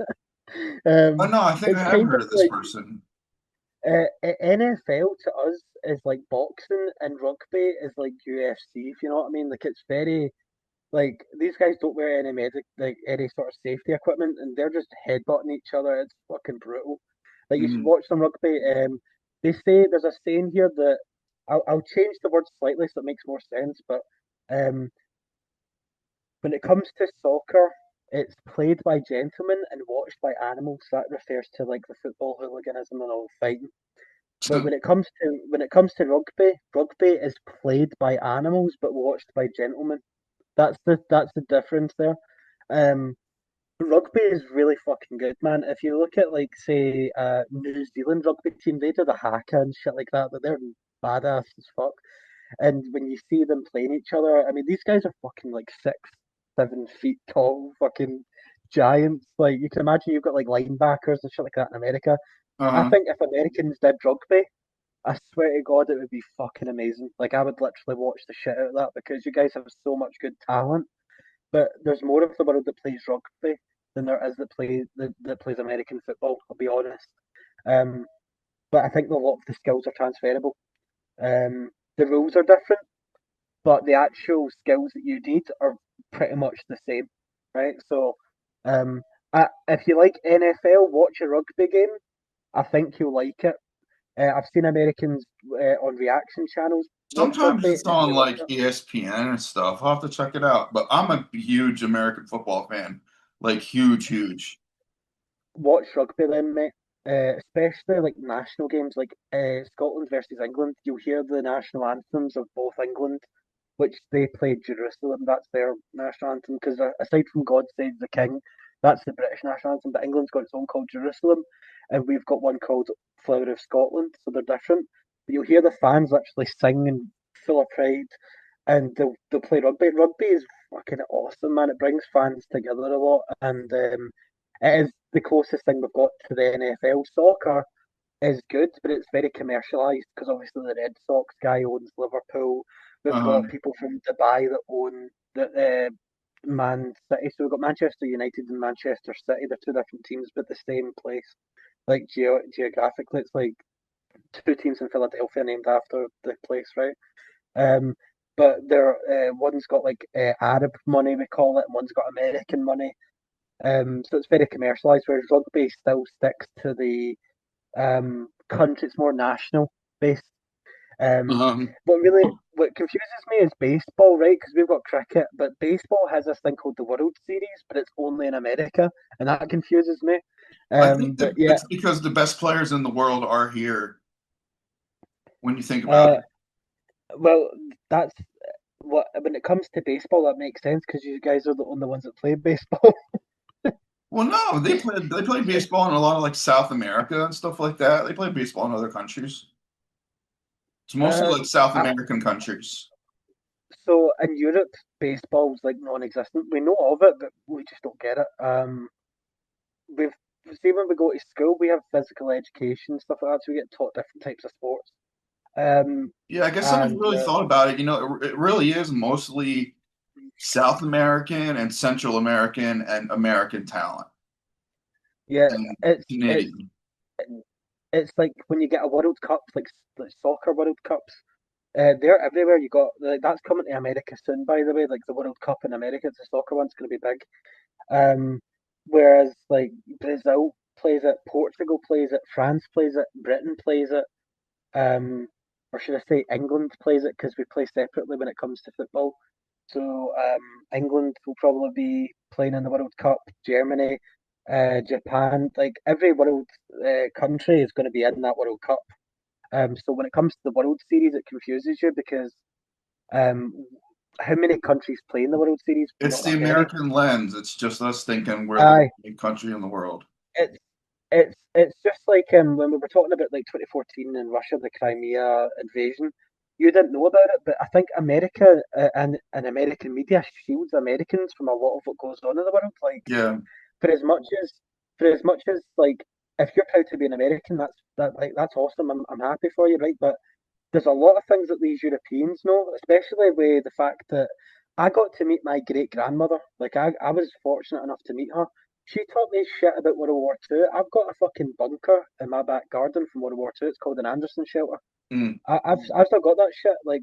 Oh no, I think I It's have kind heard of of this like person. NFL to us is like boxing, and rugby is like UFC. If you know what I mean, like it's very like these guys don't wear any like any sort of safety equipment, and they're just headbutting each other. It's fucking brutal. Like you should Mhm. watch some rugby. They say there's a saying here that I'll change the word slightly so it makes more sense. But um, when it comes to soccer, it's played by gentlemen and watched by animals. That refers to like the football hooliganism and all the fighting. But when it comes to rugby, rugby is played by animals but watched by gentlemen. That's the difference there. Um, Rugby is really fucking good, man. If you look at like say New Zealand rugby team, they do the haka and shit like that, but they're badass as fuck. And when you see them playing each other, I mean these guys are fucking like 6, 7 feet tall, fucking giants. Like you can imagine you've got like linebackers and shit like that in America. I Uh-huh. think if Americans did rugby, I swear to God, it would be fucking amazing. Like I would literally watch the shit out of that because you guys have so much good talent. But there's more of the world that plays rugby than there is that plays American football. I'll be honest. Um, but I think a lot of the skills are transferable. The rules are different, but the actual skills that you need are pretty much the same, right? So, um, if you like NFL, watch a rugby game. I think you'll like it. I've seen Americans on reaction channels watch Sometimes rugby it's and they on love like it. ESPN and stuff. I'll have to check it out. But I'm a huge American football fan. Like huge, huge. Watch rugby then, mate. Especially like national games, like Scotland versus England. You'll hear the national anthems of both England, which they play Jerusalem. That's their national anthem. Because aside from God Save the King, that's the British national anthem. But England's got its own called Jerusalem, and we've got one called Flower of Scotland. So they're different. But you'll hear the fans actually sing and full of pride, and they'll play rugby. Rugby is fucking awesome, man. It brings fans together a lot, and it is the closest thing we've got to the NFL. Soccer is good, but it's very commercialised because obviously the Red Sox guy owns Liverpool. We've Uh-huh. got people from Dubai that own Man City. So we've got Manchester United and Manchester City. They're two different teams, but the same place. Like geographically, it's like two teams in Philadelphia named after the place, right? Um, but they're one's got like Arab money, we call it, and one's got American money. So it's very commercialised, whereas rugby still sticks to the country. It's more national based. Um, Um, what confuses me is baseball, right? Because we've got cricket, but baseball has this thing called the World Series, but it's only in America, and that confuses me. I think But that yeah, it's because the best players in the world are here when you think about uh, it. well, that's what when it comes to baseball, that makes sense because you guys are the only ones that play baseball. Well, no, they play baseball in a lot of like South America and stuff like that. They play baseball in other countries. It's mostly Uh, like South I, American countries. so in Europe, baseball's like non-existent. We know of it, but we just don't get it. We've See when we go to school, we have physical education stuff like that, so we get taught different types of sports. Um, Yeah, I guess I never and really thought about it. It really is mostly South American and Central American and American talent yeah, and it's Canadian. it's like when you get a World Cup, like soccer World Cups. They're everywhere. You got like that's coming to America soon, by the way. Like the World Cup in America, the soccer one's going to be big. Whereas like Brazil plays it, Portugal plays it, France plays it, Britain plays it, or should I say England plays it because we play separately when it comes to football. So England will probably be playing in the World Cup. Germany, Japan, like every world country is going to be in that World Cup. So when it comes to the World Series, it confuses you because um, how many countries play in the World Series? It's Not the that many. American lens. It's just us thinking we're the Aye, only country in the world. it's it's just like when we were talking about like 2014 in Russia, the Crimea invasion. You didn't know about it, but I think America and American media shields Americans from a lot of what goes on in the world. Like Yeah, for as much as for as much as like if you're proud to be an American, that's awesome. I'm happy for you, right? But there's a lot of things that these Europeans know, especially with the fact that I got to meet my great grandmother. Like I was fortunate enough to meet her. She taught me shit about World War Two. I've got a fucking bunker in my back garden from World War Two. It's called an Anderson shelter. mm. I've still got that shit. Like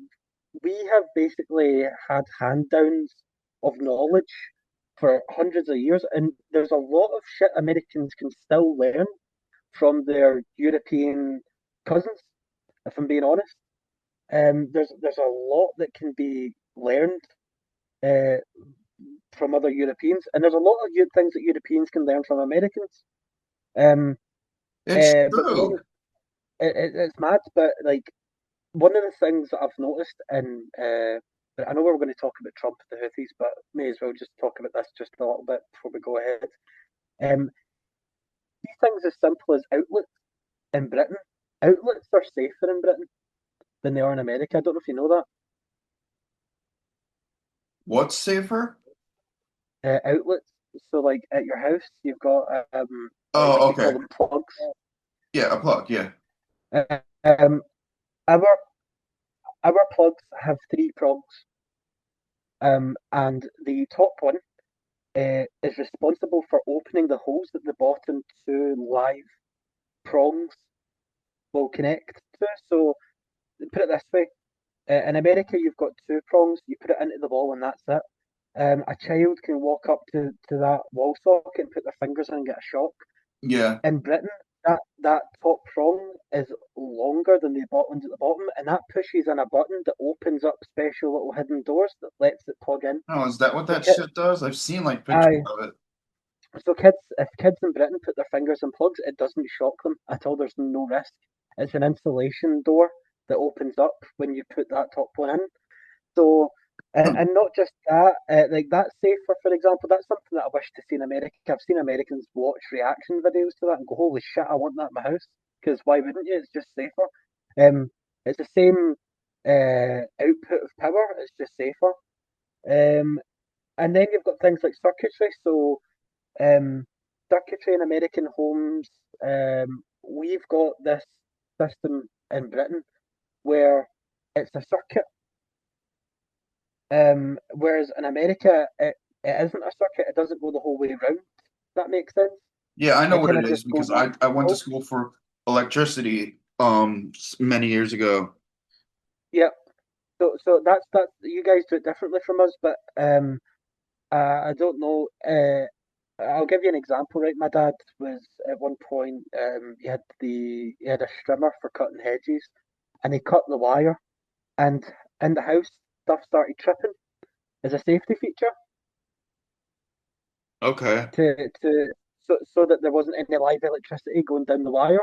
we have basically had hand downs of knowledge for hundreds of years, and there's a lot of shit Americans can still learn from their European cousins. If I'm being honest. There's a lot that can be learned uh, from other Europeans, and there's a lot of things that Europeans can learn from Americans. Um, It's but the one true. it's mad, but like one of the things that I've noticed, and I know we're going to talk about Trump, the Houthis, but may as well just talk about this just a little bit before we go ahead. Um, these things as simple as outlets in Britain. Outlets are safer in Britain than they are in America. I don't know if you know that. What's safer? Outlets. So like at your house, you've got like Oh, we call okay. them plugs. Yeah, a plug. Yeah. Um, our our plugs have three prongs, and the top one is responsible for opening the holes that the bottom two live prongs will connect to. So put it this way: in America, you've got two prongs. You put it into the wall, and that's it. A child can walk up to that wall socket and put their fingers in and get a shock. Yeah. In Britain, that top prong is longer than the ones at the bottom, and that pushes in a button that opens up special little hidden doors that lets it plug in. Oh, is that what So that shit does? I've seen like pictures I, of it. if kids in Britain put their fingers in plugs, it doesn't shock them at all. There's no risk. It's an insulation door that opens up when you put that top one in. So, Huh. and not just that, like that's safer, for example. That's something that I wish to see in America. I've seen Americans watch reaction videos to that and go, "Holy shit, I want that in my house." Because why wouldn't you? It's just safer. It's the same output of power. It's just safer. And then you've got things like circuitry. So, um, circuitry in American homes. We've got this system in Britain where it's a circuit. Whereas in America, it isn't a circuit. It doesn't go the whole way around. That makes sense. Yeah, I know It what kind it of is just goes because up. I went to Oh, school for electricity many years ago. yeah. So that's you guys do it differently from us, but I don't know. I'll give you an example. Right, my dad was at one point. He had a strimmer for cutting hedges, and he cut the wire, and in the house stuff started tripping as a safety feature Okay. so that there wasn't any live electricity going down the wire.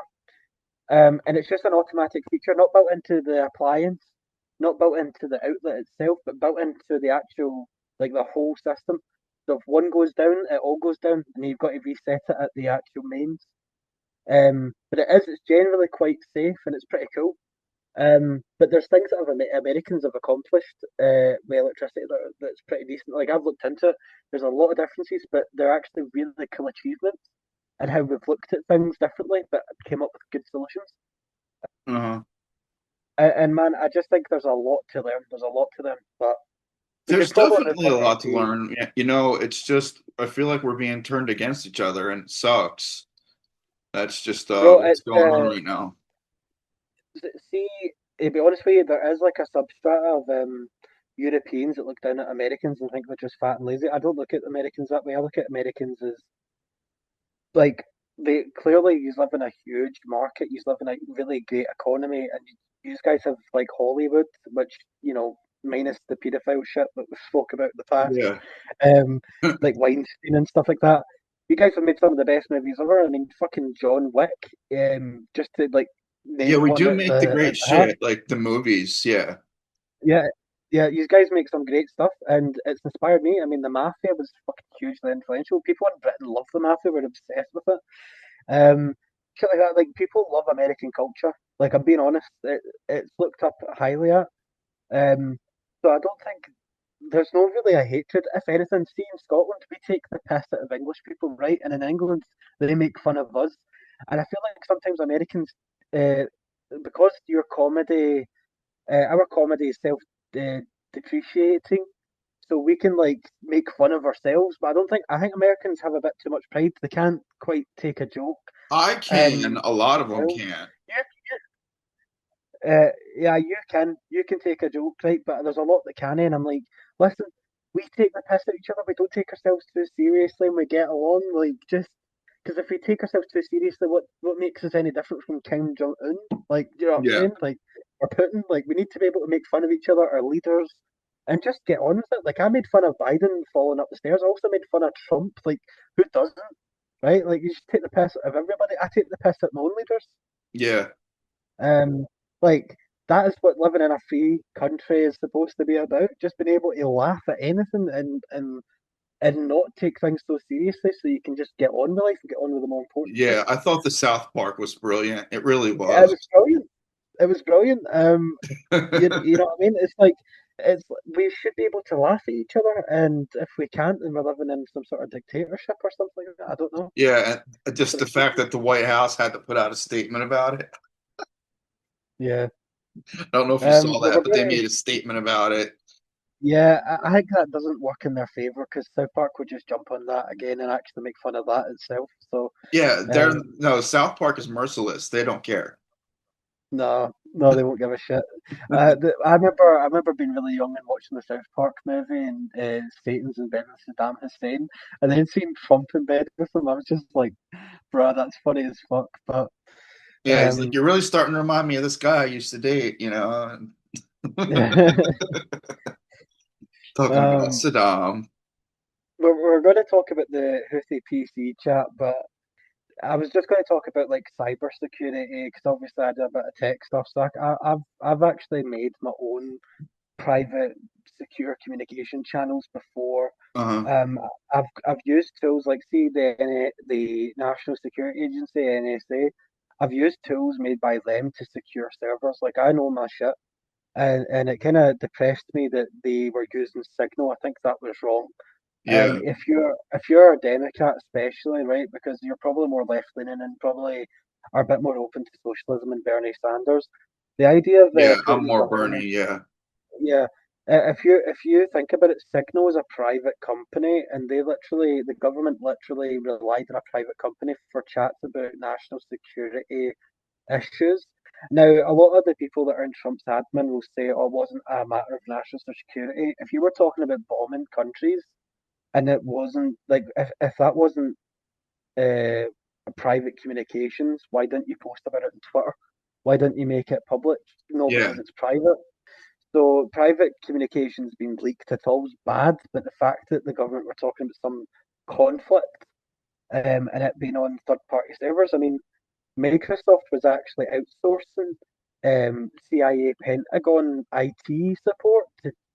And it's just an automatic feature, not built into the appliance. not built into the outlet itself, but built into the actual like the whole system. So if one goes down, it all goes down, and you've got to reset it at the actual mains. But it's generally quite safe and it's pretty cool. But there's things that Americans have accomplished with electricity that's pretty decent. Like I've looked into it, there's a lot of differences, but they're actually really cool achievements and how we've looked at things differently, but came up with good solutions. Uh-huh. And man, I just think there's a lot to learn. There's a lot to learn, but we could There's probably move definitely on a to a lot to few. learn. You know, it's just I feel like we're being turned against each other, and it sucks. That's just Bro, what's going on right now. see, to be honest with you, there is like a substrata of Europeans that look down at Americans and think they're just fat and lazy. I don't look at Americans that way. I look at Americans as like they clearly you live in a huge market, you live in a really great economy, and you guys have like Hollywood, which minus the paedophile shit that we spoke about in the past, Yeah. um, like Weinstein and stuff like that. You guys have made some of the best movies ever. I mean, fucking John Wick, just to like Yeah, name we one do at make the at great the half. shit, like the movies. Yeah. Yeah, yeah, you guys make some great stuff, and it's inspired me. I mean, the Mafia was fucking hugely influential. People in Britain love the Mafia; we're obsessed with it. Shit like that. Like people love American culture. Like I'm being honest, it's looked up highly at. Um, so I don't think there's no really a hatred. If anything, see in Scotland we take the piss out of English people, right? And in England they make fun of us. And I feel like sometimes Americans, uh, because our comedy is self uh, depreciating, so we can like make fun of ourselves. But I think Americans have a bit too much pride. They can't quite take a joke. I can. A lot of them Themselves. can't. Yeah, you can take a joke, right? But there's a lot that can, and I'm like, listen, we take the piss at each other. We don't take ourselves too seriously, and we get along. Like just because if we take ourselves too seriously, what makes us any different from Kim Jong Un? Like, you know what I'm Yeah. saying? Like, or Putin. Like, we need to be able to make fun of each other, our leaders, and just get on with it. Like, I made fun of Biden falling up the stairs. I also made fun of Trump. Like, who doesn't? Right? Like, you just take the piss out of everybody. I take the piss at my own leaders. Yeah. Um, like that is what living in a free country is supposed to be about. Just being able to laugh at anything and not take things so seriously, so you can just get on with life and get on with the more important shit. Yeah. I thought the South Park was brilliant. It really Yeah, it was. was brilliant. It was brilliant. You know what I mean? It's like we should be able to laugh at each other, and if we can't, then we're living in some sort of dictatorship or something like that. I don't know. Yeah, and just But the fact that the White House had to put out a statement about it. yeah. I don't know if you saw But that, we're but they gonna made a statement about it. Yeah, I think that doesn't work in their favour because South Park would just jump on that again and actually make fun of that itself. So, Yeah, they're um, no, South Park is merciless. They don't care. no, no, they won't give a shit. I remember being really young and watching the South Park movie and Satan's in bed with Saddam Hussein, and then seeing Trump in bed with him. I was just like, bruh, that's funny as fuck. But Yeah, he's like, um, you're really starting to remind me of this guy I used to date, you know. Talking about um, Saddam. we're going to talk about the Houthi PC chat, but I was just going to talk about like cybersecurity because obviously I do a bit of tech stuff. So I've actually made my own private secure communication channels before. Uh-huh. I've used tools like see the National Security Agency NSA. I've used tools made by them to secure servers. Like I know my shit, and it kind of depressed me that they were using Signal. I think that was wrong. And Yeah. if you're a Democrat, especially, right, because you're probably more left leaning and probably are a bit more open to socialism and Bernie Sanders, the idea of Yeah, I'm putting more government, Bernie, yeah. yeah, if you think about it, Signal is a private company, and the government literally relied on a private company for chats about national security issues. Now, a lot of the people that are in Trump's admin will say, "Oh, it wasn't a matter of national security." If you were talking about bombing countries and it wasn't like if that wasn't uh, private communications, why didn't you post about it on Twitter? Why didn't you make it public? No, Yeah. because it's private. So private communications being leaked at all is bad, but the fact that the government were talking about some conflict and it being on third party servers, I mean, Microsoft was actually outsourcing. CIA Pentagon IT support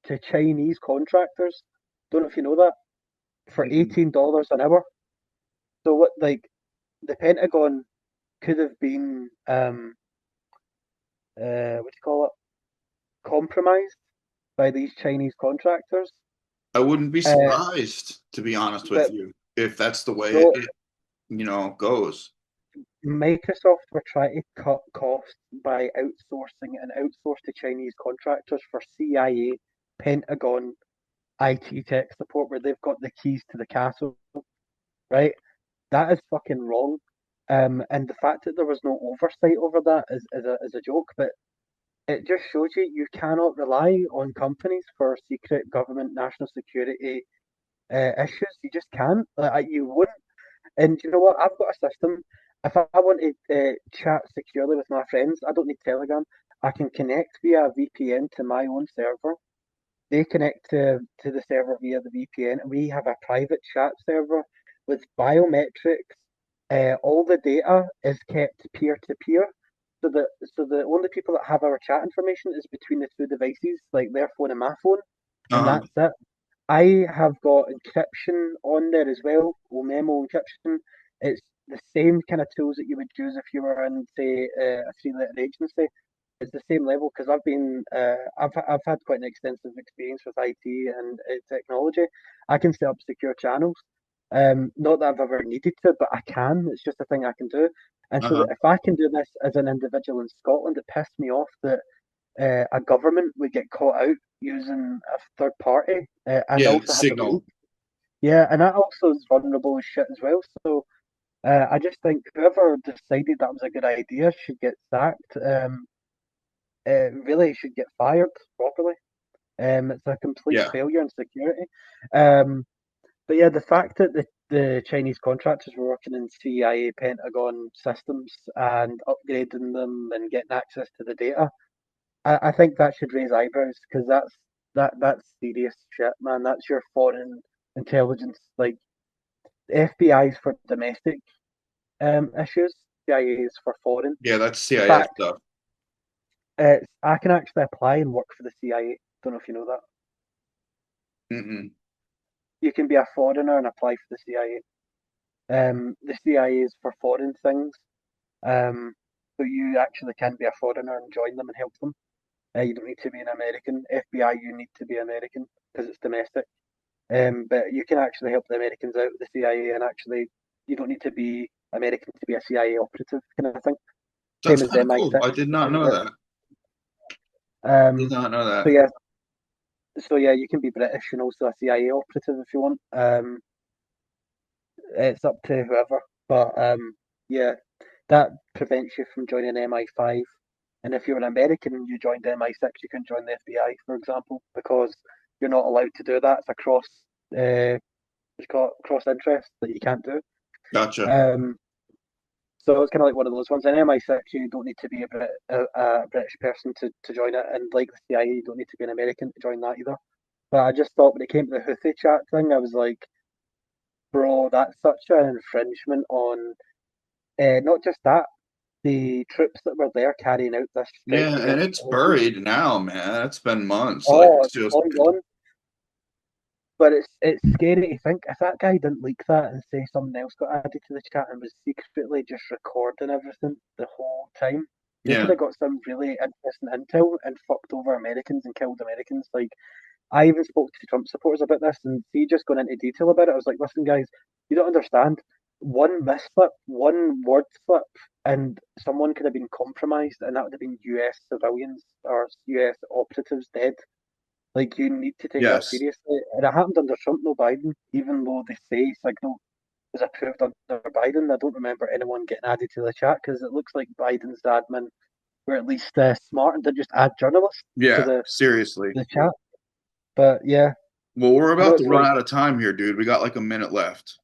to Chinese contractors. Don't know if you know that, for Mm-mm. $18 an hour. So what, like, the Pentagon could have been what do you call it, compromised by these Chinese contractors. I wouldn't be Uh, surprised, to be honest with but you, if that's the way bro, goes. Microsoft were trying to cut costs by outsourcing and outsource to Chinese contractors for CIA, Pentagon, IT tech support, where they've got the keys to the castle, right? That is fucking wrong. And the fact that there was no oversight over that is a joke, but it just shows you cannot rely on companies for secret government national security issues. You just can't. You wouldn't. And you know what? I've got a system. If I want to chat securely with my friends, I don't need Telegram. I can connect via VPN to my own server. They connect to the server via the VPN, and we have a private chat server with biometrics. All the data is kept peer to peer, so the only people that have our chat information is between the two devices, like their phone and my phone, and Uh-huh. that's it. I have got encryption on there as well, or memo encryption. It's the same kind of tools that you would use if you were in, say, a three-letter agency. It's the same level because I've had quite an extensive experience with IT and technology. I can set up secure channels. Not that I've ever needed to, but I can. It's just a thing I can do. And so that Uh-huh. if I can do this as an individual in Scotland, it pissed me off that a government would get caught out using a third party and Yeah, also have them signal. leak. Yeah, and that also is vulnerable as shit as well. So I just think whoever decided that was a good idea should get sacked. Really should get fired properly. It's a complete Yeah. failure in security. Um, but yeah, the fact that the Chinese contractors were working in CIA Pentagon systems and upgrading them and getting access to the data, I think that should raise eyebrows because that's serious shit, man. That's your foreign intelligence. Like FBI's for domestic issues, CIA is for foreign. Yeah, that's In CIA fact, stuff. I can actually apply and work for the CIA. Don't know if you know that. Mm-mm. You can be a foreigner and apply for the CIA. The CIA is for foreign things. So you actually can be a foreigner and join them and help them. You don't need to be an American. FBI, you need to be American because it's domestic. But you can actually help the Americans out with the CIA, and actually, you don't need to be American to be a CIA operative, kind of thing. Same That's as kind of cool. MI6. I did The not same know bit. that. Did Um, not know so that. yeah, so yeah, you can be British and also a CIA operative if you want. It's up to whoever, but yeah, that prevents you from joining MI5. And if you're an American and you joined MI6, you can join the FBI, for example, because you're not allowed to do that. It's a uh, it's got cross interest that you can't do. Gotcha. Um, so it's kind of like one of those ones. In MI6, you don't need to be a British person to join it, and like the CIA, you don't need to be an American to join that either. But I just thought when it came to the Houthi chat thing, I was like, bro, that's such an infringement on not just that, the troops that were there carrying out this strike Yeah, and against it's the Houthis. buried now, man. It's been months. Like Oh, it's it's just long gone. But it's scary to think if that guy didn't leak that and say someone else got added to the chat and was secretly just recording everything the whole time, they could yeah. have got some really interesting intel and fucked over Americans and killed Americans. Like I even spoke to Trump supporters about this, and he just gone into detail about it. I was like, listen, guys, you don't understand. One misslip, one word slip, and someone could have been compromised, and that would have been U.S. civilians or U.S. operatives dead. Like you need to take that Yes. seriously. And it happened under Trump, no Biden. Even though they say Signal was approved under Biden, I don't remember anyone getting added to the chat because it looks like Biden's admin were at least smart and didn't just add journalists to Yeah, seriously. the chat. But yeah, Well, we're I know about to it's run really out of time here, dude. We got like a minute left.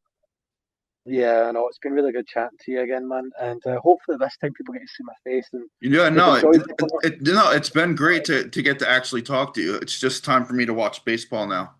yeah, I know it's been really good chatting to you again, man. And hopefully this time people get to see my face and Yeah, they've no, enjoyed the no, it's been great to get to actually talk to you. It's just time for me to watch baseball now.